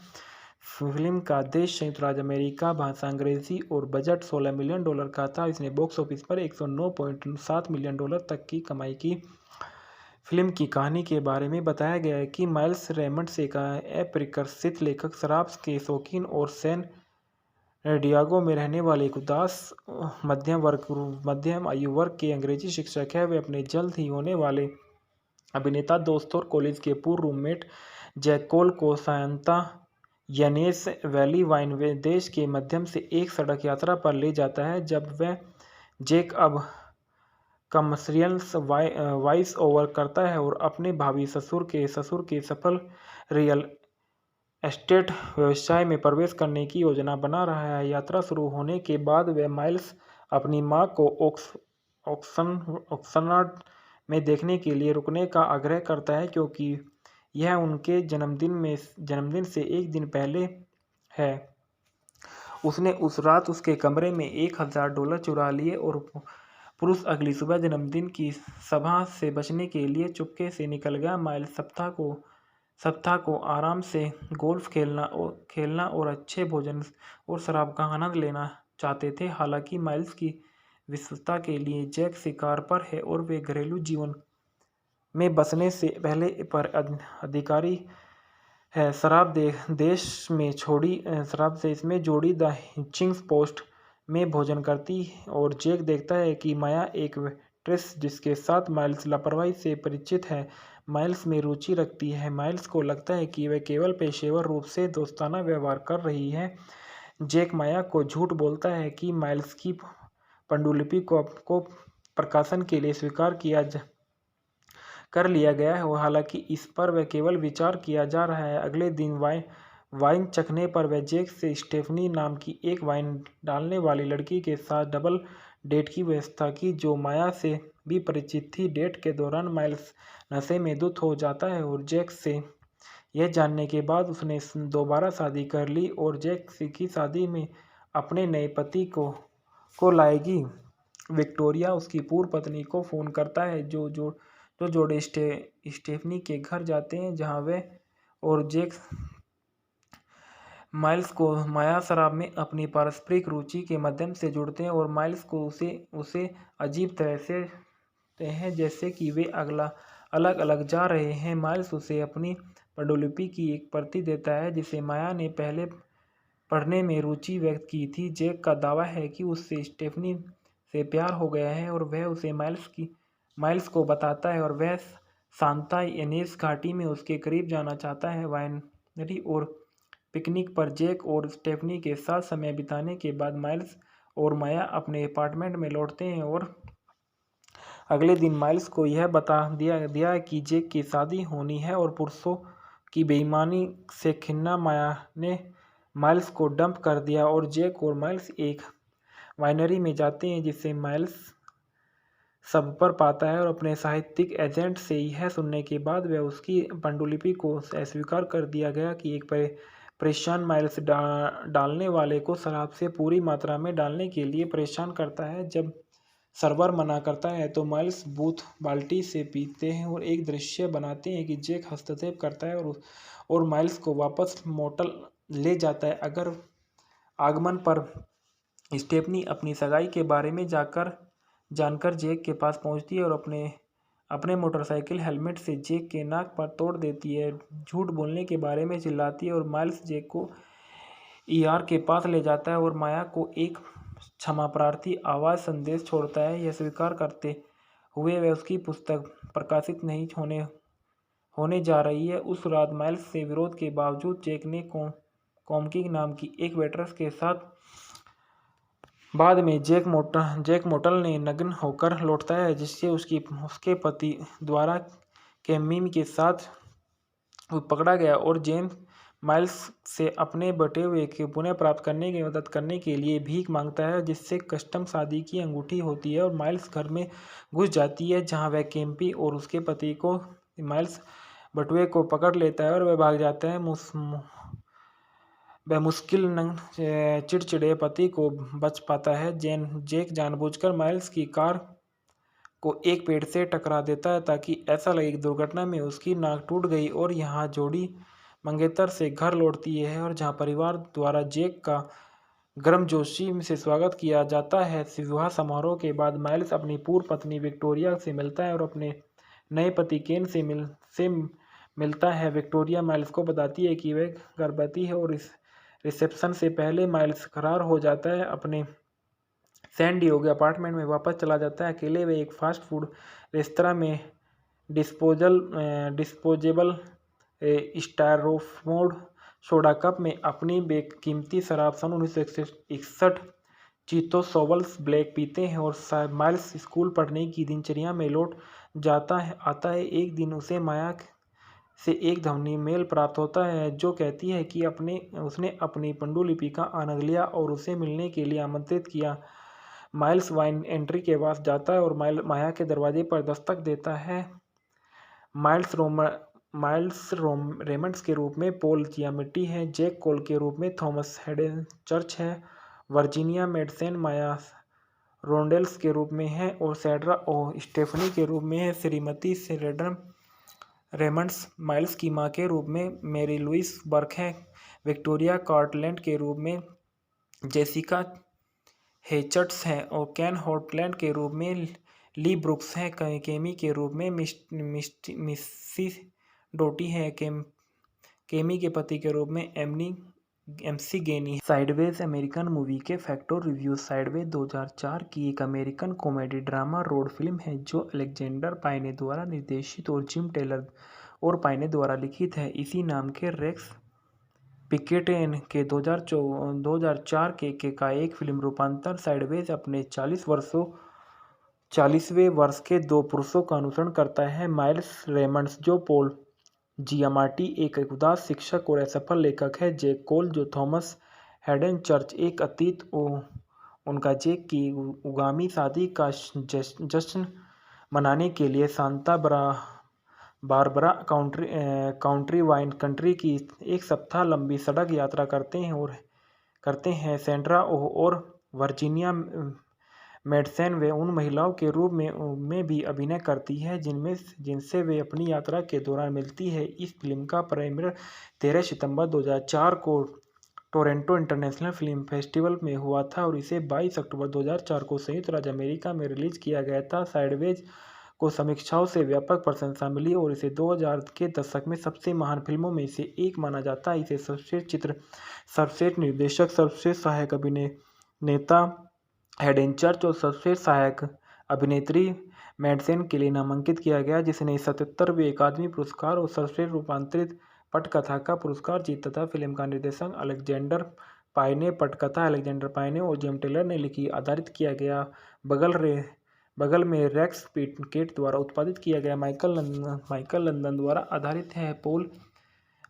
Speaker 1: फिल्म का देश संयुक्त राज्य अमेरिका, भाषा अंग्रेजी और बजट $16 मिलियन का था। इसने बॉक्स ऑफिस पर $109.7 मिलियन तक की कमाई की। फिल्म की कहानी के बारे में बताया गया है कि माइल्स रेमंड्स एक अप्रशिक्षित लेखक, शराब के शौकीन और सैन डिएगो में रहने वाले एक उदास मध्यम आयु वर्ग के अंग्रेजी शिक्षक है। वे अपने जल्द ही होने वाले अभिनेता दोस्त और कॉलेज के पूर्व रूममेट जैक कोल को सांता यनेस वैली वाइन देश के मध्यम से एक सड़क यात्रा पर ले जाता है जब वह जैक अब कमर्शियल वॉइस ओवर करता है और अपने भावी ससुर के सफल रियल एस्टेट व्यवसाय में प्रवेश करने की योजना बना रहा है। यात्रा शुरू होने के बाद वह माइल्स अपनी मां को ऑक्सनर्ड में देखने के लिए रुकने का आग्रह करता है क्योंकि यह उनके जन्मदिन से एक दिन पहले है। उसने उस रात उसके कमरे में $1000 चुरा लिए और पुरुष अगली सुबह जन्मदिन की सभा से बचने के लिए चुपके से निकल गया। माइल्स सप्ताह को आराम से गोल्फ खेलना और अच्छे भोजन और शराब का आनंद लेना चाहते थे। हालांकि माइल्स की विश्वसता के लिए जैक शिकार पर है और वे घरेलू जीवन में बसने से पहले पर अधिकारी है। शराब देश में जोड़ी द हिचिंग्स पोस्ट में भोजन करती और जैक देखता है कि माया एक वेट्रेस जिसके साथ माइल्स लापरवाही से परिचित है माइल्स में रुचि रखती है। माइल्स को लगता है कि वह केवल पेशेवर रूप से दोस्ताना व्यवहार कर रही है। जैक माया को झूठ बोलता है कि माइल्स की पांडुलिपि को प्रकाशन के लिए स्वीकार कर लिया गया है और हालांकि इस पर वह केवल विचार किया जा रहा है। अगले दिन वाइन चखने पर वह जैक से स्टेफनी नाम की एक वाइन डालने वाली लड़की के साथ डबल डेट की व्यवस्था की जो माया से भी परिचित थी। डेट के दौरान माइल्स नशे में धुत हो जाता है और जैक से यह जानने के बाद उसने दोबारा शादी कर ली और जैक की शादी में अपने नए पति को लाएगी। विक्टोरिया उसकी पूर्व पत्नी को फोन करता है जो जोड़े स्टेफनी के घर जाते हैं जहां वे और जैक माइल्स को माया शराब में अपनी पारस्परिक रुचि के माध्यम से जुड़ते हैं और माइल्स को उसे अजीब तरह से हैं जैसे कि वे अलग अलग जा रहे हैं। माइल्स उसे अपनी पांडुलिपि की एक प्रति देता है जिसे माया ने पहले पढ़ने में रुचि व्यक्त की थी। जैक का दावा है कि उससे स्टेफनी से प्यार हो गया है और वह उसे माइल्स को बताता है और वह सांता इनेस घाटी में उसके करीब जाना चाहता है। वाइनरी और पिकनिक पर जैक और स्टेफनी के साथ समय बिताने के बाद माइल्स और माया अपने अपार्टमेंट में लौटते हैं और अगले दिन माइल्स को यह बता दिया कि जैक की शादी होनी है और पुरुषों की बेईमानी से खिन्ना माया ने माइल्स को डंप कर दिया और जैक और माइल्स एक वाइनरी में जाते हैं जिसे माइल्स सब पर पाता है और अपने साहित्यिक एजेंट से यह सुनने के बाद वह उसकी पांडुलिपि को अस्वीकार कर दिया गया कि एक परेशान माइल्स डालने वाले को शराब से पूरी मात्रा में डालने के लिए परेशान करता है। जब सर्वर मना करता है तो माइल्स बूथ बाल्टी से पीते हैं और एक दृश्य बनाते हैं कि जैक हस्तक्षेप करता है और माइल्स को वापस मोटल ले जाता है। अगर आगमन पर स्टेफनी अपनी सगाई के बारे में जानकर जैक के पास पहुंचती है और अपने मोटरसाइकिल हेलमेट से जैक के नाक पर तोड़ देती है। झूठ बोलने के बारे में चिल्लाती है और माइल्स जैक को ईआर के पास ले जाता है और माया को एक क्षमा प्रार्थी आवाज संदेश छोड़ता है। यह स्वीकार करते हुए वह उसकी पुस्तक प्रकाशित नहीं होने जा रही है। उस रात माइल्स से विरोध के बावजूद जैक ने कॉमकी नाम की एक वेट्रेस के साथ बाद में जैक मोटल ने नग्न होकर लौटता है जिससे उसके पति द्वारा कैमिमी के साथ पकड़ा गया और जेम्स माइल्स से अपने बटे हुए के पुनः प्राप्त करने की मदद करने के लिए भीख मांगता है जिससे कस्टम शादी की अंगूठी होती है और माइल्स घर में घुस जाती है जहां वह कैम्पी और उसके पति को माइल्स बटुए को पकड़ लेता है और वह भाग जाता है। वह मुश्किल चिड़चिड़े पति को बच पाता है। जैक जानबूझकर माइल्स की कार को एक पेड़ से टकरा देता है ताकि ऐसा लगे कि दुर्घटना में उसकी नाक टूट गई और यहाँ जोड़ी मंगेतर से घर लौटती है और जहाँ परिवार द्वारा जैक का गर्मजोशी से स्वागत किया जाता है। विवाह समारोह के बाद माइल्स अपनी पूर्व पत्नी विक्टोरिया से मिलता है और अपने नए पति केन से मिलता है। विक्टोरिया माइल्स को बताती है कि वह गर्भवती है और इस रिसेप्शन से पहले माइल्स फरार हो जाता है अपने सैन डिएगो अपार्टमेंट में वापस चला जाता है। अकेले वे एक फास्ट फूड रेस्तरां में डिस्पोजेबल स्टायरोफोम सोडा कप में अपनी बेकीमती शराब सन 1961 चीतो सोवल्स ब्लैक पीते हैं और माइल्स स्कूल पढ़ने की दिनचर्या में लौट आता है। एक दिन उसे माया से एक ध्वनि मेल प्राप्त होता है जो कहती है कि उसने अपनी पांडुलिपि का आनंद लिया और उसे मिलने के लिए आमंत्रित किया। माइल्स वाइन एंट्री के पास जाता है और माया के दरवाजे पर दस्तक देता है। माइल्स रेमंड्स के रूप में पॉल जियामेटी है, जैक कोल के रूप में थॉमस हेडन चर्च है, वर्जीनिया मेडसेन माया रोंडेल्स के रूप में है और सैंड्रा ओ स्टेफनी के रूप में है। श्रीमती शेरिडन रेमंड्स माइल्स की मां के रूप में मैरी लुइस बर्क है, विक्टोरिया कार्टलैंड के रूप में जेसिका हेचर्ट्स हैं और केन हॉटलैंड के रूप में ली ब्रुक्स हैं। केमी के रूप में मिस्सी डोटी है, केमी के पति के रूप में एमसी गेनी है। साइडवेज अमेरिकन मूवी के फैक्ट और रिव्यूज। साइडवेज 2004 की एक American comedy drama road film है जो अलेक्जेंडर पाइने द्वारा निर्देशित और जिम टेलर और पाइने द्वारा लिखित है। इसी नाम के रेक्स पिकेटेन के 2004 के का एक फिल्म रूपांतर। साइडवेज अपने 40वें वर्ष के दो पुरुषों का अनुसरण करता है, माइल्स रेमंड्स जो पॉल जियामाटी एक उदास शिक्षक और असफल लेखक है, जैक कोल जो थॉमस हेडन चर्च एक अतीत उनका जैक की उगामी शादी का जश्न मनाने के लिए Santa Barbara County wine country की एक सप्ताह लंबी सड़क यात्रा करते हैं। सैंड्रा ओह और वर्जीनिया मेडसेन वे उन महिलाओं के रूप में भी अभिनय करती है जिनसे वे अपनी यात्रा के दौरान मिलती है। इस फिल्म का प्रीमियर 13 सितंबर 2004 को टोरंटो इंटरनेशनल फिल्म फेस्टिवल में हुआ था और इसे 22 अक्टूबर 2004 को संयुक्त राज्य अमेरिका में रिलीज किया गया था। साइडवेज को समीक्षाओं से व्यापक प्रशंसा मिली और इसे 2000 के दशक में सबसे महान फिल्मों में से एक माना जाता है। इसे सर्वश्रेष्ठ चित्र, सर्वश्रेष्ठ निर्देशक, सर्वश्रेष्ठ सहायक अभिनेता हेडन चर्च और सर्वश्रेष्ठ सहायक अभिनेत्री मेडसेन के लिए नामांकित किया गया, जिसने 77वें अकादमी पुरस्कार और सर्वश्रेष्ठ रूपांतरित पटकथा का पुरस्कार जीता था। फिल्म का निर्देशन अलेक्जेंडर पाइने, पटकथा अलेक्जेंडर पाइने और जिम टेलर ने लिखी, आधारित किया गया। बगल में रेक्स पिकेट द्वारा उत्पादित किया गया। माइकल लंदन द्वारा आधारित है। पॉल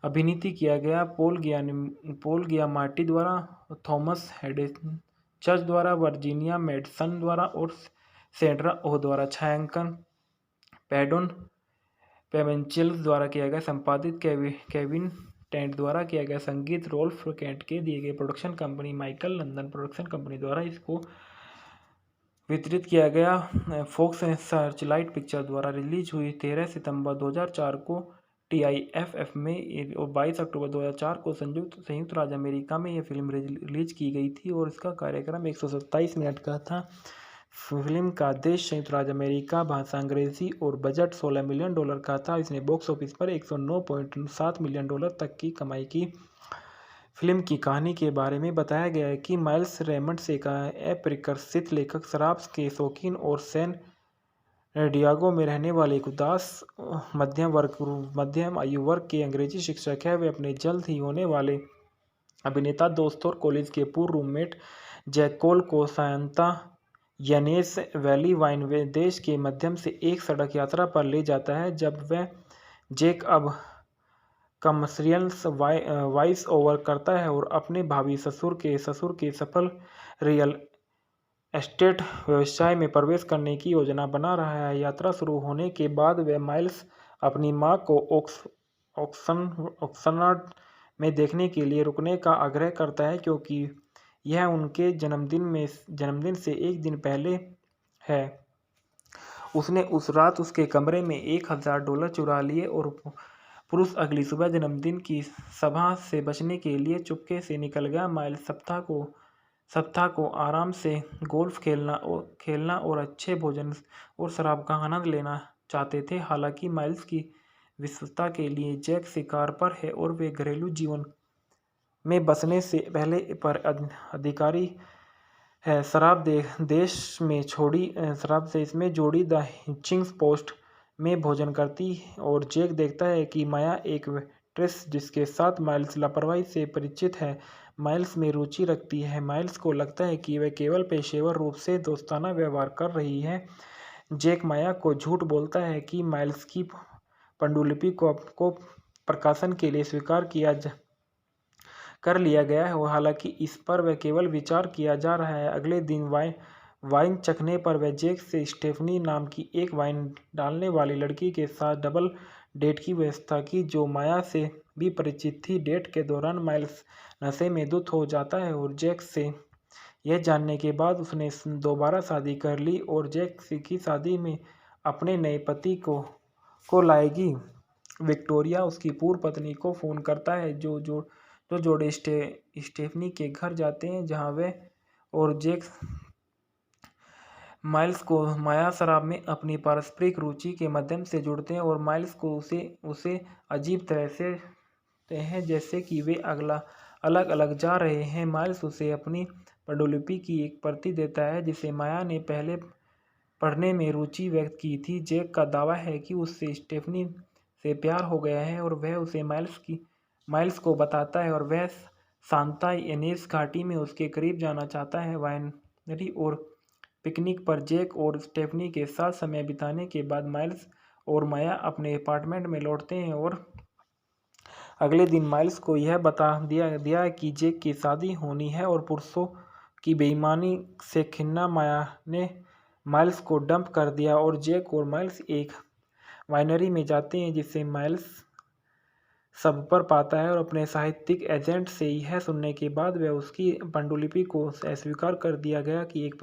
Speaker 1: अभिनीत किया गया। पॉल गियामाटी द्वारा, थॉमस हेडन चर्च द्वारा, वर्जीनिया मेडसन द्वारा और सैंड्रा ओह द्वारा छायांकन पैडोन पेवेंचेल द्वारा किया गया। संपादित केविन टेंट द्वारा किया गया। संगीत रोल्फ कैंट के दिए गए। Production company Michael London production company द्वारा इसको वितरित किया गया। फॉक्स एंड सर्चलाइट पिक्चर द्वारा रिलीज हुई 13 सितंबर 2004 को TIFF में और 22 अक्टूबर 2004 को संयुक्त राज्य अमेरिका में यह फिल्म रिलीज की गई थी और इसका कार्यक्रम 127 मिनट का था। फिल्म का देश संयुक्त राज्य अमेरिका, भाषा अंग्रेजी और बजट $16 मिलियन का था। इसने बॉक्स ऑफिस पर $109.7 मिलियन तक की कमाई की। फिल्म की कहानी के बारे में बताया गया है कि माइल्स रेमंड्स एक अप्रकाशित लेखक, शराब के शौकीन और सैन डियागो में रहने वाले एक उदास मध्यम आयु वर्ग के अंग्रेजी शिक्षक है। वे अपने जल्द ही होने वाले अभिनेता दोस्त और कॉलेज के पूर्व रूममेट जैक कोल को सांता यानेस वैली वाइन देश के मध्यम से एक सड़क यात्रा पर ले जाता है। जब वह जैक अब कमर्शियल वॉइस ओवर करता है और अपने भावी ससुर के सफल रियल एस्टेट व्यवसाय में प्रवेश करने की योजना बना रहा है। यात्रा शुरू होने के बाद वह माइल्स अपनी मां को ऑक्सनर्ड में देखने के लिए रुकने का आग्रह करता है क्योंकि यह उनके जन्मदिन से एक दिन पहले है। उसने उस रात उसके कमरे में $1000 चुरा लिए और पुरुष अगली सुबह जन्मदिन की सभा से बचने के लिए चुपके से निकल गया। माइल्स सप्ताह को आराम से गोल्फ खेलना और अच्छे भोजन और शराब का आनंद लेना चाहते थे। हालांकि माइल्स की विश्वसता के लिए जैक शिकार पर है और वे घरेलू जीवन में बसने से पहले पर अधिकारी है। शराब देश में जोड़ी द हिचिंग्स पोस्ट में भोजन करती और जैक देखता है कि माया एक वेट्रेस जिसके साथ माइल्स लापरवाही से परिचित है माइल्स में रुचि रखती है। माइल्स को लगता है कि वह केवल पेशेवर रूप से दोस्ताना व्यवहार कर रही है। जैक माया को झूठ बोलता है कि माइल्स की पांडुलिपि को प्रकाशन के लिए स्वीकार कर लिया गया है और हालांकि इस पर वह केवल विचार किया जा रहा है। अगले दिन वाइन चखने पर वह जैक से स्टेफनी नाम की एक वाइन डालने वाली लड़की के साथ डबल डेट की व्यवस्था की जो माया से भी परिचित थी। डेट के दौरान माइल्स नशे में धुत हो जाता है और जैक से यह जानने के बाद उसने दोबारा शादी कर ली और जैक की शादी में अपने नए पति को लाएगी। विक्टोरिया उसकी पूर्व पत्नी को फ़ोन करता है जो जोड़े स्टेफनी के घर जाते हैं जहां वह और जैक माइल्स को माया शराब में अपनी पारस्परिक रुचि के माध्यम से जुड़ते हैं और माइल्स को उसे अजीब तरह से देखते हैं जैसे कि वे अलग अलग जा रहे हैं। माइल्स उसे अपनी पांडुलिपि की एक प्रति देता है जिसे माया ने पहले पढ़ने में रुचि व्यक्त की थी। जैक का दावा है कि उससे स्टेफनी से प्यार हो गया है और वह उसे माइल्स को बताता है और वह सांता इनेस घाटी में उसके करीब जाना चाहता है। वाइनरी और पिकनिक पर जैक और स्टेफनी के साथ समय बिताने के बाद माइल्स और माया अपने अपार्टमेंट में लौटते हैं और अगले दिन माइल्स को यह बता दिया कि जैक की शादी होनी है और पुरुषों की बेईमानी से खिन्ना माया ने माइल्स को डंप कर दिया और जैक और माइल्स एक वाइनरी में जाते हैं जिसे माइल्स सब पर पाता है और अपने साहित्यिक एजेंट से यह सुनने के बाद वह उसकी पांडुलिपि को अस्वीकार कर दिया गया कि एक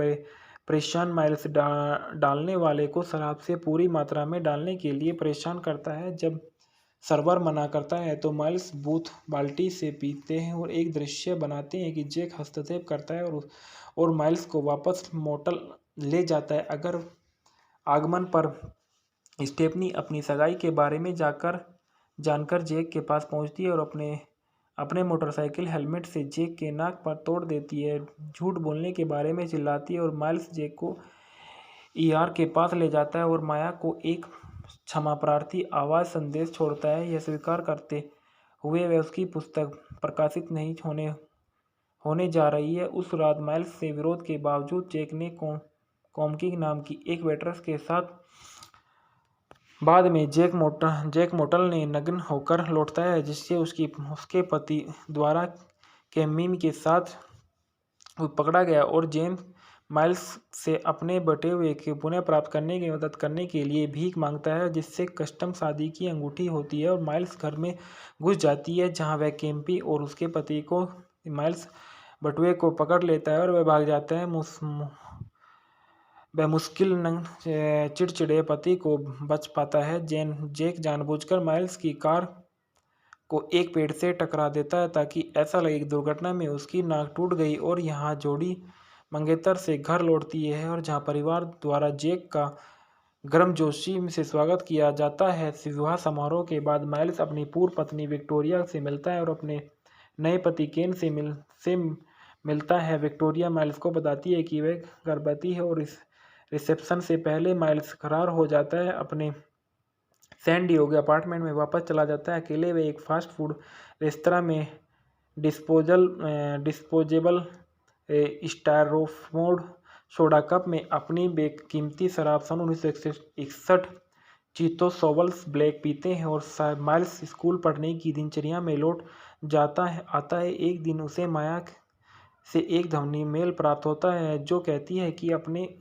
Speaker 1: परेशान माइल्स डालने वाले को शराब से पूरी मात्रा में डालने के लिए परेशान करता है। जब सर्वर मना करता है तो माइल्स बूथ बाल्टी से पीते हैं और एक दृश्य बनाते हैं कि जैक हस्तक्षेप करता है और माइल्स को वापस मोटल ले जाता है। अगर आगमन पर स्टेफनी अपनी सगाई के बारे में जानकर जैक के पास पहुंचती है और अपने मोटरसाइकिल हेलमेट से जैक के नाक पर तोड़ देती है। झूठ बोलने के बारे में चिल्लाती है और माइल्स जैक को ईआर के पास ले जाता है और माया को एक क्षमा प्रार्थी आवाज संदेश छोड़ता है। यह स्वीकार करते हुए वह उसकी पुस्तक प्रकाशित नहीं होने जा रही है। उस रात माइल्स से विरोध के बावजूद जैक ने कॉमकी नाम की एक वेट्रेस के साथ बाद में जैक मोटल ने नग्न होकर लौटता है जिससे उसके पति द्वारा कैमिमी के साथ पकड़ा गया और जेम्स माइल्स से अपने बटे हुए के पुनः प्राप्त करने की मदद करने के लिए भीख मांगता है जिससे कस्टम शादी की अंगूठी होती है और माइल्स घर में घुस जाती है जहां वह केम्पी और उसके पति को माइल्स बटुए को पकड़ लेता है और वह भाग जाता है। वह मुश्किल चिड़चिड़े पति को बच पाता है। जैक जानबूझकर माइल्स की कार को एक पेड़ से टकरा देता है ताकि ऐसा लगे कि दुर्घटना में उसकी नाक टूट गई और यहाँ जोड़ी मंगेतर से घर लौटती है और जहाँ परिवार द्वारा जैक का गर्मजोशी से स्वागत किया जाता है। विवाह समारोह के बाद माइल्स अपनी पूर्व पत्नी विक्टोरिया से मिलता है और अपने नए पति केन से मिलता है। विक्टोरिया माइल्स को बताती है कि वह गर्भवती है और इस रिसेप्शन से पहले माइल्स फरार हो जाता है अपने सैन डिएगो अपार्टमेंट में वापस चला जाता है। अकेले वे एक फास्ट फूड रेस्तरां में डिस्पोजेबल स्टायरोफोम सोडा कप में अपनी बेकीमती शराब सन 1961 चीतो सोवल्स ब्लैक पीते हैं और माइल्स स्कूल पढ़ने की दिनचर्या में लौट आता है। एक दिन उसे माया से एक ध्वनि मेल प्राप्त होता है जो कहती है कि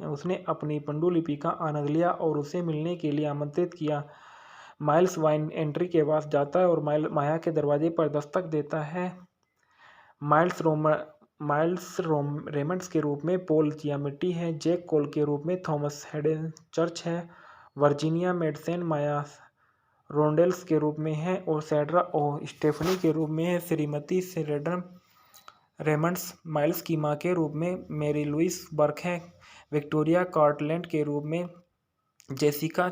Speaker 1: उसने अपनी पांडुलिपि का आनंद लिया और उसे मिलने के लिए आमंत्रित किया। माइल्स वाइन एंट्री के पास जाता है और माया के दरवाजे पर दस्तक देता है। माइल्स रेमंड्स के रूप में पॉल जियामिटी है, जैक कोल के रूप में थॉमस हेडन चर्च है, वर्जीनिया मेडसेन माया रोंडेल्स के रूप में है और सैड्रा और स्टेफनी के रूप में है। श्रीमती सेरेडन रेमंड्स माइल्स की मां के रूप में मैरी लुइस बर्क है, विक्टोरिया कार्टलैंड के रूप में जेसिका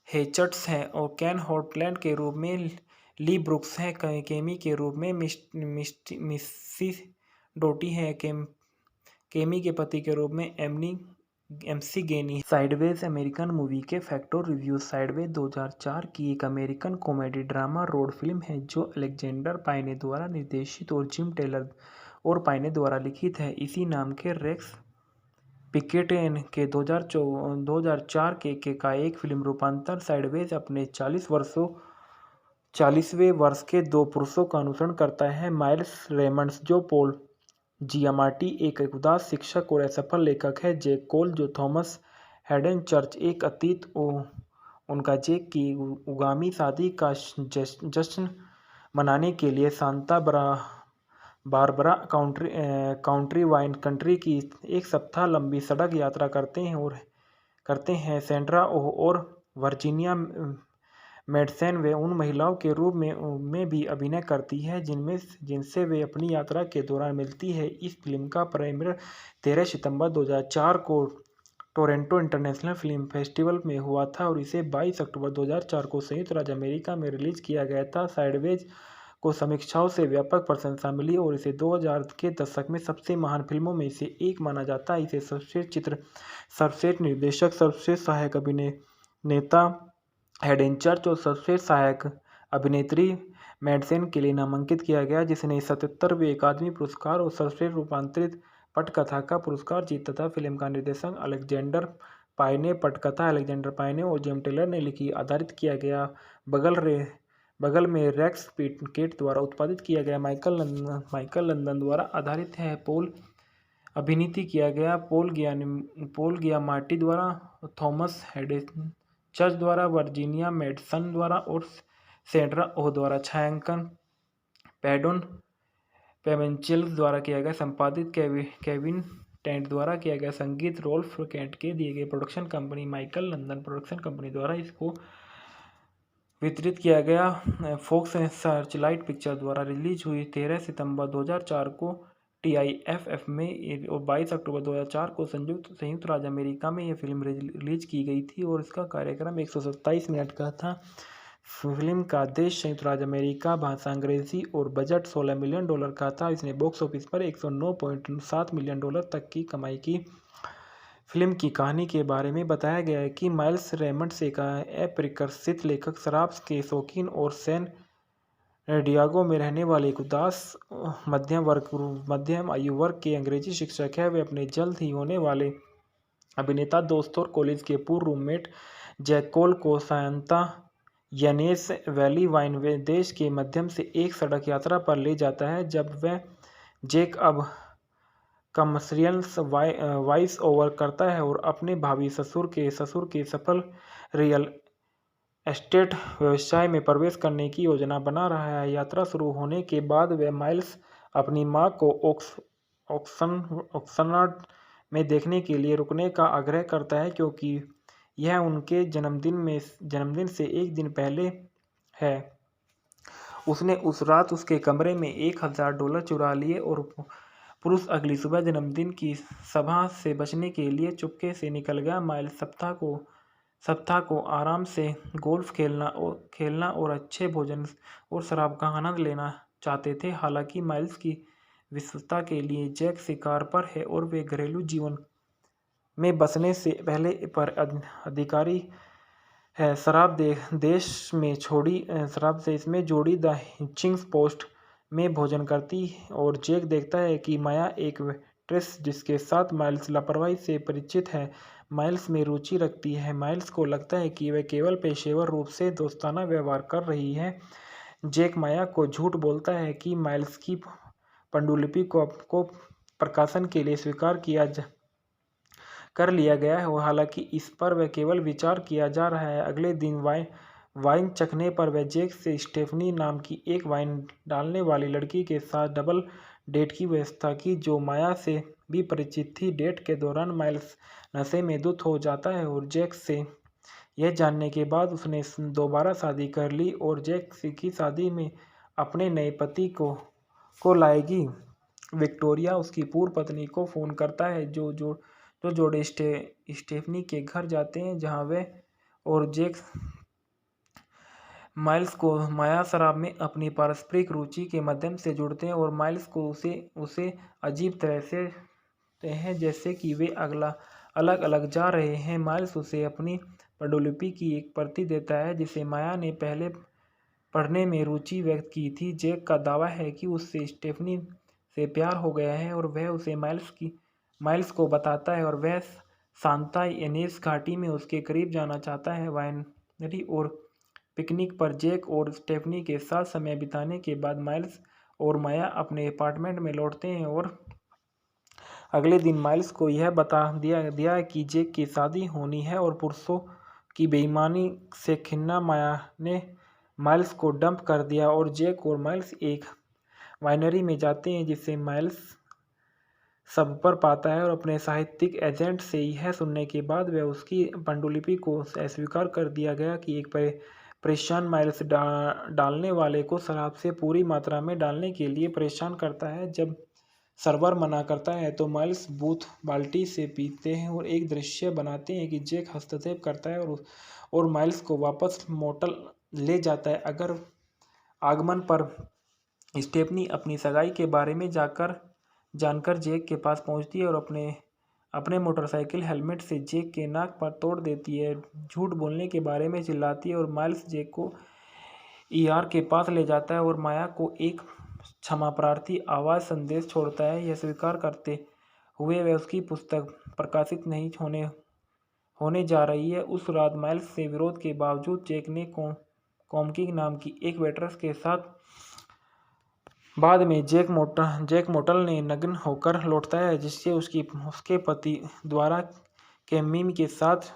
Speaker 1: हेचर्ट्स हैं और कैन हॉटलैंड के रूप में ली ब्रुक्स हैं। केमी के रूप में मिस्सी डोटी हैं। केमी के पति के रूप में एमनी MC गेनी। साइडवेज अमेरिकन मूवी के फैक्ट और रिव्यूज। साइडवेज 2004 की एक American comedy drama road film है जो अलेक्जेंडर पाइने द्वारा निर्देशित और जिम टेलर और पाइने द्वारा लिखित है। इसी नाम के रेक्स पिकेटेन के 2004 के का एक फिल्म रूपांतर। साइडवेज अपने 40वें वर्ष के दो पुरुषों का अनुसरण करता है, माइल्स रेमंड्स जो पॉल जियामार्टी एक उदास शिक्षक और असफल लेखक है, जैक कोल जो थॉमस हैडन चर्च एक अतीत उनका जैक की उगामी शादी का जश्न मनाने के लिए Santa Barbara County wine country की एक सप्ताह लंबी सड़क यात्रा करते हैं। सेंड्रा ओह और वर्जीनिया मेडसेन वे उन महिलाओं के रूप में भी अभिनय करती है जिनसे वे अपनी यात्रा के दौरान मिलती है। इस फिल्म का प्रीमियर 13 सितंबर 2004 को टोरंटो इंटरनेशनल फिल्म फेस्टिवल में हुआ था और इसे 22 अक्टूबर 2004 को संयुक्त राज्य अमेरिका में रिलीज किया गया था। साइडवेज को समीक्षाओं से व्यापक प्रशंसा मिली और इसे 2000 के दशक में सबसे महान फिल्मों में से एक माना जाता है। इसे सर्वश्रेष्ठ चित्र, सर्वश्रेष्ठ निर्देशक, सर्वश्रेष्ठ सहायक अभिनेता हैडन चर्च और सर्वश्रेष्ठ सहायक अभिनेत्री मेडसेन के लिए नामांकित किया गया, जिसने 77वें अकादमी पुरस्कार और सर्वश्रेष्ठ रूपांतरित पटकथा का पुरस्कार जीता था। फिल्म का निर्देशन अलेक्जेंडर पाइने, पटकथा अलेक्जेंडर पाइने और जिम टेलर ने लिखी, आधारित किया गया। बगल में रेक्स पिकेट द्वारा उत्पादित किया गया। माइकल लंदन द्वारा आधारित है। पॉल अभिनीत किया गया। पॉल गियामार्टी द्वारा, थॉमस हैडन चर्च द्वारा, वर्जीनिया मेडसन द्वारा और सेंड्रा ओह द्वारा छायांकन पैडोन पेवेंचेल्स द्वारा किया गया। संपादित केविन टेंट द्वारा किया गया। संगीत रोल्फ कैंट के दिए गए। Production company Michael London production company द्वारा इसको वितरित किया गया। फॉक्स सर्चलाइट पिक्चर द्वारा रिलीज हुई 13 सितंबर 2004 को TIFF में और 22 अक्टूबर 2004 को संयुक्त राज्य अमेरिका में यह फिल्म रिलीज की गई थी और इसका कार्यक्रम 127 मिनट का था। फिल्म का देश संयुक्त राज्य अमेरिका, भाषा अंग्रेजी और बजट $16 मिलियन का था। इसने बॉक्स ऑफिस पर $109.7 मिलियन तक की कमाई की। फिल्म की कहानी के बारे में बताया गया है कि माइल्स रेमंड्स एक अप्रकाशित लेखक, शराब के शौकीन और सैन डियागो में रहने वाले एक उदास मध्यम आयु वर्ग के अंग्रेजी शिक्षक है। वे अपने जल्द ही होने वाले अभिनेता दोस्त और कॉलेज के पूर्व रूममेट जैक कोल को सांता यानेस वैली वाइन देश के मध्यम से एक सड़क यात्रा पर ले जाता है। जब वह जैक अब कमर्शियल वॉइस ओवर करता है और अपने भावी ससुर के सफल रियल एस्टेट व्यवसाय में प्रवेश करने की योजना बना रहा है। यात्रा शुरू होने के बाद वह माइल्स अपनी मां को ऑक्सनर्ड में देखने के लिए रुकने का आग्रह करता है, क्योंकि यह उनके जन्मदिन से एक दिन पहले है। उसने उस रात उसके कमरे में $1000 चुरा लिए और पुरुष अगली सुबह जन्मदिन की सभा से बचने के लिए चुपके से निकल गया। माइल्स सप्ताह को आराम से गोल्फ खेलना और अच्छे भोजन और शराब का आनंद लेना चाहते थे। हालांकि माइल्स की विश्वसता के लिए जैक शिकार पर है और वे घरेलू जीवन में बसने से पहले पर अधिकारी है। शराब देश में जोड़ी द हिचिंग्स पोस्ट में भोजन करती और जैक देखता है कि माया एक वेट्रेस जिसके साथ माइल्स लापरवाही से परिचित है, माइल्स में रुचि रखती है। माइल्स को लगता है कि वह केवल पेशेवर रूप से दोस्ताना व्यवहार कर रही है। जैक माया को झूठ बोलता है कि माइल्स की पांडुलिपि को प्रकाशन के लिए स्वीकार कर लिया गया है, हालांकि इस पर वह केवल विचार किया जा रहा है। अगले दिन वाइन चखने पर वह जैक से स्टेफनी नाम की एक वाइन डालने वाली लड़की के साथ डबल डेट की व्यवस्था की, जो माया से भी परिचित थी। डेट के दौरान माइल्स नशे में धुत हो जाता है और जैक से यह जानने के बाद उसने दोबारा शादी कर ली और जैक की शादी में अपने नए पति को लाएगी। विक्टोरिया उसकी पूर्व पत्नी को फोन करता है, जो जोड़े स्टेफनी के घर जाते हैं, जहां वह और जैक माइल्स को माया शराब में अपनी पारस्परिक रुचि के माध्यम से जुड़ते हैं और माइल्स को उसे अजीब तरह से हैं, जैसे कि वे अलग अलग जा रहे हैं। माइल्स उसे अपनी पांडुलिपि की एक प्रति देता है जिसे माया ने पहले पढ़ने में रुचि व्यक्त की थी। जैक का दावा है कि उससे स्टेफनी से प्यार हो गया है और वह उसे माइल्स को बताता है और वह सांता इनेस घाटी में उसके करीब जाना चाहता है। वाइनरी और पिकनिक पर जैक और स्टेफनी के साथ समय बिताने के बाद माइल्स और माया अपने अपार्टमेंट में लौटते हैं और अगले दिन माइल्स को यह बता दिया कि जैक की शादी होनी है और पुरुषों की बेईमानी से खिन्ना माया ने माइल्स को डंप कर दिया और जैक और माइल्स एक वाइनरी में जाते हैं जिसे माइल्स सब पर पाता है और अपने साहित्यिक एजेंट से यह सुनने के बाद वह उसकी पांडुलिपि को अस्वीकार कर दिया गया कि एक परेशान माइल्स डालने वाले को शराब से पूरी मात्रा में डालने के लिए परेशान करता है। जब सर्वर मना करता है तो माइल्स बूथ बाल्टी से पीते हैं और एक दृश्य बनाते हैं कि जैक हस्तक्षेप करता है और माइल्स को वापस मोटल ले जाता है। अगर आगमन पर स्टेफनी अपनी सगाई के बारे में जानकर जैक के पास पहुंचती है और अपने मोटरसाइकिल हेलमेट से जैक के नाक पर तोड़ देती है। झूठ बोलने के बारे में चिल्लाती है और माइल्स जैक को ईआर के पास ले जाता है और माया को एक क्षमा प्रार्थी आवाज संदेश छोड़ता है। यह स्वीकार करते हुए वह उसकी पुस्तक प्रकाशित नहीं होने जा रही है। उस रात माइल्स से विरोध के बावजूद जैक ने कॉमकिंग नाम की एक वेट्रेस के साथ बाद में जैक मोटल ने नग्न होकर लौटता है जिससे उसके पति द्वारा कैमी के साथ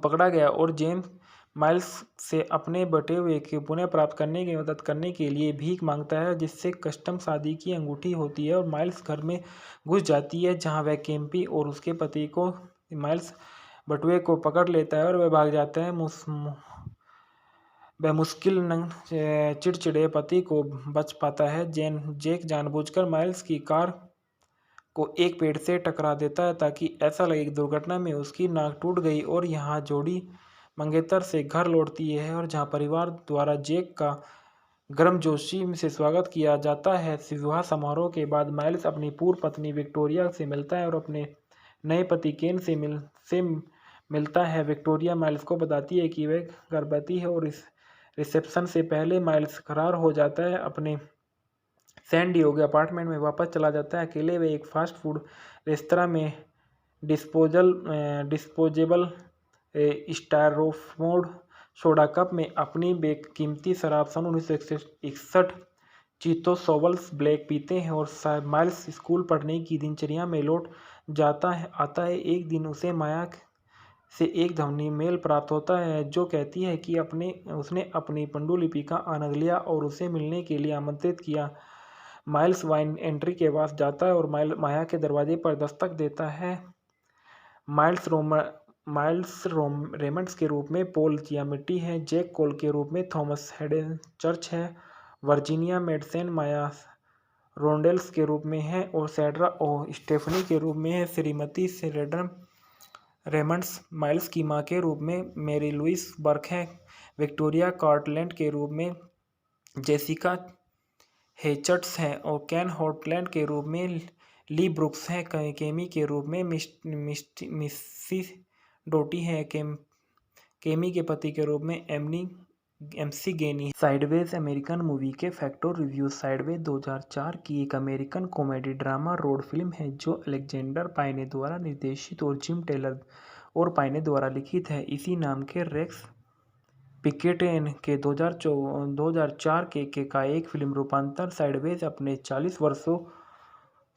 Speaker 1: पकड़ा गया और जेम्स माइल्स से अपने बटे हुए के पुनः प्राप्त करने की मदद करने के लिए भीख मांगता है जिससे कस्टम शादी की अंगूठी होती है और माइल्स घर में घुस जाती है जहां वह केम्पी और उसके पति को माइल्स बटुए को पकड़ लेता है और वह भाग जाता है। वह मुश्किल चिड़चिड़े पति को बच पाता है। जैक जानबूझकर माइल्स की कार को एक पेड़ से टकरा देता है ताकि ऐसा लगे कि दुर्घटना में उसकी नाक टूट गई और यहाँ जोड़ी मंगेतर से घर लौटती है और जहाँ परिवार द्वारा जैक का गर्मजोशी से स्वागत किया जाता है। विवाह समारोह के बाद माइल्स अपनी पूर्व पत्नी विक्टोरिया से मिलता है और अपने नए पति केन से मिलता है। विक्टोरिया माइल्स को बताती है कि वह गर्भवती है और इस रिसेप्शन से पहले माइल्स फरार हो जाता है अपने सैन डिएगो अपार्टमेंट में वापस चला जाता है। अकेले वे एक फास्ट फूड रेस्तरां में डिस्पोजेबल स्टायरोफोम सोडा कप में अपनी बेकीमती शराब सन 1961 चीतो सोवल्स ब्लैक पीते हैं और माइल्स स्कूल पढ़ने की दिनचर्या में लौट आता है। एक दिन उसे माया से एक ध्वनि मेल प्राप्त होता है जो कहती है कि उसने अपनी पांडुलिपि का आनंद लिया और उसे मिलने के लिए आमंत्रित किया। माइल्स वाइन एंट्री के पास जाता है और माया के दरवाजे पर दस्तक देता है। माइल्स रेमंड्स के रूप में पॉल जियामिटी है, जैक कोल के रूप में थॉमस हेडन चर्च है, वर्जीनिया मेडसेन माया रोंडेल्स के रूप में है और सैड्रा ओ स्टेफनी के रूप में है। श्रीमती सेरेडन रेमंड्स माइल्स की मां के रूप में मैरी लुइस बर्क है, विक्टोरिया कार्टलैंड के रूप में जेसिका हेचर्ट्स हैं और कैन हॉटलैंड के रूप में ली ब्रुक्स हैं। केमी के रूप में मिस्सी डोटी है, केमी के पति के रूप में एमसी गेनी। साइडवेज अमेरिकन मूवी के फैक्टर रिव्यू। साइडवेज 2004 की एक American comedy drama road film है जो अलेक्जेंडर पाइने द्वारा निर्देशित और जिम टेलर और पाइने द्वारा लिखित है। इसी नाम के रेक्स पिकेटेन के 2004 के का एक फिल्म रूपांतर। साइडवेज अपने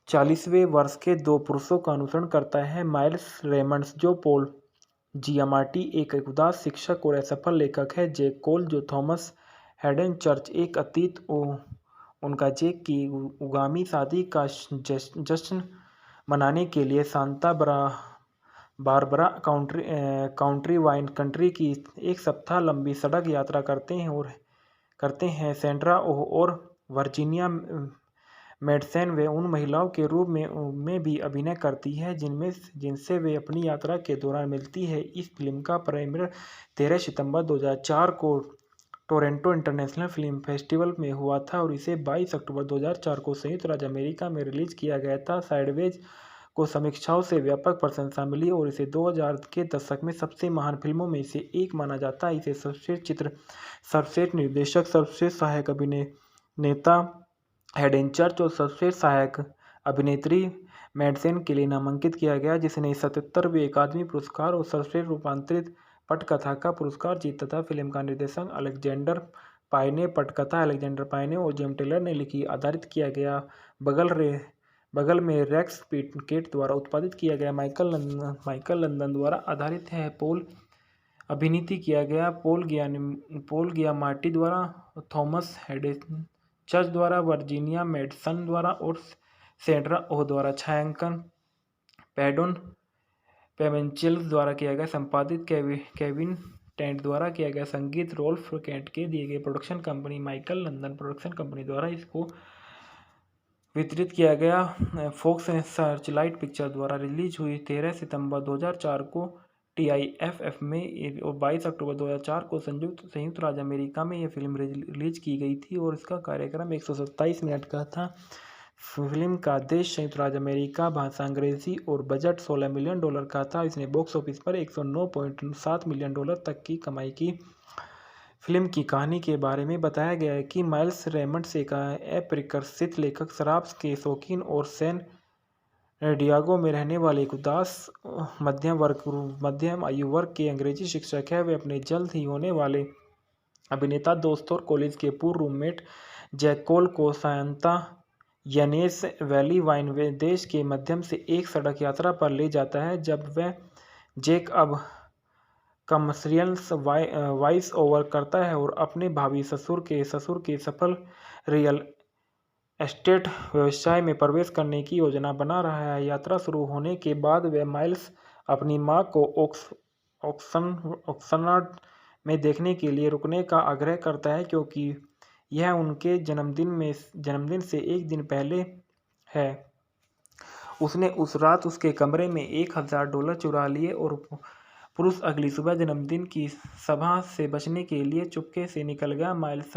Speaker 1: 40वें वर्ष के दो पुरुषों का अनुसरण करता है, माइल्स रेमंड्स जो पॉल जियामाटी एक उदास शिक्षक और असफल लेखक है, जैक कोल जो थॉमस हेडन चर्च एक अतीत उनका जैक की उगामी शादी का जश्न मनाने के लिए Santa Barbara County wine country की एक सप्ताह लंबी सड़क यात्रा करते हैं। सैंड्रा ओह और वर्जीनिया मेडसेन वे उन महिलाओं के रूप में भी अभिनय करती है जिनसे वे अपनी यात्रा के दौरान मिलती है। इस फिल्म का प्रीमियर 13 सितंबर 2004 को टोरंटो इंटरनेशनल फिल्म फेस्टिवल में हुआ था और इसे 22 अक्टूबर 2004 को संयुक्त राज्य अमेरिका में रिलीज किया गया था। साइडवेज को समीक्षाओं से व्यापक प्रशंसा मिली और इसे 2000 के दशक में सबसे महान फिल्मों में से एक माना जाता है। इसे सर्वश्रेष्ठ चित्र, सर्वश्रेष्ठ निर्देशक, सर्वश्रेष्ठ सहायक अभिनेता हेडेन चर्च और सर्वश्रेष्ठ सहायक अभिनेत्री मैडसेन के लिए नामांकित किया गया, जिसने 77वें अकादमी पुरस्कार और सर्वश्रेष्ठ रूपांतरित पटकथा का पुरस्कार जीता था। फिल्म का निर्देशन अलेक्जेंडर पाई ने, पटकथा अलेक्जेंडर पाई ने और जेम टेलर ने लिखी, आधारित किया गया। बगल में रेक्स पिकेट द्वारा उत्पादित किया गया। माइकल लंदन द्वारा आधारित है। पोल अभिनीत किया गया। पोल गियामाटी द्वारा, थॉमस हेडेन चर्च द्वारा, वर्जीनिया मेडसन द्वारा और सेंड्रा ओह द्वारा छायांकन पैडोन पेवेंचेल्स द्वारा किया गया। संपादित केविन टेंट द्वारा किया गया। संगीत रोल्फ कैंट के दिए गए। Production company Michael London production company द्वारा इसको वितरित किया गया। फॉक्स सर्चलाइट पिक्चर द्वारा रिलीज हुई। 13 सितंबर 2004 को TIFF में और 22 अक्टूबर 2004 को संयुक्त राज्य अमेरिका में यह फिल्म रिलीज की गई थी और इसका कार्यक्रम 127 मिनट का था। फिल्म का देश संयुक्त राज्य अमेरिका, भाषा अंग्रेजी और बजट $16 मिलियन का था। इसने बॉक्स ऑफिस पर $109.7 मिलियन तक की कमाई की। फिल्म की कहानी के बारे में बताया गया है कि माइल्स रेमंड्स एक अप्रकाशित लेखक, शराब के शौकीन और सैन डियागो में रहने वाले एक उदास मध्यम आयु वर्ग के अंग्रेजी शिक्षक है। वे अपने जल्द ही होने वाले अभिनेता दोस्त और कॉलेज के पूर्व रूममेट जैक कोल को सांता यानेस वैली वाइन देश के मध्यम से एक सड़क यात्रा पर ले जाता है। जब वह जैक अब कमर्शियल वॉइस ओवर करता है और अपने भावी ससुर के सफल रियल एस्टेट व्यवसाय में प्रवेश करने की योजना बना रहा है। यात्रा शुरू होने के बाद वह माइल्स अपनी मां को ऑक्सनर्ड में देखने के लिए रुकने का आग्रह करता है, क्योंकि यह उनके जन्मदिन से एक दिन पहले है। उसने उस रात उसके कमरे में $1000 चुरा लिए और पुरुष अगली सुबह जन्मदिन की सभा से बचने के लिए चुपके से निकल गया। माइल्स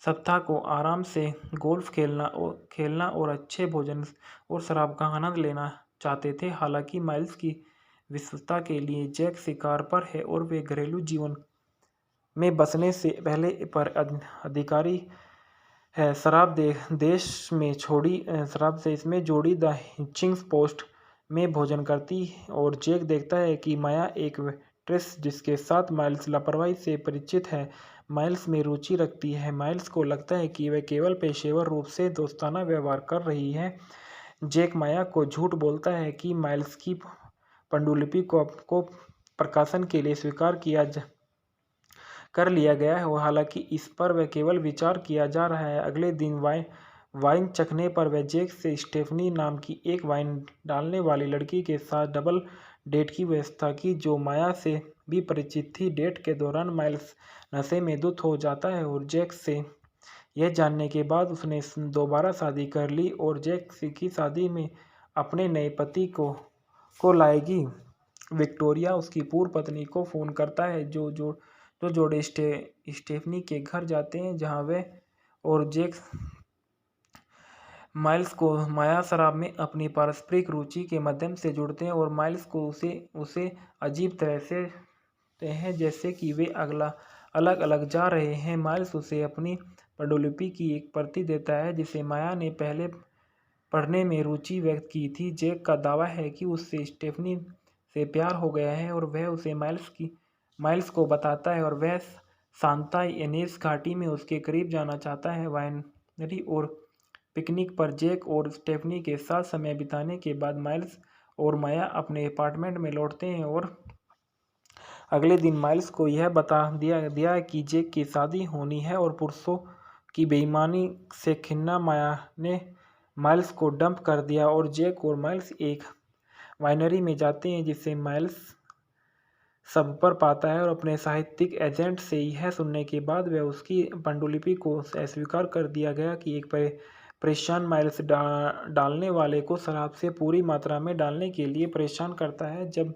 Speaker 1: सप्ताह को आराम से गोल्फ खेलना और अच्छे भोजन और शराब का आनंद लेना चाहते थे। हालांकि माइल्स की विश्वसता के लिए जैक शिकार पर है और वे घरेलू जीवन में बसने से पहले पर अधिकारी है। शराब देश में जोड़ी द हिचिंग्स पोस्ट में भोजन करती और जैक देखता है कि माया एक वेट्रेस जिसके साथ माइल्स लापरवाही से परिचित है, माइल्स में रुचि रखती है। माइल्स को लगता है कि वह केवल पेशेवर रूप से दोस्ताना व्यवहार कर रही है। जैक माया को झूठ बोलता है कि माइल्स की पांडुलिपि को प्रकाशन के लिए स्वीकार कर लिया गया है, हालांकि इस पर वह केवल विचार किया जा रहा है। अगले दिन वाइन चखने पर वह जैक से स्टेफनी नाम की एक वाइन डालने वाली लड़की के साथ डबल डेट की व्यवस्था की, जो माया से भी परिचित थी। डेट के दौरान माइल्स नशे में धुत हो जाता है और जैक से यह जानने के बाद उसने दोबारा शादी कर ली और जैक की शादी में अपने नए पति को लाएगी। विक्टोरिया उसकी पूर्व पत्नी को फोन करता है, जो जोड़े स्टेफनी के घर जाते हैं, जहां वह और जैक माइल्स को माया शराब में अपनी पारस्परिक रुचि के माध्यम से जुड़ते हैं और माइल्स को उसे अजीब तरह से हैं, जैसे कि वे अलग अलग जा रहे हैं। माइल्स उसे अपनी पांडुलिपि की एक प्रति देता है जिसे माया ने पहले पढ़ने में रुचि व्यक्त की थी। जैक का दावा है कि उससे स्टेफनी से प्यार हो गया है और वह उसे माइल्स को बताता है और वह सांता इनेस घाटी में उसके करीब जाना चाहता है। वाइनरी और पिकनिक पर जैक और स्टेफनी के साथ समय बिताने के बाद माइल्स और माया अपने अपार्टमेंट में लौटते हैं और अगले दिन माइल्स को यह बता दिया कि जैक की शादी होनी है और पुरुषों की बेईमानी से खिन्ना माया ने माइल्स को डंप कर दिया और जैक और माइल्स एक वाइनरी में जाते हैं, जिसे माइल्स सब पर पाता है और अपने साहित्यिक एजेंट से यह सुनने के बाद वह उसकी पांडुलिपि को अस्वीकार कर दिया गया कि एक परेशान माइल्स डालने वाले को शराब से पूरी मात्रा में डालने के लिए परेशान करता है। जब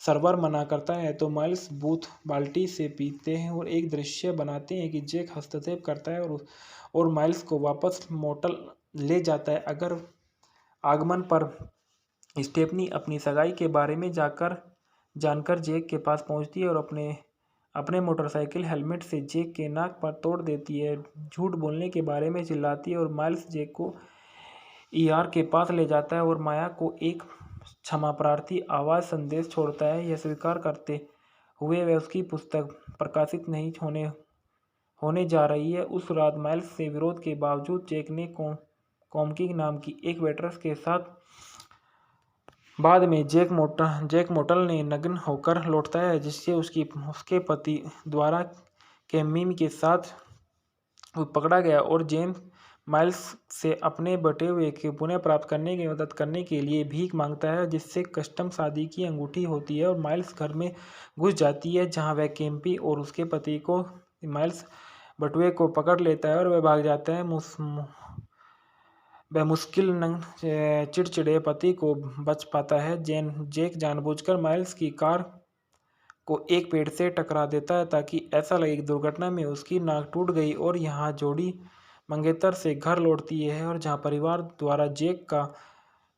Speaker 1: सर्वर मना करता है तो माइल्स बूथ बाल्टी से पीते हैं और एक दृश्य बनाते हैं कि जैक हस्तक्षेप करता है और माइल्स को वापस मोटल ले जाता है। अगर आगमन पर स्टेफनी अपनी सगाई के बारे में जानकर जैक के पास पहुंचती है और अपने मोटरसाइकिल हेलमेट से जैक के नाक पर तोड़ देती है। झूठ बोलने के बारे में चिल्लाती है और माइल्स जैक को ईआर के पास ले जाता है और माया को एक क्षमा प्रार्थी आवाज संदेश छोड़ता है। यह स्वीकार करते हुए वह उसकी पुस्तक प्रकाशित नहीं होने जा रही है। उस रात माइल्स से विरोध के बावजूद जैक ने कॉमकिंग नाम की एक वेट्रेस के साथ बाद में जैक मोटल ने नग्न होकर लौटता है, जिससे उसके पति द्वारा कैमी के साथ पकड़ा गया और जेम्स माइल्स से अपने बटे हुए के पुनः प्राप्त करने की मदद करने के लिए भीख मांगता है, जिससे कस्टम शादी की अंगूठी होती है और माइल्स घर में घुस जाती है, जहां वह कैम्पी और उसके पति को माइल्स बटुए को पकड़ लेता है और वह भाग जाता है। वह मुश्किल चिड़चिड़े पति को बच पाता है। जैक जानबूझकर माइल्स की कार को एक पेड़ से टकरा देता है ताकि ऐसा लगे कि दुर्घटना में उसकी नाक टूट गई और यहाँ जोड़ी मंगेतर से घर लौटती है और जहाँ परिवार द्वारा जैक का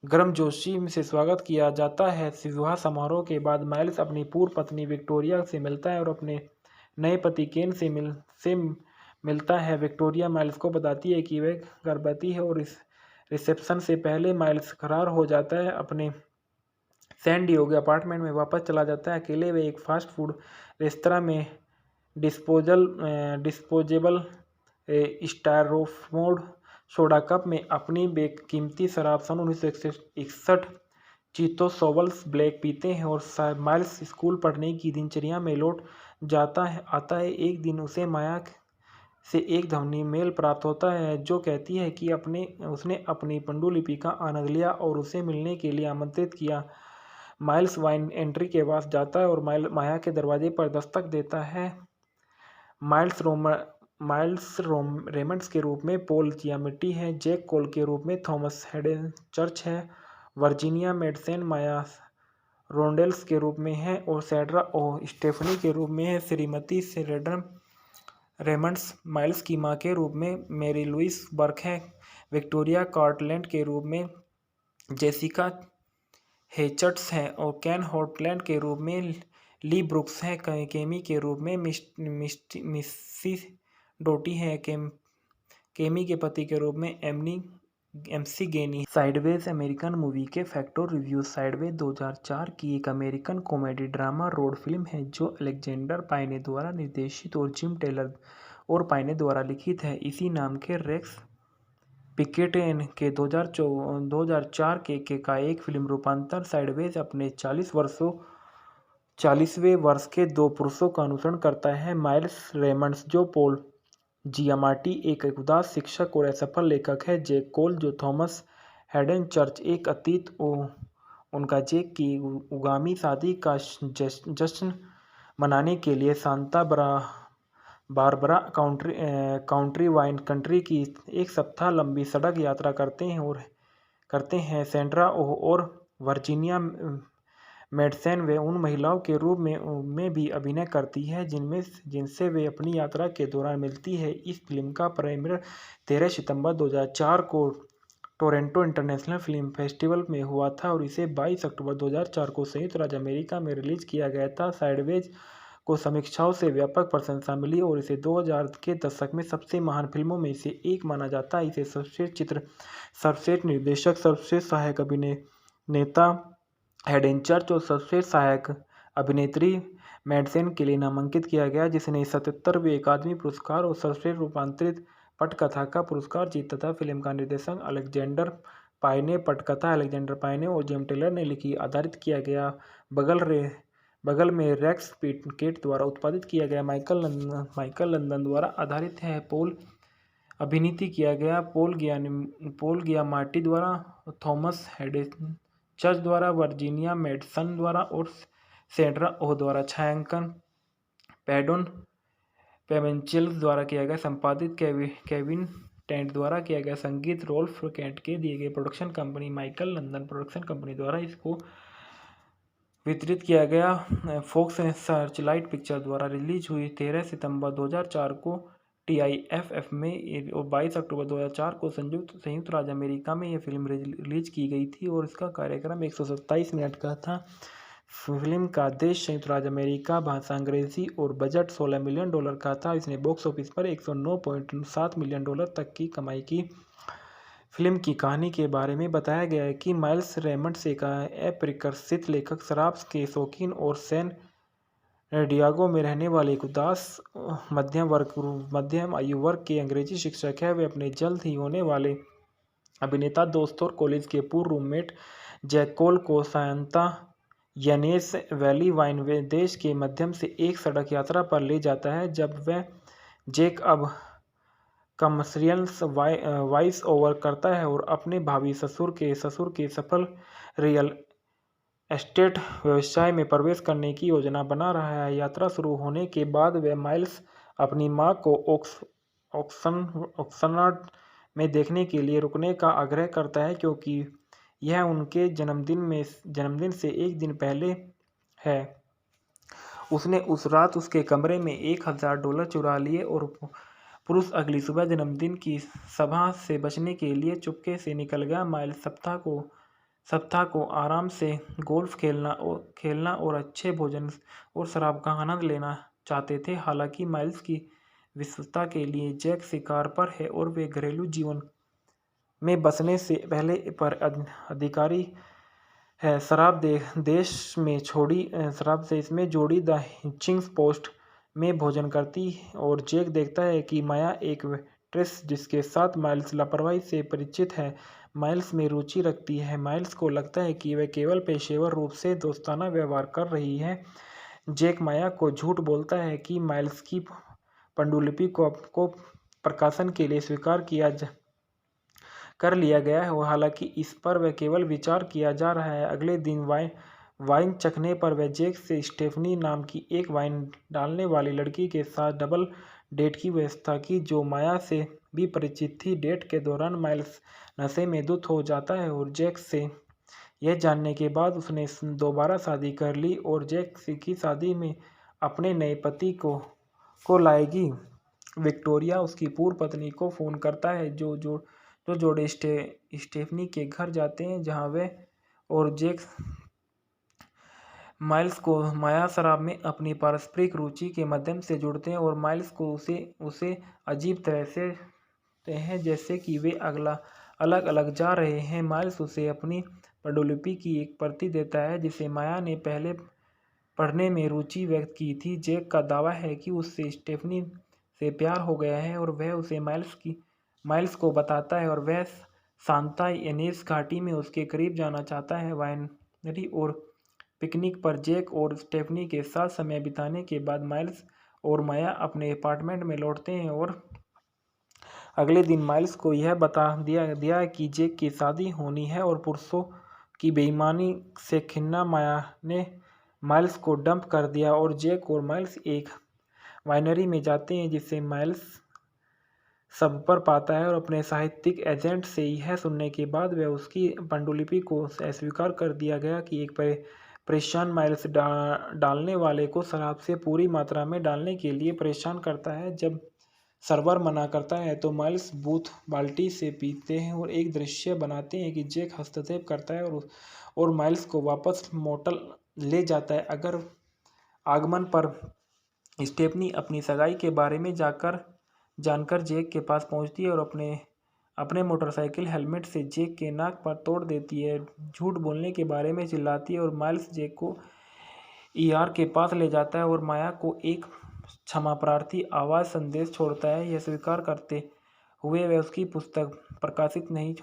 Speaker 1: गर्मजोशी से स्वागत किया जाता है। विवाह समारोह के बाद माइल्स अपनी पूर्व पत्नी विक्टोरिया से मिलता है और अपने नए पति केन से मिलता है। विक्टोरिया माइल्स को बताती है कि वह गर्भवती है और इस रिसेप्शन से पहले माइल्स फरार हो जाता है, अपने सैन डिएगो अपार्टमेंट में वापस चला जाता है। अकेले वे एक फास्ट फूड रेस्तरां में डिस्पोजेबल स्टायरोफोम सोडा कप में अपनी बेकीमती शराब सन 1961 चीतो सोवल्स ब्लैक पीते हैं और माइल्स स्कूल पढ़ने की दिनचर्या में लौट आता है। एक दिन उसे माया से एक ध्वनि मेल प्राप्त होता है जो कहती है कि उसने अपनी पांडुलिपि का आनंद लिया और उसे मिलने के लिए आमंत्रित किया। माइल्स वाइन एंट्री के पास जाता है और माया के दरवाजे पर दस्तक देता है। माइल्स रेमंड्स के रूप में पॉल जियामिटी है, जैक कोल के रूप में थॉमस हेडन चर्च है, वर्जीनिया मेडसेन माया रोंडेल्स के रूप में है और सैंड्रा ओ स्टेफनी के रूप में है। श्रीमती सेरेडन रेमंड्स माइल्स की मां के रूप में मैरी लुइस बर्क है, विक्टोरिया कार्टलैंड के रूप में जेसिका हेचर्ट्स हैं और कैन हॉटलैंड के रूप में ली ब्रुक्स हैं। केमी के रूप में मिस्सी डोटी है, केमी के पति के रूप में एमसी गेनी। साइडवेज अमेरिकन मूवी के फैक्टर रिव्यू। साइडवेज 2004 की एक American comedy drama road film है जो अलेक्जेंडर पाइने द्वारा निर्देशित और जिम टेलर और पाइने द्वारा लिखित है। इसी नाम के रेक्स पिकेटेन के 2004 के का एक फिल्म रूपांतर। साइडवेज अपने 40वें वर्ष के दो पुरुषों का अनुसरण करता है, माइल्स रेमंड्स जो पॉल जियामाटी एक उदास शिक्षक और असफल लेखक है, जैक कोल जो थॉमस हेडन चर्च एक अतीत उनका जैक की उगामी शादी का जश्न मनाने के लिए Santa Barbara County wine country की एक सप्ताह लंबी सड़क यात्रा करते हैं। सैंड्रा ओह और वर्जीनिया मेडसेन वे उन महिलाओं के रूप में भी अभिनय करती है जिनसे वे अपनी यात्रा के दौरान मिलती है। इस फिल्म का प्रीमियर 13 सितंबर 2004 को टोरंटो इंटरनेशनल फिल्म फेस्टिवल में हुआ था और इसे 22 अक्टूबर 2004 को संयुक्त राज्य अमेरिका में रिलीज किया गया था। साइडवेज को समीक्षाओं से व्यापक प्रशंसा मिली और इसे 2000 के दशक में सबसे महान फिल्मों में से एक माना जाता है। इसे सर्वश्रेष्ठ चित्र, सर्वश्रेष्ठ निर्देशक, सर्वश्रेष्ठ सहायक अभिनेता हेडन चर्च और सर्वश्रेष्ठ सहायक अभिनेत्री मेडसेन के लिए नामांकित किया गया, जिसने 77वें अकादमी पुरस्कार और सर्वश्रेष्ठ रूपांतरित पटकथा का पुरस्कार जीता था। फिल्म का निर्देशन अलेक्जेंडर पाइने, पटकथा अलेक्जेंडर पाइने और जेम टेलर ने लिखी, आधारित किया गया। बगल में रेक्स पिकेट द्वारा उत्पादित किया गया। माइकल लंदन द्वारा आधारित है। पॉल अभिनीत किया गया। पॉल गियामाटी द्वारा, थॉमस हेडन चर्च द्वारा, वर्जीनिया मेडसन द्वारा और सैंड्रा ओह द्वारा छायांकन पैडोन पेवेंचेल द्वारा किया गया। संपादित केविन टेंट द्वारा किया गया। संगीत रोल्फ कैंट के दिए गए। Production company Michael London production company द्वारा इसको वितरित किया गया। फॉक्स सर्चलाइट पिक्चर द्वारा रिलीज हुई। 13 सितंबर 2004 को TIFF में और 22 अक्टूबर 2004 को संयुक्त राज्य अमेरिका में यह फिल्म रिलीज की गई थी और इसका कार्यक्रम 127 मिनट का था। फिल्म का देश संयुक्त राज्य अमेरिका, भाषा अंग्रेजी और बजट $16 मिलियन का था। इसने बॉक्स ऑफिस पर $109.7 मिलियन तक की कमाई की। फिल्म की कहानी के बारे में बताया गया है कि माइल्स रेमंड्स एक अप्रकाशित लेखक, शराब के शौकीन और सैन डियागो में रहने वाले एक उदास मध्यम आयु वर्ग के अंग्रेजी शिक्षक है। वे अपने जल्द ही होने वाले अभिनेता दोस्त और कॉलेज के पूर्व रूममेट जैक कोल को सांता यानेस वैली वाइन देश के मध्यम से एक सड़क यात्रा पर ले जाता है। जब वह जैक अब कमर्शियल वॉइस ओवर करता है और अपने भावी ससुर के सफल रियल एस्टेट व्यवसाय में प्रवेश करने की योजना बना रहा है। यात्रा शुरू होने के बाद वह माइल्स अपनी मां को ऑक्सफोर्ड में देखने के लिए रुकने का आग्रह करता है, क्योंकि यह उनके जन्मदिन से एक दिन पहले है। उसने उस रात उसके कमरे में $1000 चुरा लिए और पुरुष अगली सुबह जन्मदिन की सभा से बचने के लिए चुपके से निकल गया। माइल्स सप्ताह को आराम से गोल्फ खेलना और अच्छे भोजन और शराब का आनंद लेना चाहते थे। हालांकि माइल्स की विश्वसता के लिए जैक शिकार पर है और वे घरेलू जीवन में बसने से पहले पर अधिकारी है। शराब देश में जोड़ी द हिचिंग पोस्ट में भोजन करती और जैक देखता है कि माया एक वेट्रेस जिसके साथ माइल्स लापरवाही से परिचित है, माइल्स में रुचि रखती है। माइल्स को लगता है कि वह केवल पेशेवर रूप से दोस्ताना व्यवहार कर रही है। जैक माया को झूठ बोलता है कि माइल्स की पांडुलिपि को प्रकाशन के लिए स्वीकार कर लिया गया है, हालांकि इस पर वह केवल विचार किया जा रहा है। अगले दिन वाइन चखने पर वह जैक से स्टेफनी नाम की एक वाइन डालने वाली लड़की के साथ डबल डेट की व्यवस्था की, जो माया से भी परिचित थी। डेट के दौरान माइल्स नशे में धुत हो जाता है और जैक से यह जानने के बाद उसने दोबारा शादी कर ली और जैक की शादी में अपने नए पति को लाएगी। विक्टोरिया उसकी पूर्व पत्नी को फोन करता है, जो जोड़े स्टेफनी के घर जाते हैं, जहां वह और जैक माइल्स को माया शराब में अपनी पारस्परिक रुचि के माध्यम से जुड़ते हैं और माइल्स को उसे अजीब तरह से हैं, जैसे कि वे अलग अलग जा रहे हैं। माइल्स उसे अपनी पांडुलिपि की एक प्रति देता है जिसे माया ने पहले पढ़ने में रुचि व्यक्त की थी। जैक का दावा है कि उससे स्टेफनी से प्यार हो गया है और वह उसे माइल्स को बताता है और वह सांता इनेस घाटी में उसके करीब जाना चाहता है। वाइनरी और पिकनिक पर जैक और स्टेफनी के साथ समय बिताने के बाद माइल्स और माया अपने अपार्टमेंट में लौटते हैं और अगले दिन माइल्स को यह बता दिया कि जैक की शादी होनी है और पुरुषों की बेईमानी से खिन्ना माया ने माइल्स को डंप कर दिया और जैक और माइल्स एक वाइनरी में जाते हैं, जिसे माइल्स सब पर पाता है और अपने साहित्यिक एजेंट से यह सुनने के बाद वह उसकी पांडुलिपि को अस्वीकार कर दिया गया कि एक परेशान माइल्स डालने वाले को शराब से पूरी मात्रा में डालने के लिए परेशान करता है। जब सर्वर मना करता है तो माइल्स बूथ बाल्टी से पीते हैं और एक दृश्य बनाते हैं कि जैक हस्तक्षेप करता है और माइल्स को वापस मोटल ले जाता है। अगर आगमन पर स्टेफनी अपनी सगाई के बारे में जानकर जैक के पास पहुंचती है और अपने मोटरसाइकिल हेलमेट से जैक के नाक पर तोड़ देती है, झूठ बोलने के बारे में चिल्लाती है और माइल्स जैक को ER के पास ले जाता है और माया को एक क्षमा प्रार्थी आवाज संदेश छोड़ता है। यह स्वीकार करते हुए वह उसकी पुस्तक प्रकाशित नहीं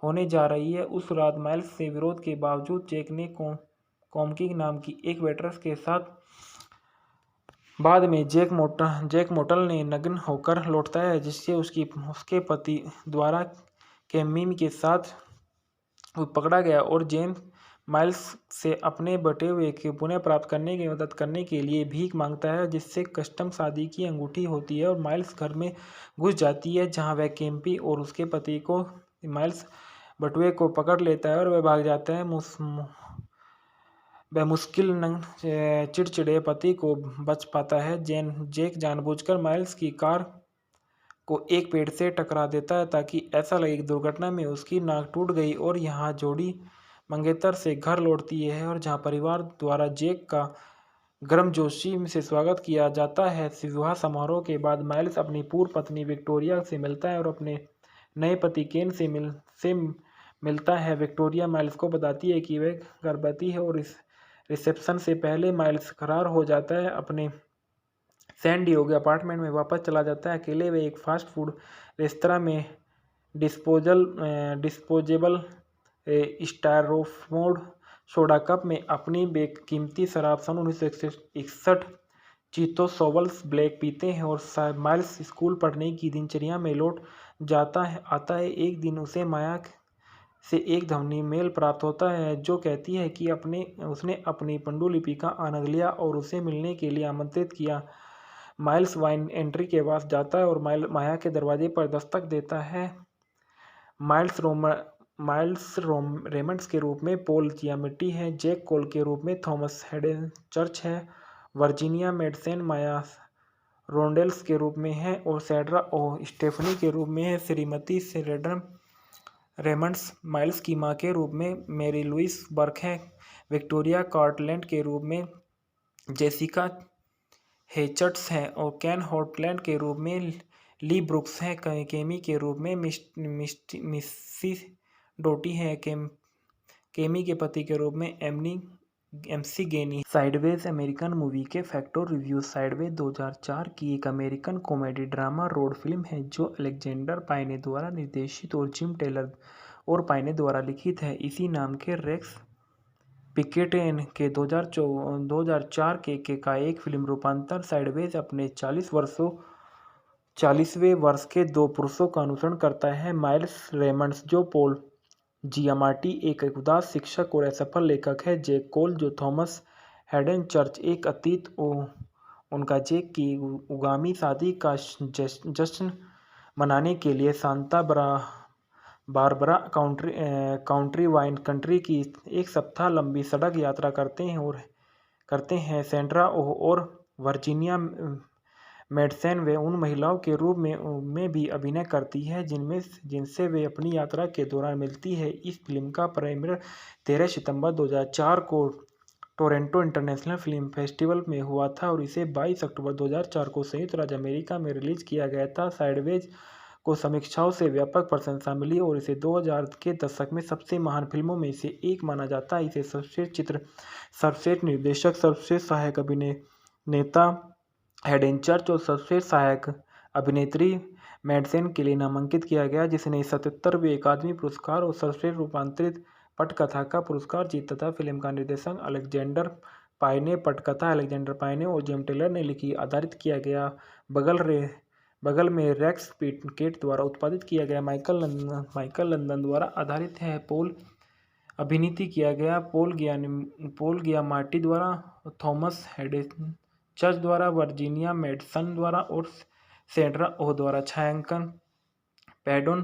Speaker 1: होने जा रही है। उस रात माइल्स से विरोध के बावजूद जैक ने कॉमकिंग नाम की एक वेट्रेस के साथ बाद में जैक मोटल ने नग्न होकर लौटता है, जिससे उसके पति द्वारा कैमिमी के साथ पकड़ा गया और जेम्स माइल्स से अपने बटे हुए के पुनः प्राप्त करने की मदद करने के लिए भीख मांगता है, जिससे कस्टम शादी की अंगूठी होती है और माइल्स घर में घुस जाती है, जहां वह कैम्पी और उसके पति को माइल्स बटुए को पकड़ लेता है और वह भाग जाता है। वह मुश्किल चिड़चिड़े पति को बच पाता है। जेक जानबूझकर माइल्स की कार को एक पेड़ से टकरा देता है ताकि ऐसा लगे कि दुर्घटना में उसकी नाक टूट गई। और यहाँ जोड़ी मंगेतर से घर लौटती है और जहाँ परिवार द्वारा जेक का गर्मजोशी से स्वागत किया जाता है। विवाह समारोह के बाद माइल्स अपनी पूर्व पत्नी विक्टोरिया से मिलता है और अपने नए पति केन से मिलता है। विक्टोरिया माइल्स को बताती है कि वह गर्भवती है और इस रिसेप्शन से पहले माइल्स फरार हो जाता है, अपने सैन डिएगो अपार्टमेंट में वापस चला जाता है। अकेले वे एक फास्ट फूड रेस्तरां में डिस्पोजेबल स्टायरोफोम सोडा कप में अपनी बेकीमती शराब सन 1961 चीतो सोवल्स ब्लैक पीते हैं और माइल्स स्कूल पढ़ने की दिनचर्या में लौट आता है। एक दिन उसे माया से एक ध्वनि मेल प्राप्त होता है जो कहती है कि उसने अपनी पांडुलिपि का आनंद लिया और उसे मिलने के लिए आमंत्रित किया। माइल्स वाइन एंट्री के पास जाता है और माया के दरवाजे पर दस्तक देता है। माइल्स रेमंड्स के रूप में पॉल जियामेटी है, जैक कोल के रूप में थॉमस हेडन चर्च है, वर्जीनिया मेडसेन माया रोंडेल्स के रूप में है और सैंड्रा ओ स्टेफनी के रूप में है। श्रीमती शेरिडन रेमंड्स माइल्स की मां के रूप में मैरी लुइस बर्क है, विक्टोरिया कार्टलैंड के रूप में जेसिका हेचर्ट्स हैं और केन हॉटलैंड के रूप में ली ब्रुक्स हैं। केमी के रूप में मिस्सी डोटी है, केमी के पति के रूप में एमसी गेनी। साइडवेज अमेरिकन मूवी के फैक्टर रिव्यू। साइडवेज 2004 की एक American comedy drama road film है जो अलेक्जेंडर पाइने द्वारा निर्देशित और जिम टेलर और पाइने द्वारा लिखित है। इसी नाम के रेक्स पिकेटेन के 2004 के का एक फिल्म रूपांतर। साइडवेज अपने 40वें वर्ष के दो पुरुषों का अनुसरण करता है, माइल्स रेमंड्स जो पॉल जियामाटी एक उदास शिक्षक और असफल लेखक है, जैक कोल जो थॉमस हेडन चर्च एक अतीत उनका जेक की उगामी शादी का जश्न मनाने के लिए Santa Barbara County wine country की एक सप्ताह लंबी सड़क यात्रा करते हैं। सैंड्रा ओह और वर्जीनिया मेडसेन वे उन महिलाओं के रूप में भी अभिनय करती है जिनसे वे अपनी यात्रा के दौरान मिलती है। इस फिल्म का प्रीमियर 13 सितंबर 2004 को टोरंटो इंटरनेशनल फिल्म फेस्टिवल में हुआ था और इसे 22 अक्टूबर 2004 को संयुक्त राज्य अमेरिका में रिलीज किया गया था। साइडवेज को समीक्षाओं से व्यापक प्रशंसा मिली और इसे 2000 के दशक में सबसे महान फिल्मों में से एक माना जाता है। इसे सर्वश्रेष्ठ चित्र, सर्वश्रेष्ठ निर्देशक, सर्वश्रेष्ठ सहायक अभिनेता हेडन चर्च और सर्वश्रेष्ठ सहायक अभिनेत्री मेडसेन के लिए नामांकित किया गया, जिसने 77वें अकादमी पुरस्कार और सर्वश्रेष्ठ रूपांतरित पटकथा का पुरस्कार जीता था। फिल्म का निर्देशन अलेक्जेंडर पाइने, पटकथा अलेक्जेंडर पाइने और जिम टेलर ने लिखी, आधारित किया गया। बगल में रेक्स पिकेट द्वारा उत्पादित किया गया। माइकल लंदन द्वारा आधारित है। पॉल अभिनीत किया गया। पॉल गियामाटी द्वारा, थॉमस हेडन चर्च द्वारा, वर्जीनिया मेडसन द्वारा और सैंड्रा ओह द्वारा छायांकन पैडोन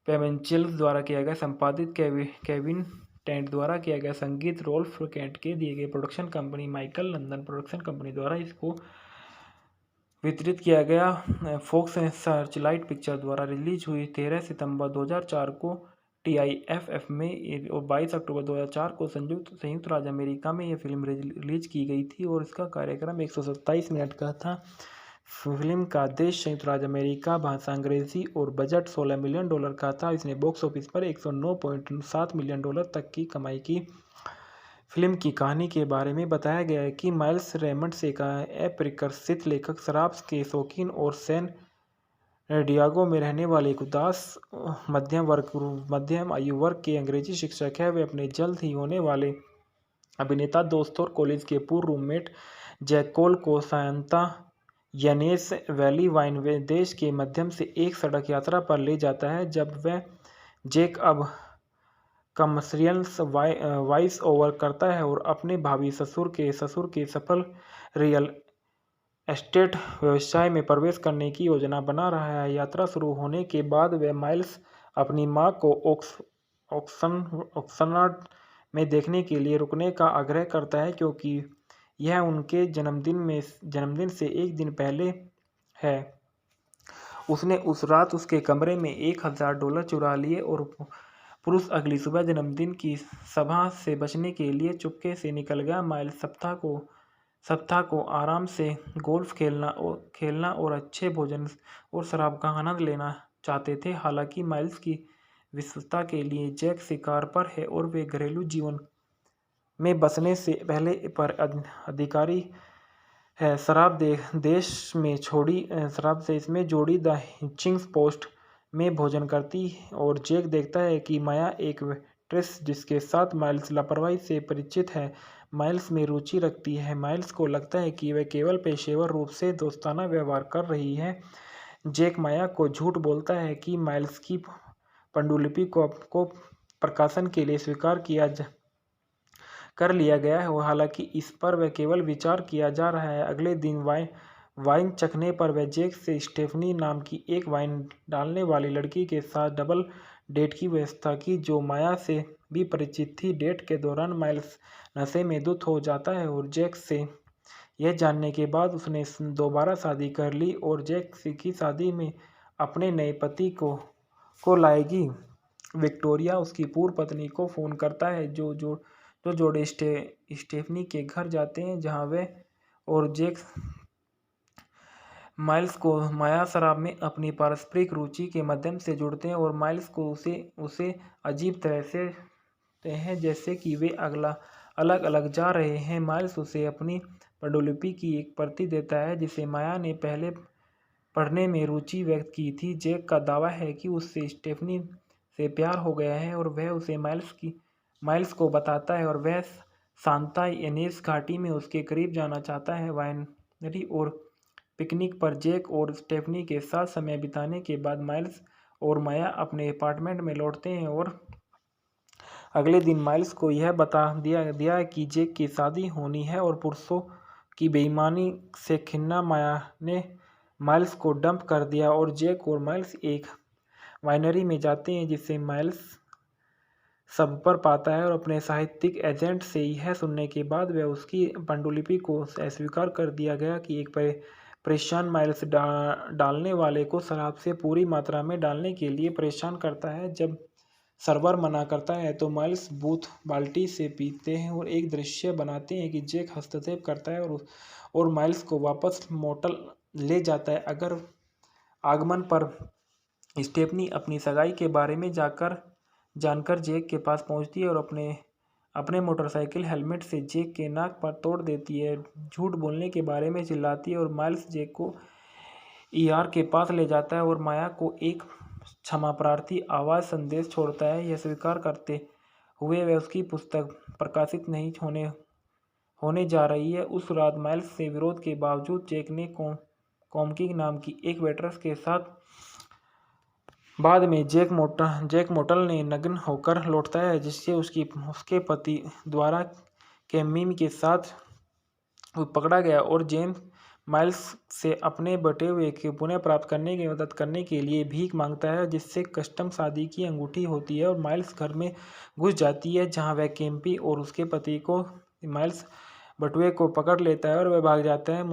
Speaker 1: पेवेंचेल्स द्वारा किया गया। संपादित केविन टेंट द्वारा किया गया। संगीत रोल्फ केंट के दिए गए। Production company Michael London production company द्वारा इसको वितरित किया गया। फॉक्स सर्चलाइट पिक्चर द्वारा रिलीज हुई 13 सितंबर 2004 को TIFF में और 22 अक्टूबर 2004 को संयुक्त राज्य अमेरिका में यह फिल्म रिलीज की गई थी और इसका कार्यक्रम 127 मिनट का था। फिल्म का देश संयुक्त राज्य अमेरिका, भाषा अंग्रेजी और बजट $16 मिलियन का था। इसने बॉक्स ऑफिस पर $109.7 मिलियन तक की कमाई की। फिल्म की कहानी के बारे में बताया गया है कि माइल्स रेमंड्स एक अप्रकाशित लेखक, शराब के शौकीन और सैन डिएगो में रहने वाले एक उदास मध्यम आयु वर्ग के अंग्रेजी शिक्षक है। वे अपने जल्द ही होने वाले अभिनेता दोस्त और कॉलेज के पूर्व रूममेट जैक कोल को सांता यानेस वैली वाइन देश के मध्यम से एक सड़क यात्रा पर ले जाता है। जब वह जैक अब कमर्शियल वॉइस ओवर करता है और अपने भावी ससुर के सफल रियल एस्टेट व्यवसाय में प्रवेश करने की योजना बना रहा है। यात्रा शुरू होने के बाद वह माइल्स अपनी मां को ऑक्सनर्ड में देखने के लिए रुकने का आग्रह करता है क्योंकि यह उनके जन्मदिन से एक दिन पहले है। उसने उस रात उसके कमरे में $1000 चुरा लिए और पुरुष अगली सुबह जन्मदिन की सभा से बचने के लिए चुपके से निकल गया। माइल्स सप्ताह को आराम से गोल्फ खेलना और अच्छे भोजन और शराब का आनंद लेना चाहते थे। हालांकि माइल्स की विश्वसता के लिए जैक शिकार पर है और वे घरेलू जीवन में बसने से पहले पर अधिकारी है। शराब देश में जोड़ी द हिचिंग्स पोस्ट में भोजन करती और जैक देखता है कि माया एक वेट्रेस जिसके साथ माइल्स लापरवाही से परिचित है माइल्स में रुचि रखती है। माइल्स को लगता है कि वह केवल पेशेवर रूप से दोस्ताना व्यवहार कर रही है। जैक माया को झूठ बोलता है कि माइल्स की पांडुलिपि को प्रकाशन के लिए स्वीकार कर लिया गया है, हालांकि इस पर वह केवल विचार किया जा रहा है। अगले दिन वाइन चखने पर वह जैक से स्टेफनी नाम की एक वाइन डालने वाली लड़की के साथ डबल डेट की व्यवस्था की जो माया से भी परिचित थी। डेट के दौरान माइल्स नशे में धुत हो जाता है और जैक से यह जानने के बाद उसने दोबारा शादी कर ली और जैक की शादी में अपने नए पति को लाएगी। विक्टोरिया उसकी पूर्व पत्नी को फोन करता है जो जोड़े स्टेफनी के घर जाते हैं जहां वे और जैक माइल्स को माया शराब में अपनी पारस्परिक रुचि के माध्यम से जुड़ते हैं और माइल्स को उसे अजीब तरह से हैं जैसे कि वे अलग अलग जा रहे हैं। माइल्स उसे अपनी पांडुलिपि की एक प्रति देता है जिसे माया ने पहले पढ़ने में रुचि व्यक्त की थी। जैक का दावा है कि उससे स्टेफनी से प्यार हो गया है और वह उसे माइल्स को बताता है और वह सांता इनेस घाटी में उसके करीब जाना चाहता है। वाइनरी और पिकनिक पर जैक और स्टेफनी के साथ समय बिताने के बाद माइल्स और माया अपने अपार्टमेंट में लौटते हैं और अगले दिन माइल्स को यह बता दिया कि जैक की शादी होनी है और पुरुषों की बेईमानी से खिन्ना माया ने माइल्स को डंप कर दिया और जैक और माइल्स एक वाइनरी में जाते हैं जिसे माइल्स सब पर पाता है और अपने साहित्यिक एजेंट से यह सुनने के बाद वह उसकी पांडुलिपि को अस्वीकार कर दिया गया कि एक परेशान माइल्स डालने वाले को शराब से पूरी मात्रा में डालने के लिए परेशान करता है। जब सर्वर मना करता है तो माइल्स बूथ बाल्टी से पीते हैं और एक दृश्य बनाते हैं कि जैक हस्तक्षेप करता है और माइल्स को वापस मोटल ले जाता है। अगर आगमन पर स्टेफनी अपनी सगाई के बारे में जानकर जैक के पास पहुंचती है और अपने मोटरसाइकिल हेलमेट से जैक के नाक पर तोड़ देती है। झूठ बोलने के बारे में चिल्लाती है और माइल्स जैक को ईआर के पास ले जाता है और माया को एक क्षमा प्रार्थी आवाज संदेश छोड़ता है। यह स्वीकार करते हुए वह उसकी पुस्तक प्रकाशित नहीं होने जा रही है। उस रात माइल्स से विरोध के बावजूद जैक ने कॉमकी नाम की एक वेट्रेस के साथ बाद में जैक मोटल ने नग्न होकर लौटता है जिससे उसके पति द्वारा कैमिम के साथ पकड़ा गया और जेम्स माइल्स से अपने बटे हुए के पुनः प्राप्त करने की मदद करने के लिए भीख मांगता है जिससे कस्टम शादी की अंगूठी होती है और माइल्स घर में घुस जाती है जहां वह केम्पी और उसके पति को माइल्स बटुए को पकड़ लेता है और वह भाग जाता है।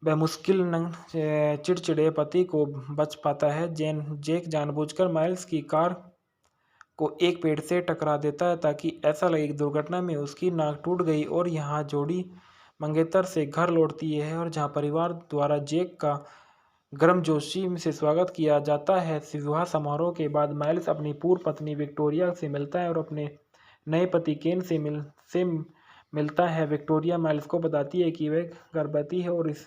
Speaker 1: वह मुश्किल चिड़चिड़े पति को बच पाता है। जैक जानबूझकर माइल्स की कार को एक पेड़ से टकरा देता है ताकि ऐसा लगे कि दुर्घटना में उसकी नाक टूट गई और यहाँ जोड़ी मंगेतर से घर लौटती है और जहाँ परिवार द्वारा जैक का गर्मजोशी से स्वागत किया जाता है। विवाह समारोह के बाद माइल्स अपनी पूर्व पत्नी विक्टोरिया से मिलता है और अपने नए पति केन से मिलता है। विक्टोरिया माइल्स को बताती है कि वह गर्भवती है और इस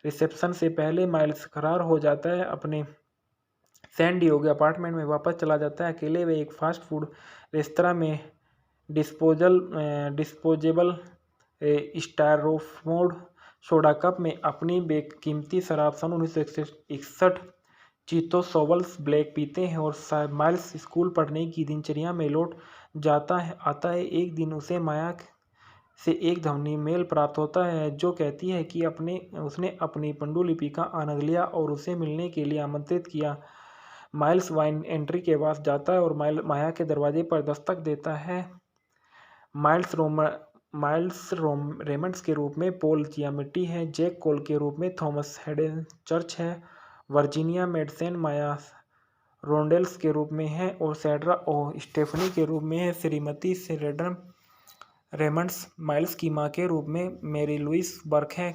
Speaker 1: रिसेप्शन से पहले माइल्स फरार हो जाता है अपने सैन डिएगो अपार्टमेंट में वापस चला जाता है। अकेले वे एक फास्ट फूड रेस्तरां में डिस्पोजेबल स्टायरोफोम सोडा कप में अपनी बेकीमती शराब सन 1961 चीतो सोवल्स ब्लैक पीते हैं और माइल्स स्कूल पढ़ने की दिनचर्या में लौट आता है। एक दिन उसे माया से एक ध्वनि मेल प्राप्त होता है जो कहती है कि उसने अपनी पांडुलिपि का आनंद लिया और उसे मिलने के लिए आमंत्रित किया। माइल्स वाइन एंट्री के पास जाता है और माया के दरवाजे पर दस्तक देता है। माइल्स रेमंड्स के रूप में पॉल जियामाटी है, जैक कोल के रूप में थॉमस हेडन चर्च है, वर्जीनिया मेडसेन माया रोंडेल्स के रूप में है और सैंड्रा ओ स्टेफनी के रूप में है। श्रीमती शेरिडन रेमंड्स माइल्स की मां के रूप में मैरी लुइस बर्क है,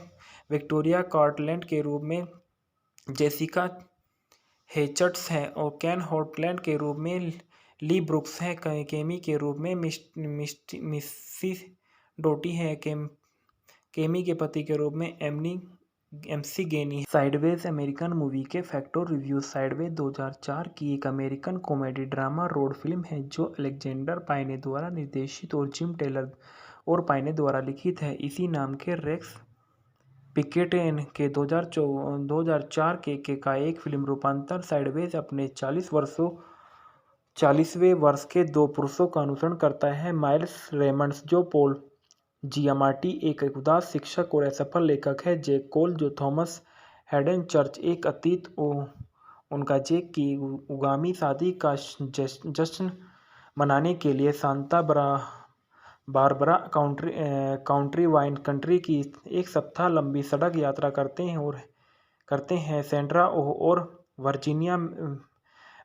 Speaker 1: विक्टोरिया कार्टलैंड के रूप में जेसिका हेचर्ट्स हैं और केन हॉटलैंड के रूप में ली ब्रुक्स हैं। केमी के रूप में मिस्सी डोटी है। केमी के पति के रूप में एमसी गेनी है। साइडवेज अमेरिकन मूवी के फैक्ट और रिव्यूज। साइडवेज 2004 की एक American comedy drama road film है जो अलेक्जेंडर पाइने द्वारा निर्देशित और जिम टेलर और पाइने द्वारा लिखित है। इसी नाम के रेक्स पिकेटेन के 2004 का एक फिल्म रूपांतर। साइडवेज अपने 40वें वर्ष के दो पुरुषों का अनुसरण करता है, माइल्स रेमंड्स जो पॉल जियामाटी एक उदास शिक्षक और असफल लेखक है, जैक कोल जो थॉमस हेडन चर्च एक अतीत उनका जैक की उगामी शादी का जश्न मनाने के लिए Santa Barbara county wine country की एक सप्ताह लंबी सड़क यात्रा करते हैं। सैंड्रा ओह और वर्जीनिया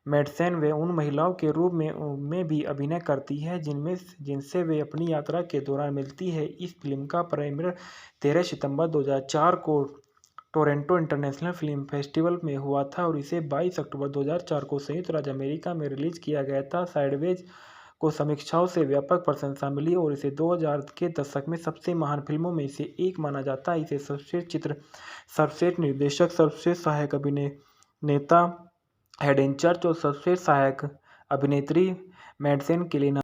Speaker 1: मेडसेन वे उन महिलाओं के रूप में भी अभिनय करती है जिनसे वे अपनी यात्रा के दौरान मिलती है। इस फिल्म का प्रीमियर 13 सितंबर 2004 को टोरंटो इंटरनेशनल फिल्म फेस्टिवल में हुआ था और इसे 22 अक्टूबर 2004 को संयुक्त राज्य अमेरिका में रिलीज किया गया था। साइडवेज को समीक्षाओं से व्यापक प्रशंसा मिली और इसे 2000 के दशक में सबसे महान फिल्मों में से एक माना जाता है। इसे सर्वश्रेष्ठ चित्र, सर्वश्रेष्ठ निर्देशक, सर्वश्रेष्ठ सहायक अभिनेता हेडन चर्च और सर्वश्रेष्ठ सहायक अभिनेत्री मेडसेन के लिए